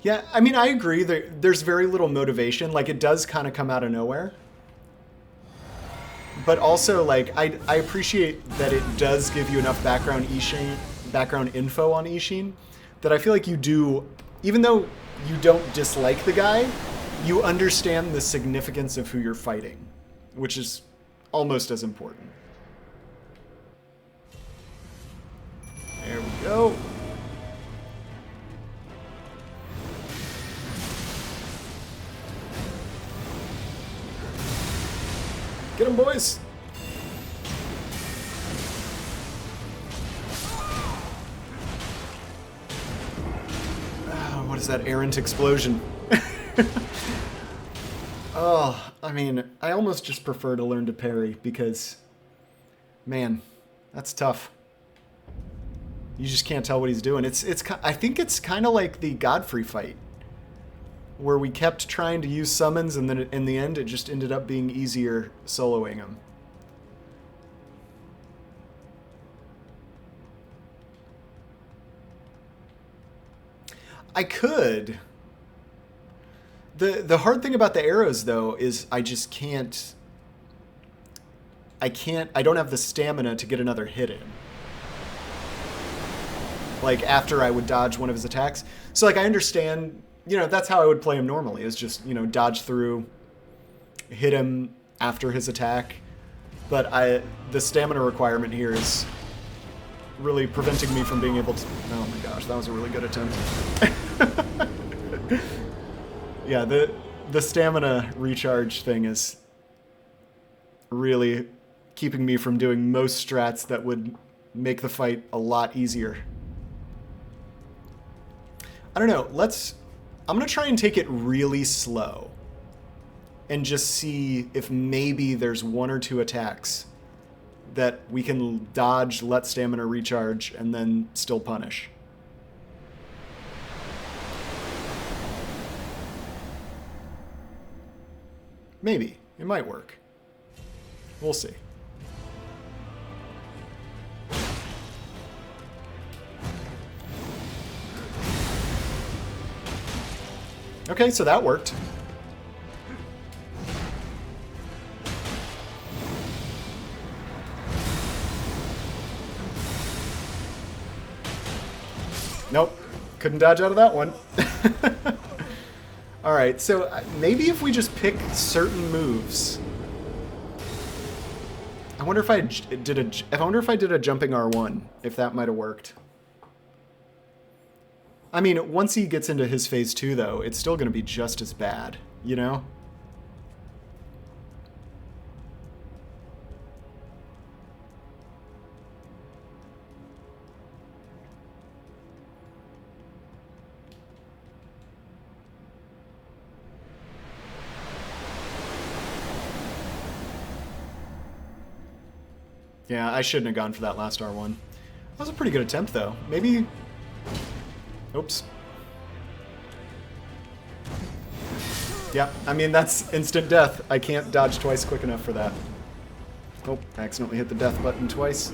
Yeah, I mean, I agree. There's very little motivation. Like, it does kind of come out of nowhere. but also, like, I appreciate that it does give you enough background info on Ishin, that I feel like you do, even though you don't dislike the guy, you understand the significance of who you're fighting, which is almost as important. There we go. Get him, boys! What is that errant explosion? Oh, I mean, I almost just prefer to learn to parry because, man, that's tough. You just can't tell what he's doing. I think it's kind of like the Godfrey fight, where we kept trying to use summons, and then in the end, it just ended up being easier soloing him. I could. The hard thing about the arrows, though, is I just can't. I don't have the stamina to get another hit in. Like, after I would dodge one of his attacks. So, like, I understand, you know, that's how I would play him normally, is just, you know, dodge through, hit him after his attack. But the stamina requirement here is really preventing me from being able to... Oh my gosh, that was a really good attempt. Yeah, the stamina recharge thing is really keeping me from doing most strats that would make the fight a lot easier. I don't know, I'm gonna try and take it really slow and just see if maybe there's one or two attacks that we can dodge, let stamina recharge, and then still punish. Maybe. It might work. We'll see. Okay, so that worked. Nope. Couldn't dodge out of that one. Alright, so maybe if we just pick certain moves. I wonder if I did a jumping R1, if that might have worked. I mean, once he gets into his phase 2, though, it's still going to be just as bad, you know? Yeah, I shouldn't have gone for that last R1. That was a pretty good attempt, though. Maybe... Oops. Yeah, I mean, that's instant death. I can't dodge twice quick enough for that. Oh, I accidentally hit the death button twice.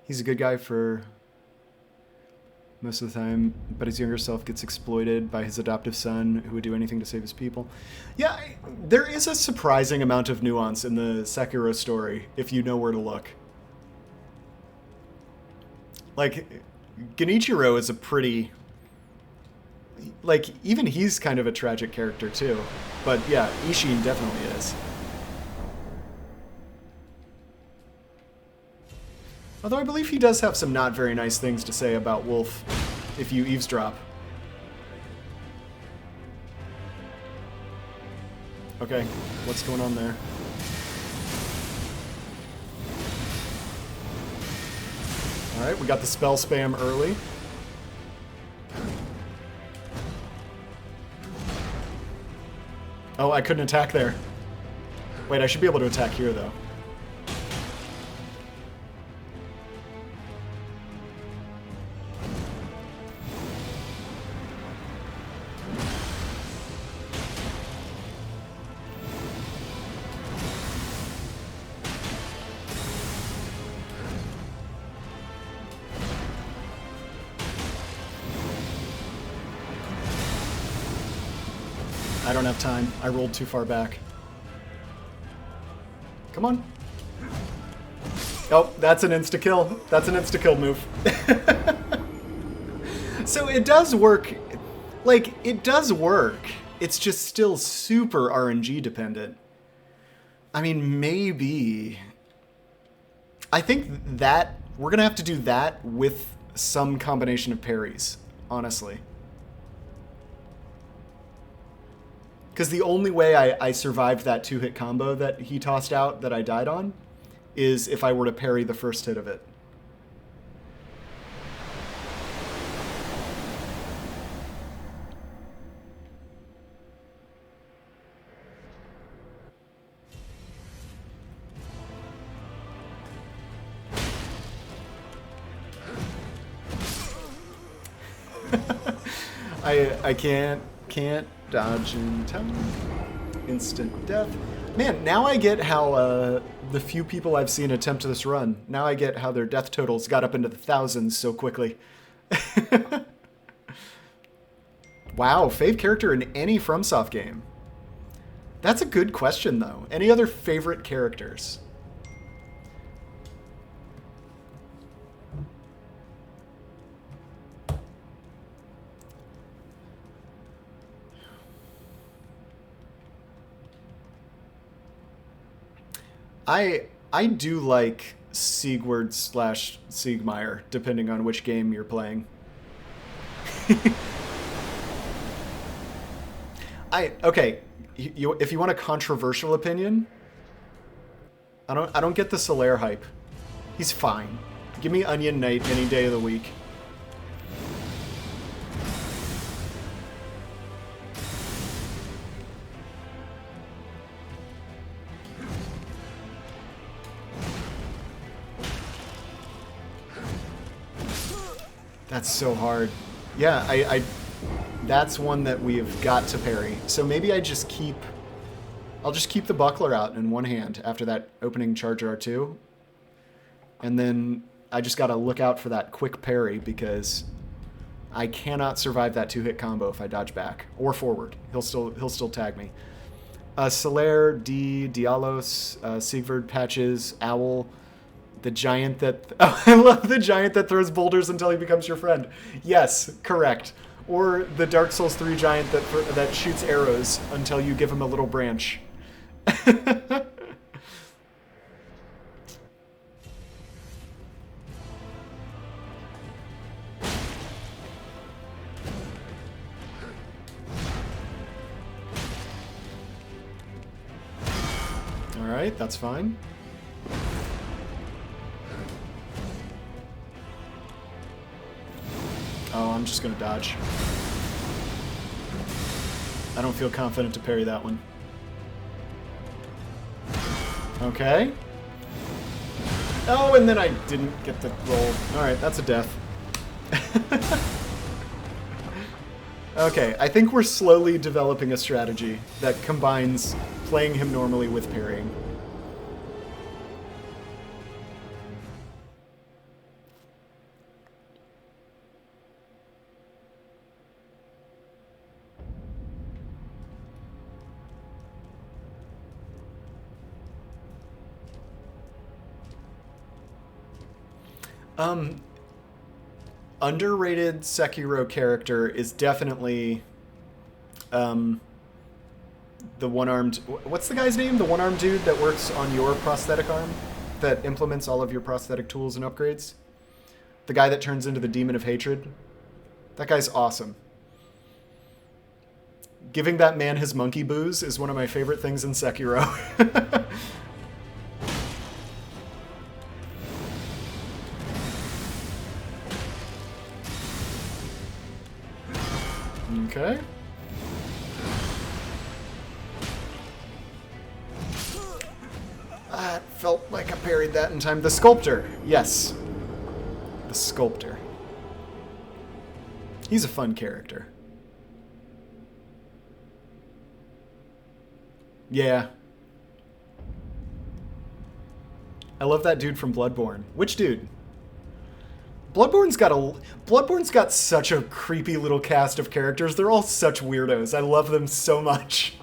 He's a good guy for most of the time, but his younger self gets exploited by his adoptive son, who would do anything to save his people. Yeah, there is a surprising amount of nuance in the Sekiro story, if you know where to look. Like, Genichiro is a pretty... Like, even he's kind of a tragic character, too. But yeah, Ishin definitely is. Although I believe he does have some not very nice things to say about Wolf if you eavesdrop. Okay, what's going on there? Alright, we got the spell spam early. Oh, I couldn't attack there. Wait, I should be able to attack here, though. don't have time. I rolled too far back. Come on. Oh, that's an insta-kill. That's an insta-kill move. So it does work. Like, it does work. It's just still super RNG dependent. I mean, maybe... I think that... We're going to have to do that with some combination of parries, honestly. Because the only way I survived that 2-hit combo that he tossed out that I died on is if I were to parry the first hit of it. I can't dodge in time. Instant death. Man, now I get how the few people I've seen attempt this run, now I get how their death totals got up into the thousands so quickly. Wow, fave character in any FromSoft game? That's a good question, though. Any other favorite characters? I do like Siegward / Siegmeyer, depending on which game you're playing. Okay, if you want a controversial opinion, I don't get the Solaire hype. He's fine. Give me Onion Knight any day of the week. That's so hard. Yeah, I that's one that we've got to parry. So maybe I'll just keep the buckler out in one hand after that opening charge R2. And then I just gotta look out for that quick parry because I cannot survive that 2-hit combo if I dodge back or forward. He'll still tag me. Solaire, D, Dialos, Siegward, Patches, Owl, the giant that... Oh, I love the giant that throws boulders until he becomes your friend. Yes, correct. Or the Dark Souls 3 giant that shoots arrows until you give him a little branch. Alright, that's fine. Oh, I'm just gonna dodge. I don't feel confident to parry that one. Okay. Oh, and then I didn't get the roll. Alright, that's a death. Okay, I think we're slowly developing a strategy that combines playing him normally with parrying. Underrated Sekiro character is definitely the one-armed... What's the guy's name? The one-armed dude that works on your prosthetic arm? That implements all of your prosthetic tools and upgrades? The guy that turns into the Demon of Hatred? That guy's awesome. Giving that man his monkey booze is one of my favorite things in Sekiro. Okay. It felt like I parried that in time. The Sculptor. Yes. The Sculptor. He's a fun character. Yeah. I love that dude from Bloodborne. Which dude? Bloodborne's got such a creepy little cast of characters. They're all such weirdos. I love them so much.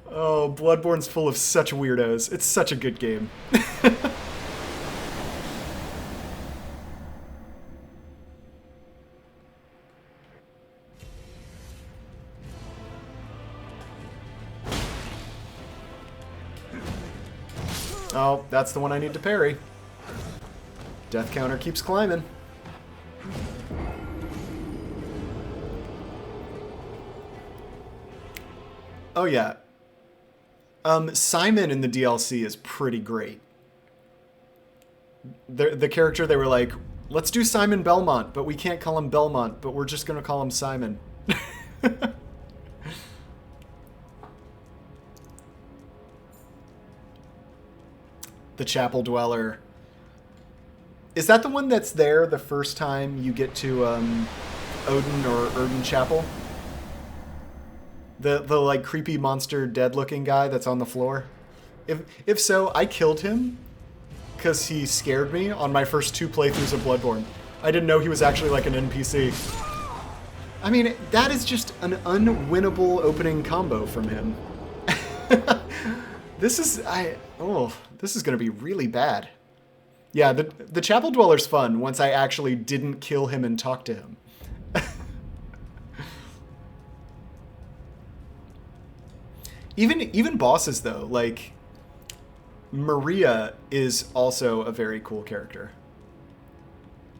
Oh, Bloodborne's full of such weirdos. It's such a good game. Oh, that's the one I need to parry. Death counter keeps climbing. Oh yeah. Simon in the DLC is pretty great. The character, they were like, let's do Simon Belmont, but we can't call him Belmont, but we're just gonna call him Simon. The Chapel Dweller. Is that the one that's there the first time you get to Odin or Erden Chapel? The like creepy monster dead looking guy that's on the floor? If so, I killed him because he scared me on my first 2 playthroughs of Bloodborne. I didn't know he was actually like an NPC. I mean, that is just an unwinnable opening combo from him. This is gonna be really bad. Yeah, the Chapel Dweller's fun once I actually didn't kill him and talk to him. Even bosses though, like Maria is also a very cool character.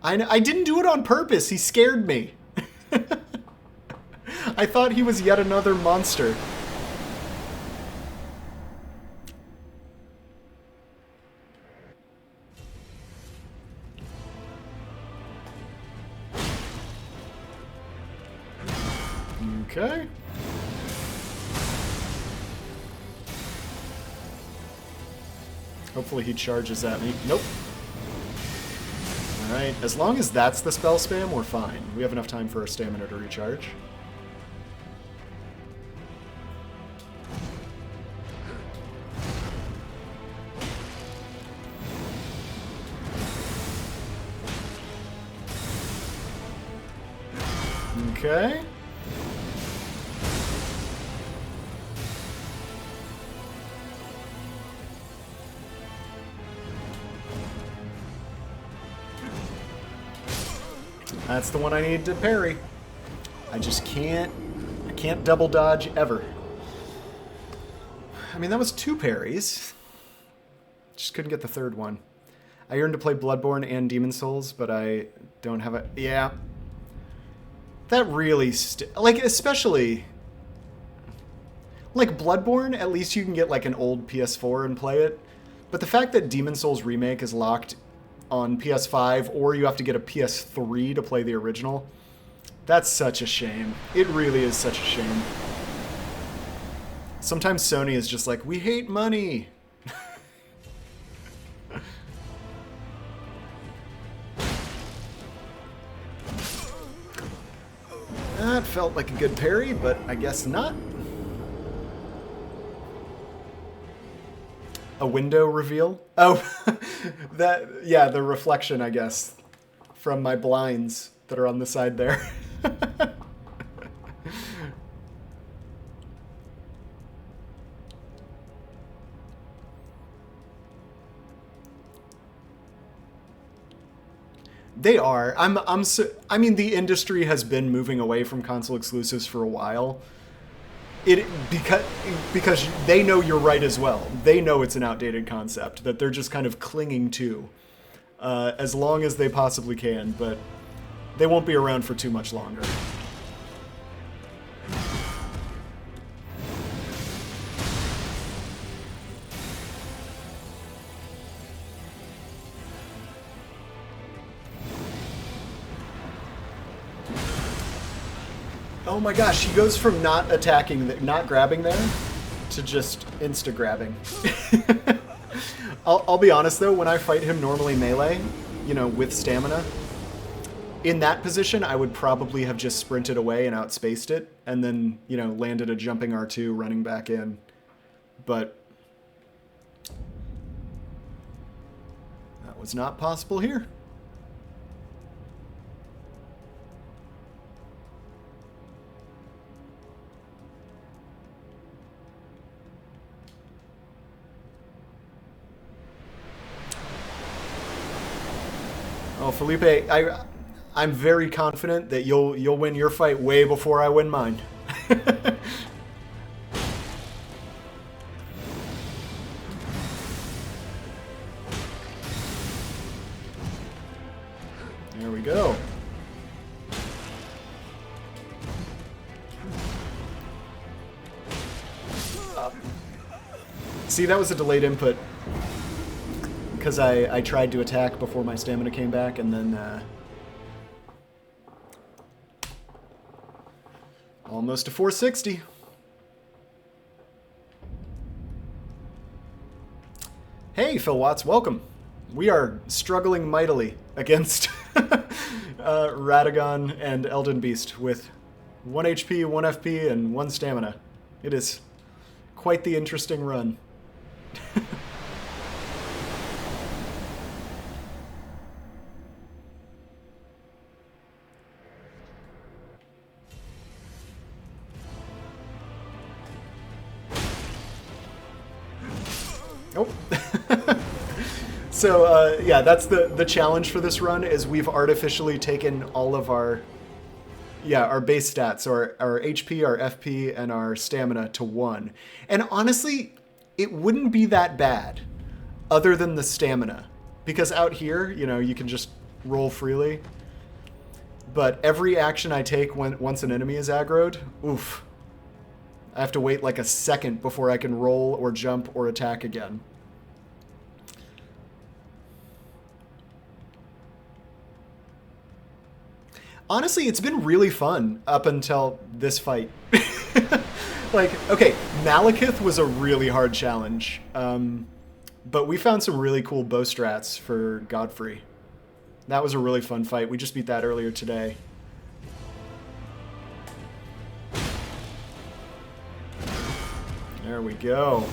I didn't do it on purpose. He scared me. I thought he was yet another monster. Okay. Hopefully he charges at me. Nope. Alright, as long as that's the spell spam, we're fine. We have enough time for our stamina to recharge. Okay. That's the one I need to parry. I can't double dodge ever. I mean, that was 2 parries. Just couldn't get the third one. I yearn to play Bloodborne and Demon Souls, but I don't have a... Yeah. That really... like, especially... Like, Bloodborne, at least you can get, like, an old PS4 and play it. But the fact that Demon Souls Remake is locked on PS5, or you have to get a PS3 to play the original, that's such a shame. It really is such a shame. Sometimes Sony is just like, we hate money. That felt like a good parry, but I guess not. A window reveal? Oh, yeah, the reflection, I guess, from my blinds that are on the side there. They are. I mean, the industry has been moving away from console exclusives for a while. Because they know you're right as well. They know it's an outdated concept that they're just kind of clinging to as long as they possibly can, but they won't be around for too much longer. Oh my gosh, he goes from not attacking, not grabbing there, to just insta-grabbing. I'll be honest though, when I fight him normally melee, you know, with stamina, in that position I would probably have just sprinted away and outspaced it, and then, you know, landed a jumping R2 running back in. But that was not possible here. Oh, Felipe, I'm very confident that you'll win your fight way before I win mine. There we go. See, that was a delayed input. Because I tried to attack before my stamina came back, and then... almost a 460. Hey, Phil Watts, welcome. We are struggling mightily against Radagon and Elden Beast with 1 HP, 1 FP, and 1 stamina. It is quite the interesting run. Nope. So, yeah, that's the challenge for this run, is we've artificially taken all of our base stats, our HP, our FP, and our stamina to 1. And honestly, it wouldn't be that bad, other than the stamina. Because out here, you know, you can just roll freely. But every action I take once an enemy is aggroed, oof. I have to wait like a second before I can roll or jump or attack again. Honestly, it's been really fun up until this fight. Like, okay, Malekith was a really hard challenge. But we found some really cool bow strats for Godfrey. That was a really fun fight. We just beat that earlier today. There we go.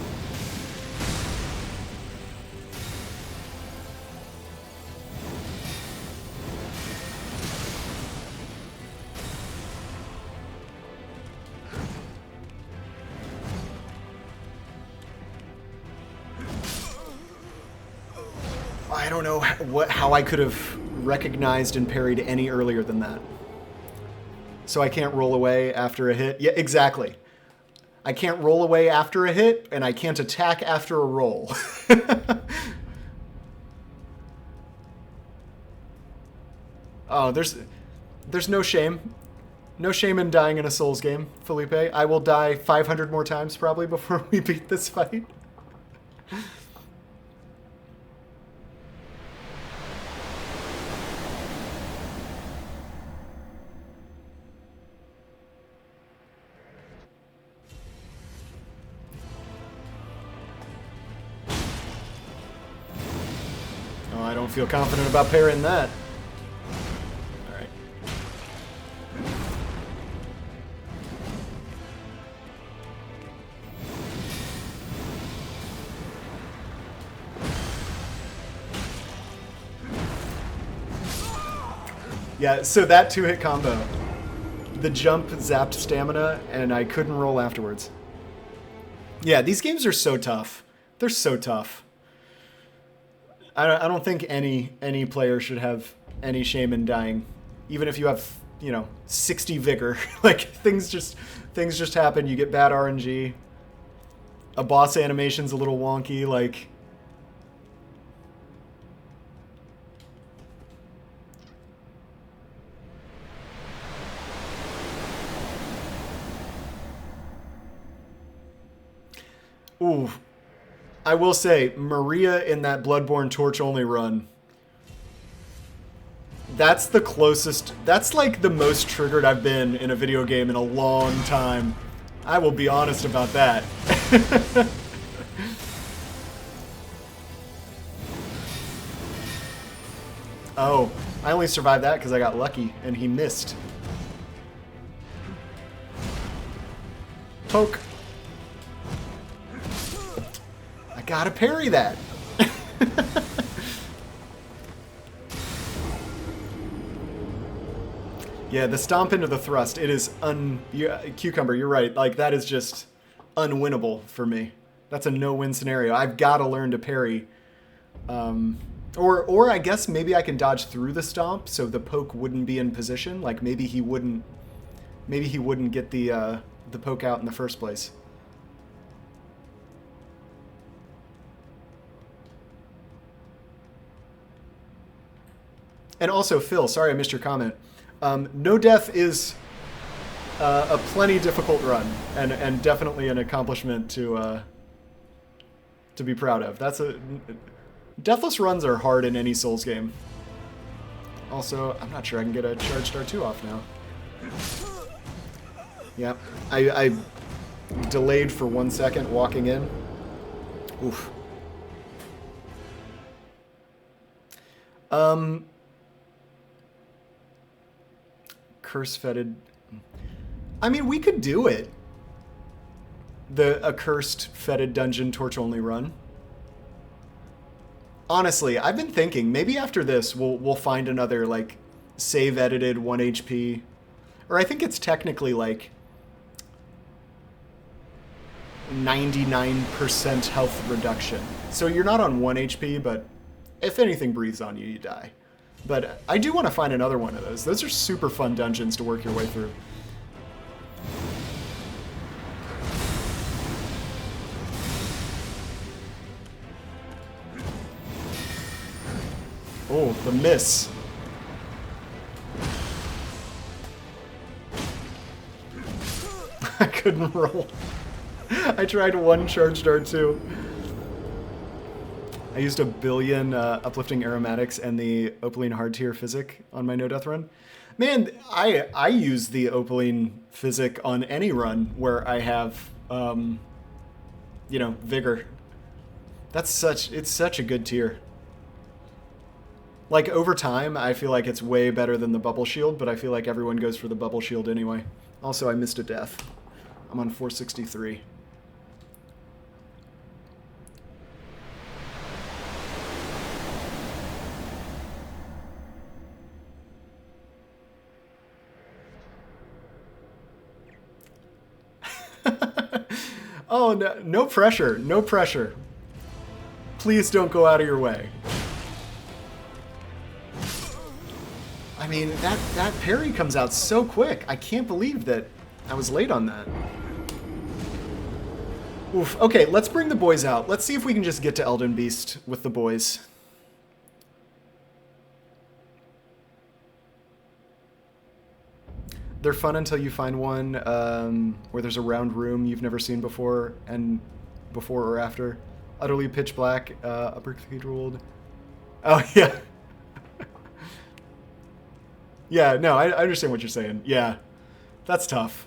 I don't know how I could have recognized and parried any earlier than that. So I can't roll away after a hit? Yeah, exactly. I can't roll away after a hit, and I can't attack after a roll. Oh, there's no shame. No shame in dying in a Souls game, Felipe. I will die 500 more times probably before we beat this fight. I don't feel confident about parrying that. All right. Yeah, so that 2-hit combo. The jump zapped stamina, and I couldn't roll afterwards. Yeah, these games are so tough. They're so tough. I don't think any player should have any shame in dying, even if you have, you know, 60 vigor. Like things just happen. You get bad RNG. A boss animation's a little wonky. Like, ooh. I will say, Maria in that Bloodborne Torch-only run, that's the closest, that's like the most triggered I've been in a video game in a long time. I will be honest about that. Oh, I only survived that because I got lucky, and he missed. Poke. I gotta parry that. Yeah, the stomp into the thrust, it is Cucumber, you're right. Like, that is just unwinnable for me. That's a no-win scenario. I've got to learn to parry Or I guess maybe I can dodge through the stomp so the poke wouldn't be in position. Like maybe he wouldn't get the poke out in the first place. And also, Phil, sorry I missed your comment. No Death is a plenty difficult run, and definitely an accomplishment to be proud of. Deathless runs are hard in any Souls game. Also, I'm not sure I can get a Charge Star 2 off now. Yeah, I delayed for 1 second walking in. Oof. Curse Fetid. I mean, we could do it. The Accursed Fetid Dungeon Torch Only run. Honestly, I've been thinking maybe after this we'll find another like save edited 1 HP, or I think it's technically like 99% health reduction. So you're not on 1 HP, but if anything breathes on you, you die. But I do want to find another one of those. Those are super fun dungeons to work your way through. Oh, the miss. I couldn't roll. I tried 1 Charge Dart too. I used a billion Uplifting Aromatics and the Opaline Hardtier Physic on my no-death run. Man, I use the Opaline Physic on any run where I have, you know, Vigor. It's such a good tier. Like, over time, I feel like it's way better than the Bubble Shield, but I feel like everyone goes for the Bubble Shield anyway. Also, I missed a death. I'm on 463. Oh, no, no pressure. No pressure. Please don't go out of your way. I mean, that parry comes out so quick. I can't believe that I was late on that. Oof. Okay, let's bring the boys out. Let's see if we can just get to Elden Beast with the boys. They're fun until you find one where there's a round room you've never seen before, and before or after. Utterly pitch black, upper cathedral. Oh, yeah. Yeah, no, I understand what you're saying. Yeah, that's tough.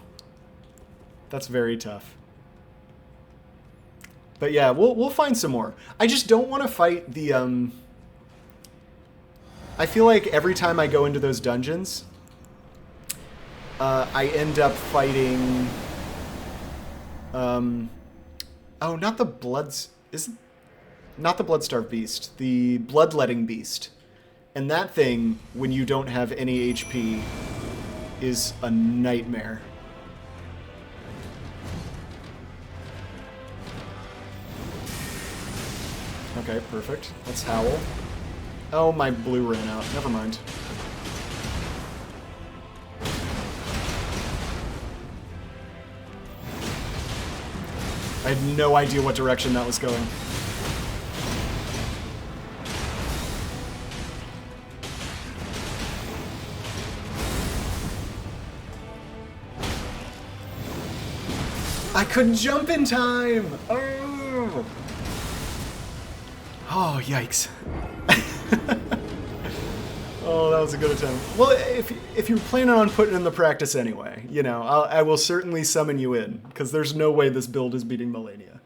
That's very tough. But yeah, we'll find some more. I just don't want to fight the... I feel like every time I go into those dungeons, I end up fighting... oh, not the Bloods... Not the Bloodstarved Beast. The Bloodletting Beast. And that thing, when you don't have any HP, is a nightmare. Okay, perfect. Let's howl. Oh, my blue ran out. Never mind. I had no idea what direction that was going. I couldn't jump in time! Oh, oh yikes. Oh, that was a good attempt. Well, if you're planning on putting in the practice anyway, you know, I will certainly summon you in, because there's no way this build is beating Melania.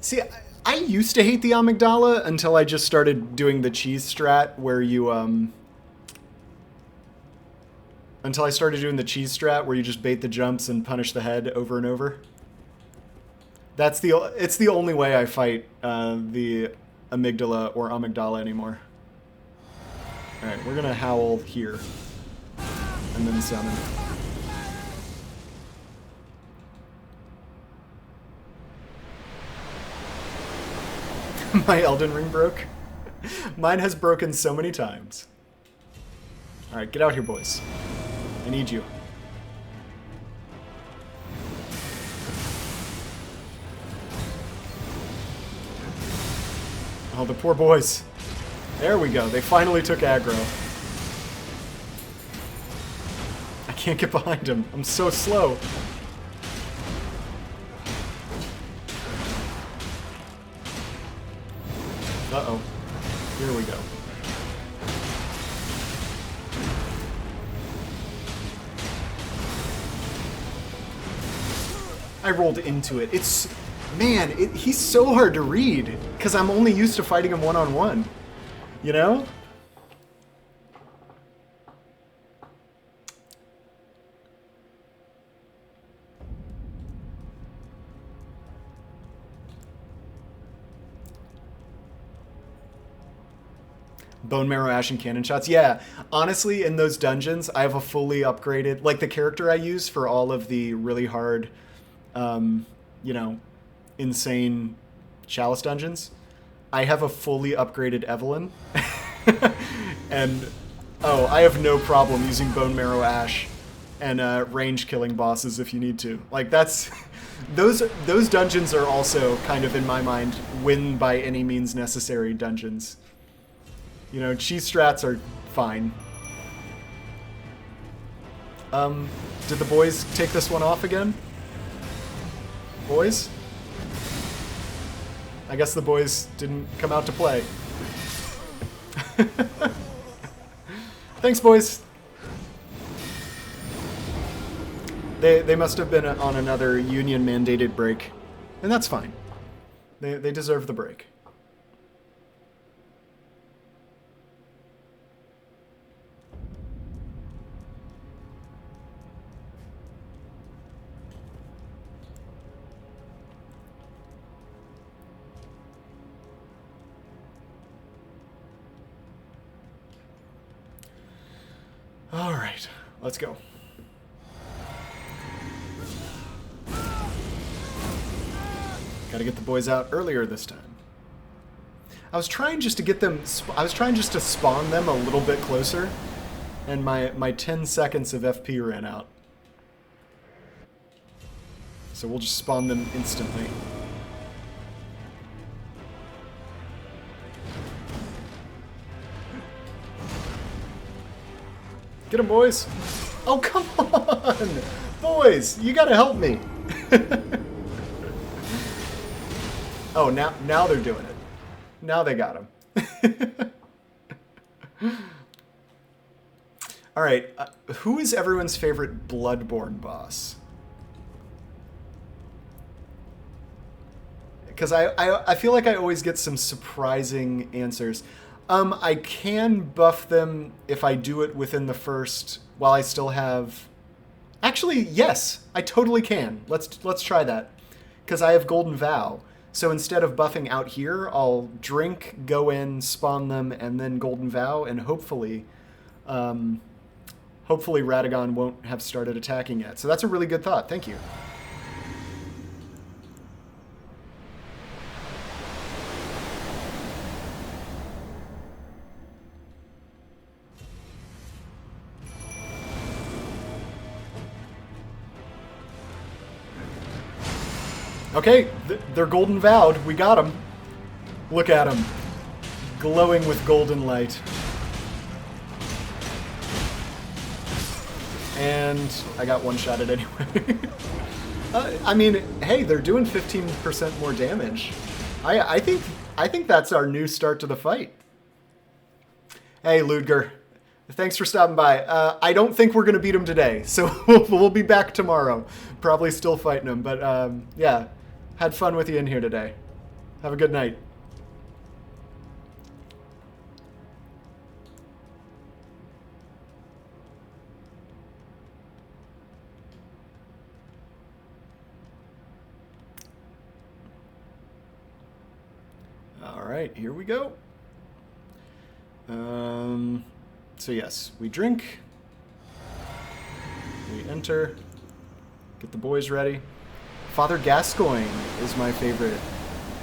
See, I used to hate the amygdala until I just started doing the cheese strat where you, until I started doing the cheese strat where you just bait the jumps and punish the head over and over. It's the only way I fight the amygdala or amygdala anymore. Alright, we're gonna howl here. And then summon. My Elden Ring broke. Mine has broken so many times. Alright, get out here, boys. I need you. Oh, the poor boys. There we go. They finally took aggro. I can't get behind him. I'm so slow. Uh-oh. Here we go. I rolled into it. It's... Man, he's so hard to read, because I'm only used to fighting him one-on-one. You know? Bone Marrow, Ash, and Cannon Shots. Yeah, honestly, in those dungeons, I have a fully upgraded... Like, the character I use for all of the really hard, you know, insane Chalice dungeons, I have a fully upgraded Evelyn. And, oh, I have no problem using Bone Marrow, Ash and range killing bosses if you need to. Like, that's... Those dungeons are also, kind of, in my mind, win by any means necessary dungeons. You know, cheese strats are fine. Did the boys take this one off again? Boys? I guess the boys didn't come out to play. Thanks, boys. They must have been on another union-mandated break. And that's fine. They deserve the break. All right, let's go. Gotta get the boys out earlier this time. I was trying just to get them... I was trying just to spawn them a little bit closer, and my 10 seconds of FP ran out. So we'll just spawn them instantly. Get him, boys! Oh, come on! Boys, you gotta help me! Oh, now they're doing it. Now they got him. Alright, who is everyone's favorite Bloodborne boss? Because I feel like I always get some surprising answers. I can buff them if I do it within the first, while I still have... Actually, yes, I totally can. Let's try that. Because I have Golden Vow. So instead of buffing out here, I'll drink, go in, spawn them, and then Golden Vow, and hopefully Radagon won't have started attacking yet. So that's a really good thought. Thank you. Okay, they're golden vowed. We got them. Look at them. Glowing with golden light. And I got one-shotted anyway. I mean, hey, they're doing 15% more damage. I think that's our new start to the fight. Hey, Ludger. Thanks for stopping by. I don't think we're going to beat him today, so we'll be back tomorrow. Probably still fighting him, but yeah. Had fun with you in here today. Have a good night. All right, here we go. So yes, we drink. We enter. Get the boys ready. Father Gascoigne is my favorite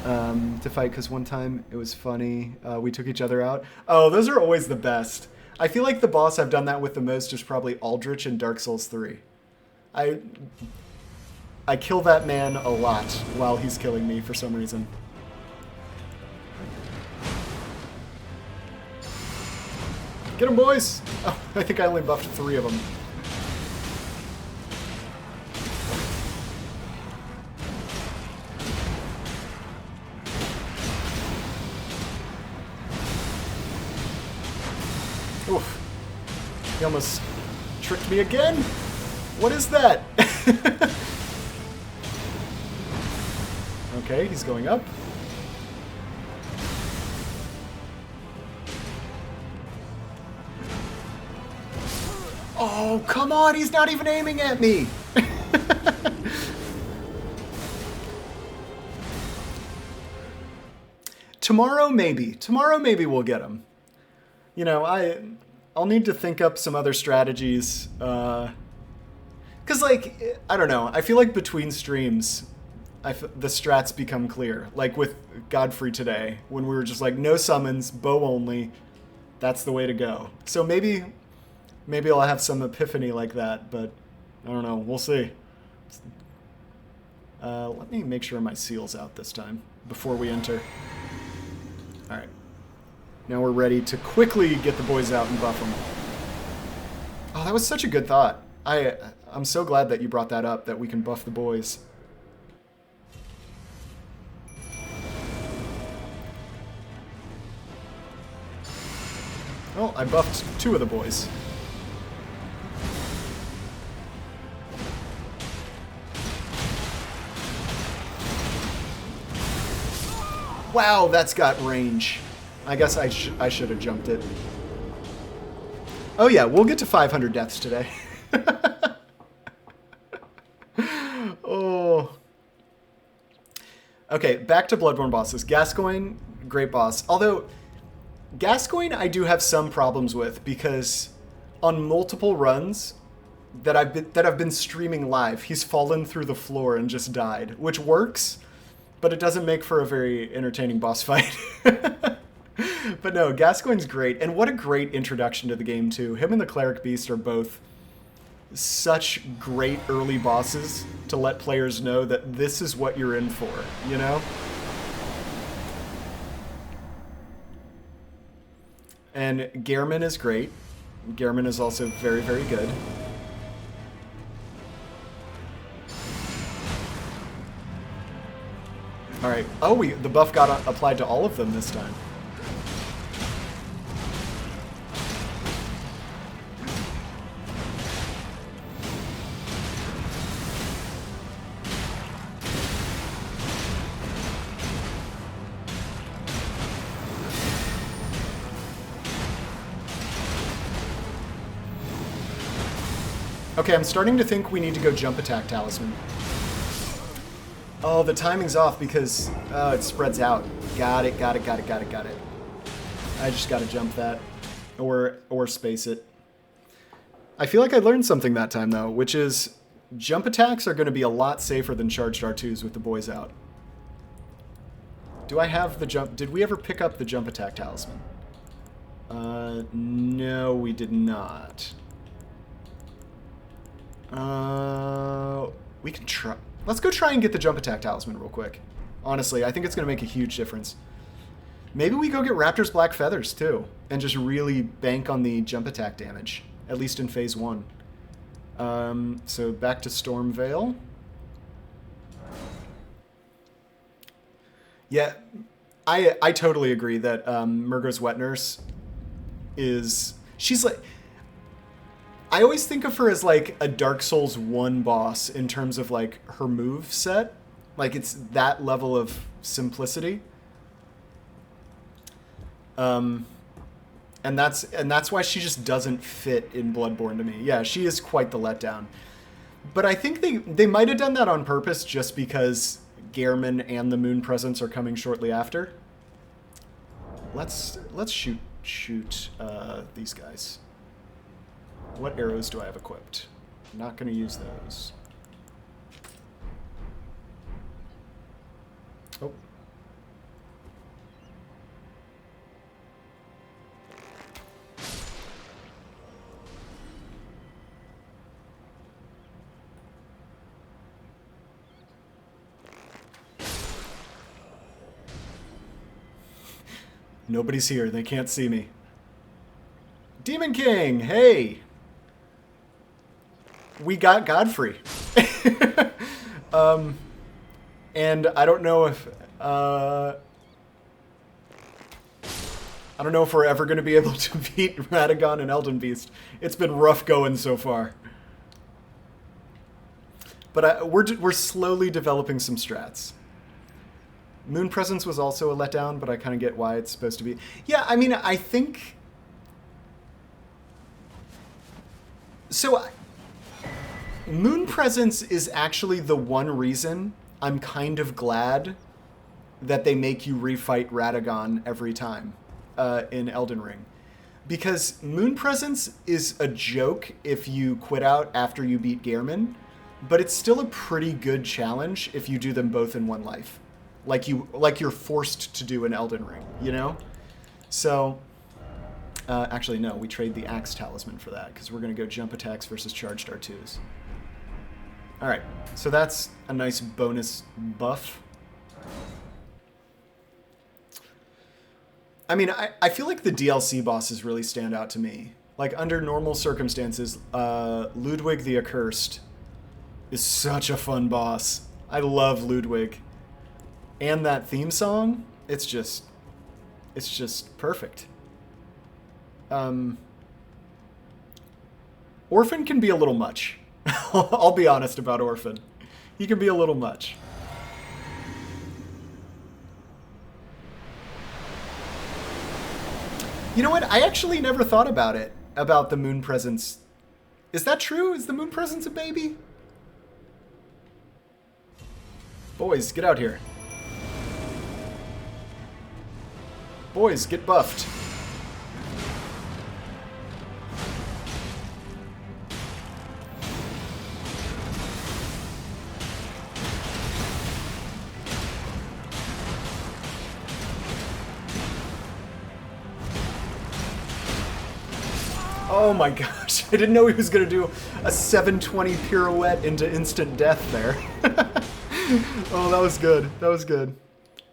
to fight because one time it was funny. We took each other out. Oh, those are always the best. I feel like the boss I've done that with the most is probably Aldrich in Dark Souls 3. I kill that man a lot while he's killing me for some reason. Get him, boys! Oh, I think I only buffed 3 of them. Oof. He almost tricked me again? What is that? Okay, he's going up. Oh, come on, he's not even aiming at me! Tomorrow, maybe. Tomorrow, maybe we'll get him. You know, I'll need to think up some other strategies. Because, like, I don't know. I feel like between streams, the strats become clear. Like with Godfrey today, when we were just like, no summons, bow only. That's the way to go. So maybe I'll have some epiphany like that, but I don't know. We'll see. Let me make sure my seal's out this time before we enter. All right. Now we're ready to quickly get the boys out and buff them. Oh, that was such a good thought. I'm so glad that you brought that up, that we can buff the boys. Oh, I buffed 2 of the boys. Wow, that's got range. I guess I should have jumped it. Oh yeah, we'll get to 500 deaths today. Oh. Okay, back to Bloodborne bosses. Gascoigne, great boss. Although, Gascoigne I do have some problems with, because on multiple runs that I've been streaming live, he's fallen through the floor and just died, which works, but it doesn't make for a very entertaining boss fight. But no, Gascoigne's great, and what a great introduction to the game too. Him and the Cleric Beast are both such great early bosses to let players know that this is what you're in for, you know? And Gehrman is great. Gehrman is also very, very good. All right. Oh, the buff got applied to all of them this time. Okay, I'm starting to think we need to go jump attack talisman. Oh, the timing's off because it spreads out. Got it. I just gotta jump that. Or space it. I feel like I learned something that time though, which is jump attacks are gonna be a lot safer than charged R2s with the boys out. Do I have the jump? Did we ever pick up the jump attack talisman? No, we did not. We can try. Let's go try and get the jump attack talisman real quick. Honestly, I think it's going to make a huge difference. Maybe we go get Raptor's Black Feathers too, and just really bank on the jump attack damage, at least in phase 1. So back to Stormveil. Yeah, I totally agree that Murgo's Wet Nurse is... She's like... I always think of her as like a Dark Souls 1 boss in terms of like her move set. Like it's that level of simplicity. And that's why she just doesn't fit in Bloodborne to me. Yeah, she is quite the letdown. But I think they might have done that on purpose just because Gehrman and the Moon Presence are coming shortly after. Let's shoot these guys. What arrows do I have equipped? I'm not going to use those. Oh. Nobody's here. They can't see me. Demon King, hey! We got Godfrey. And I don't know if... I don't know if we're ever going to be able to beat Radagon and Elden Beast. It's been rough going so far. But we're slowly developing some strats. Moon Presence was also a letdown, but I kind of get why it's supposed to be. Yeah, I mean, I think... So, Moon Presence is actually the one reason I'm kind of glad that they make you refight Radagon every time in Elden Ring. Because Moon Presence is a joke if you quit out after you beat Gehrman, but it's still a pretty good challenge if you do them both in one life. Like you're forced to do in Elden Ring, you know? So, actually no, we trade the Axe Talisman for that, because we're going to go jump attacks versus charged R2s. Alright, so that's a nice bonus buff. I mean, I feel like the DLC bosses really stand out to me. Like, under normal circumstances, Ludwig the Accursed is such a fun boss. I love Ludwig. And that theme song, it's just perfect. Orphan can be a little much. I'll be honest about Orphan. He can be a little much. You know what? I actually never thought about it, about the Moon Presence. Is that true? Is the Moon Presence a baby? Boys, get out here. Boys, get buffed. Oh my gosh, I didn't know he was going to do a 720 pirouette into instant death there. Oh, that was good. That was good.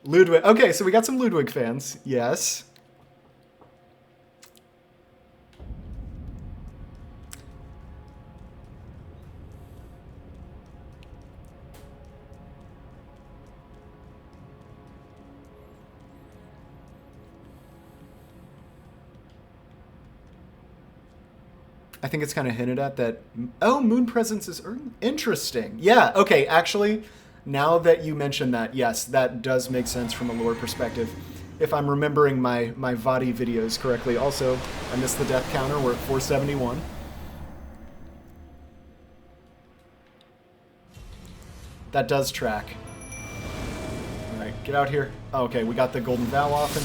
Ludwig. Okay, so we got some Ludwig fans. Yes. I think it's kind of hinted at that. Oh, Moon Presence is interesting. Yeah, okay, actually, now that you mention that, yes, that does make sense from a lore perspective. If I'm remembering my Vadi videos correctly. Also, I missed the death counter. We're at 471. That does track. Alright, get out here. Oh, okay, we got the Golden Vow off.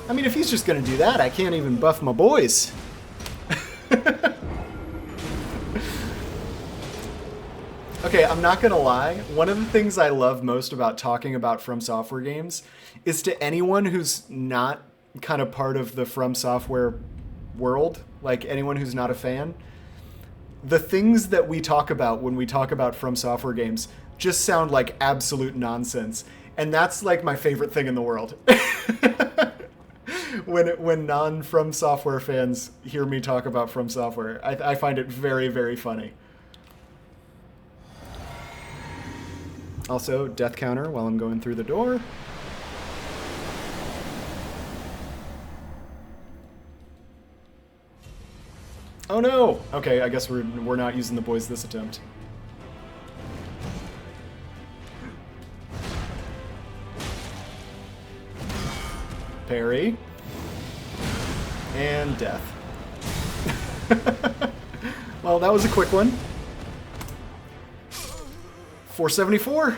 I mean, if he's just going to do that, I can't even buff my boys. Okay, I'm not gonna lie. One of the things I love most about talking about From Software games is to anyone who's not kind of part of the From Software world, like anyone who's not a fan, the things that we talk about when we talk about From Software games just sound like absolute nonsense. And that's like my favorite thing in the world. When non-From Software fans hear me talk about From Software, I find it very, very funny. Also, death counter while I'm going through the door. Oh no! Okay, I guess we're not using the boys this attempt. Parry. And death. Well, that was a quick one. 474.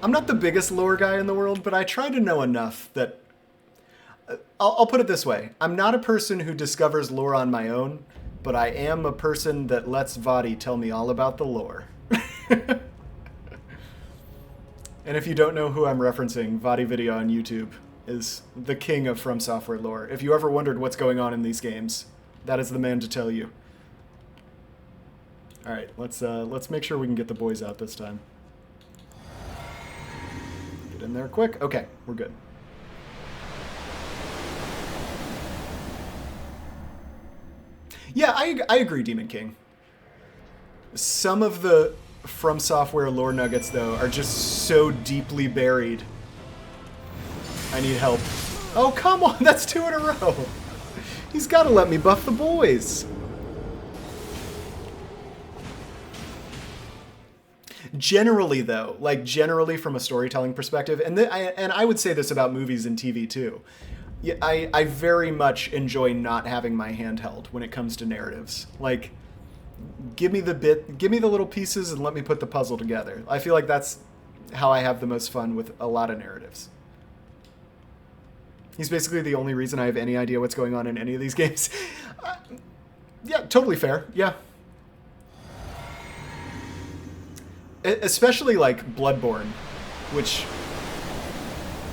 I'm not the biggest lore guy in the world, but I try to know enough that... I'll put it this way. I'm not a person who discovers lore on my own, but I am a person that lets Vadi tell me all about the lore. And if you don't know who I'm referencing, Vadi Video on YouTube is the king of From Software lore. If you ever wondered what's going on in these games, that is the man to tell you. All right, let's make sure we can get the boys out this time. there quick. Okay, we're good. Yeah, I agree, Demon King. Some of the From Software lore nuggets, though, are just so deeply buried. I need help. Oh, come on! That's 2 in a row! He's gotta let me buff the boys! Generally, though, like generally from a storytelling perspective, and I would say this about movies and TV, too. Yeah, I very much enjoy not having my hand held when it comes to narratives. Like, give me the little pieces and let me put the puzzle together. I feel like that's how I have the most fun with a lot of narratives. He's basically the only reason I have any idea what's going on in any of these games. Yeah, totally fair. Yeah. Especially like Bloodborne, which,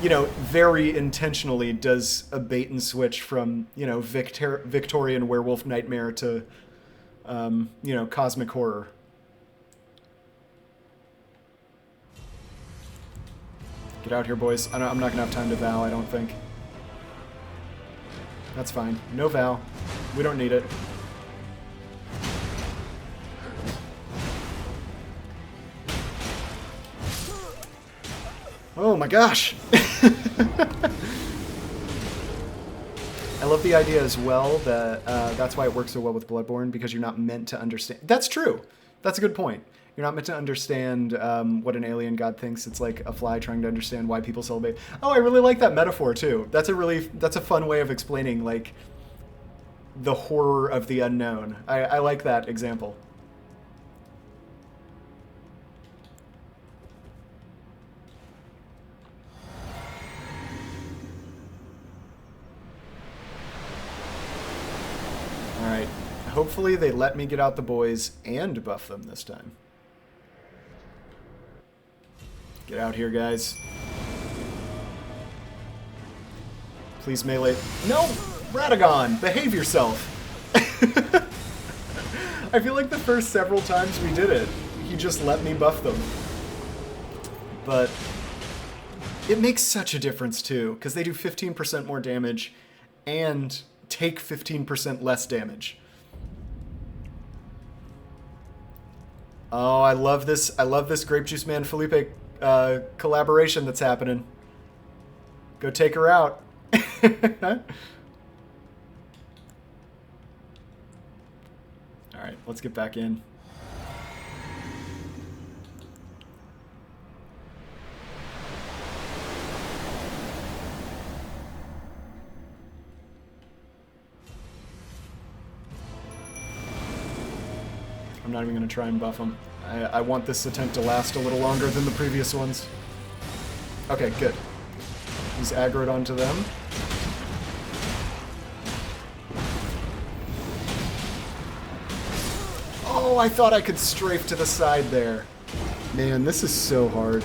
you know, very intentionally does a bait and switch from, you know, Victorian werewolf nightmare to, you know, cosmic horror. Get out here, boys. I'm not going to have time to vow, I don't think. That's fine. No vow. We don't need it. Oh my gosh! I love the idea as well that that's why it works so well with Bloodborne, because you're not meant to understand. That's true. That's a good point. You're not meant to understand what an alien god thinks. It's like a fly trying to understand why people celebrate. Oh, I really like that metaphor too. That's a fun way of explaining like the horror of the unknown. I like that example. Alright, hopefully they let me get out the boys and buff them this time. Get out here, guys. Please melee. No! Radagon! Behave yourself! I feel like the first several times we did it, he just let me buff them. But it makes such a difference, too, because they do 15% more damage and take 15% less damage. Oh, I love this Grape Juice Man Felipe collaboration that's happening. Go take her out. Alright, let's get back in. I'm not even going to try and buff him. I want this attempt to last a little longer than the previous ones. Okay, good. He's aggroed onto them. Oh, I thought I could strafe to the side there. Man, this is so hard.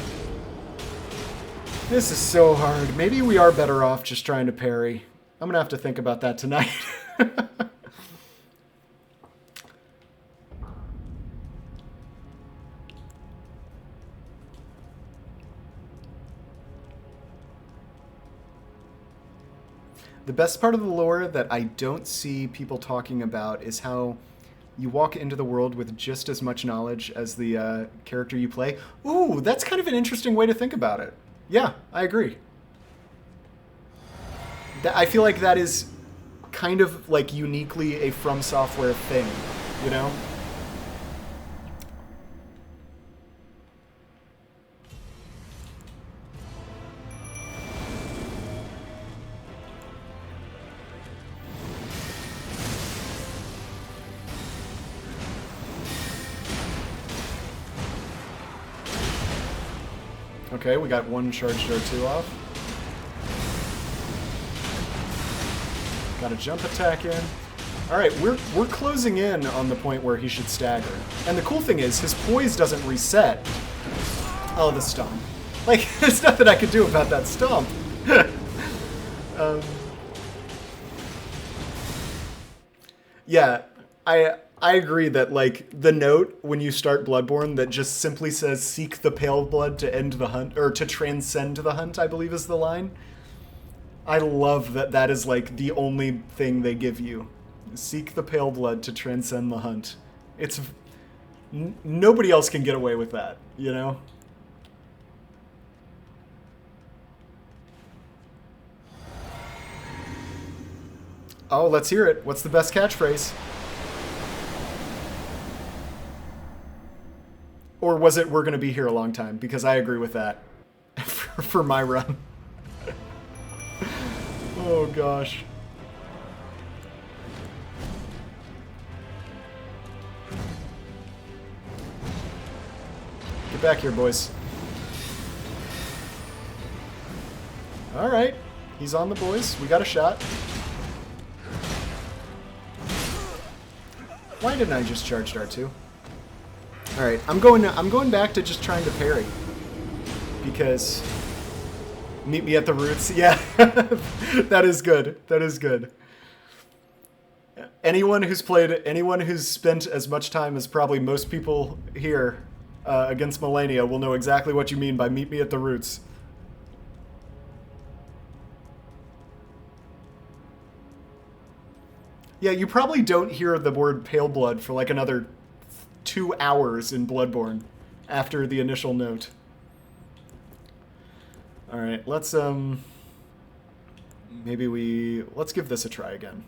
This is so hard. Maybe we are better off just trying to parry. I'm going to have to think about that tonight. The best part of the lore that I don't see people talking about is how you walk into the world with just as much knowledge as the character you play. Ooh, that's kind of an interesting way to think about it. Yeah, I agree. I feel like that is kind of like uniquely a From Software thing, you know? Okay, we got one charged R2 off. Got a jump attack in. Alright, we're closing in on the point where he should stagger. And the cool thing is, his poise doesn't reset. Oh, the stomp. Like, there's nothing I could do about that stomp. Yeah, I agree that, like, the note when you start Bloodborne that just simply says, seek the pale blood to end the hunt, or to transcend the hunt, I believe is the line. I love that that is, like, the only thing they give you. Seek the pale blood to transcend the hunt. It's... nobody else can get away with that, you know? Oh, let's hear it. What's the best catchphrase? Or was it, we're going to be here a long time? Because I agree with that for my run. Oh, gosh. Get back here, boys. All right. He's on the boys. We got a shot. Why didn't I just charge R2? All right, I'm going back to just trying to parry because meet me at the roots. Yeah, that is good. That is good. Anyone who's spent as much time as probably most people here against Melania will know exactly what you mean by meet me at the roots. Yeah, you probably don't hear the word pale blood for like another 2 hours in Bloodborne after the initial note. All right, let's give this a try again.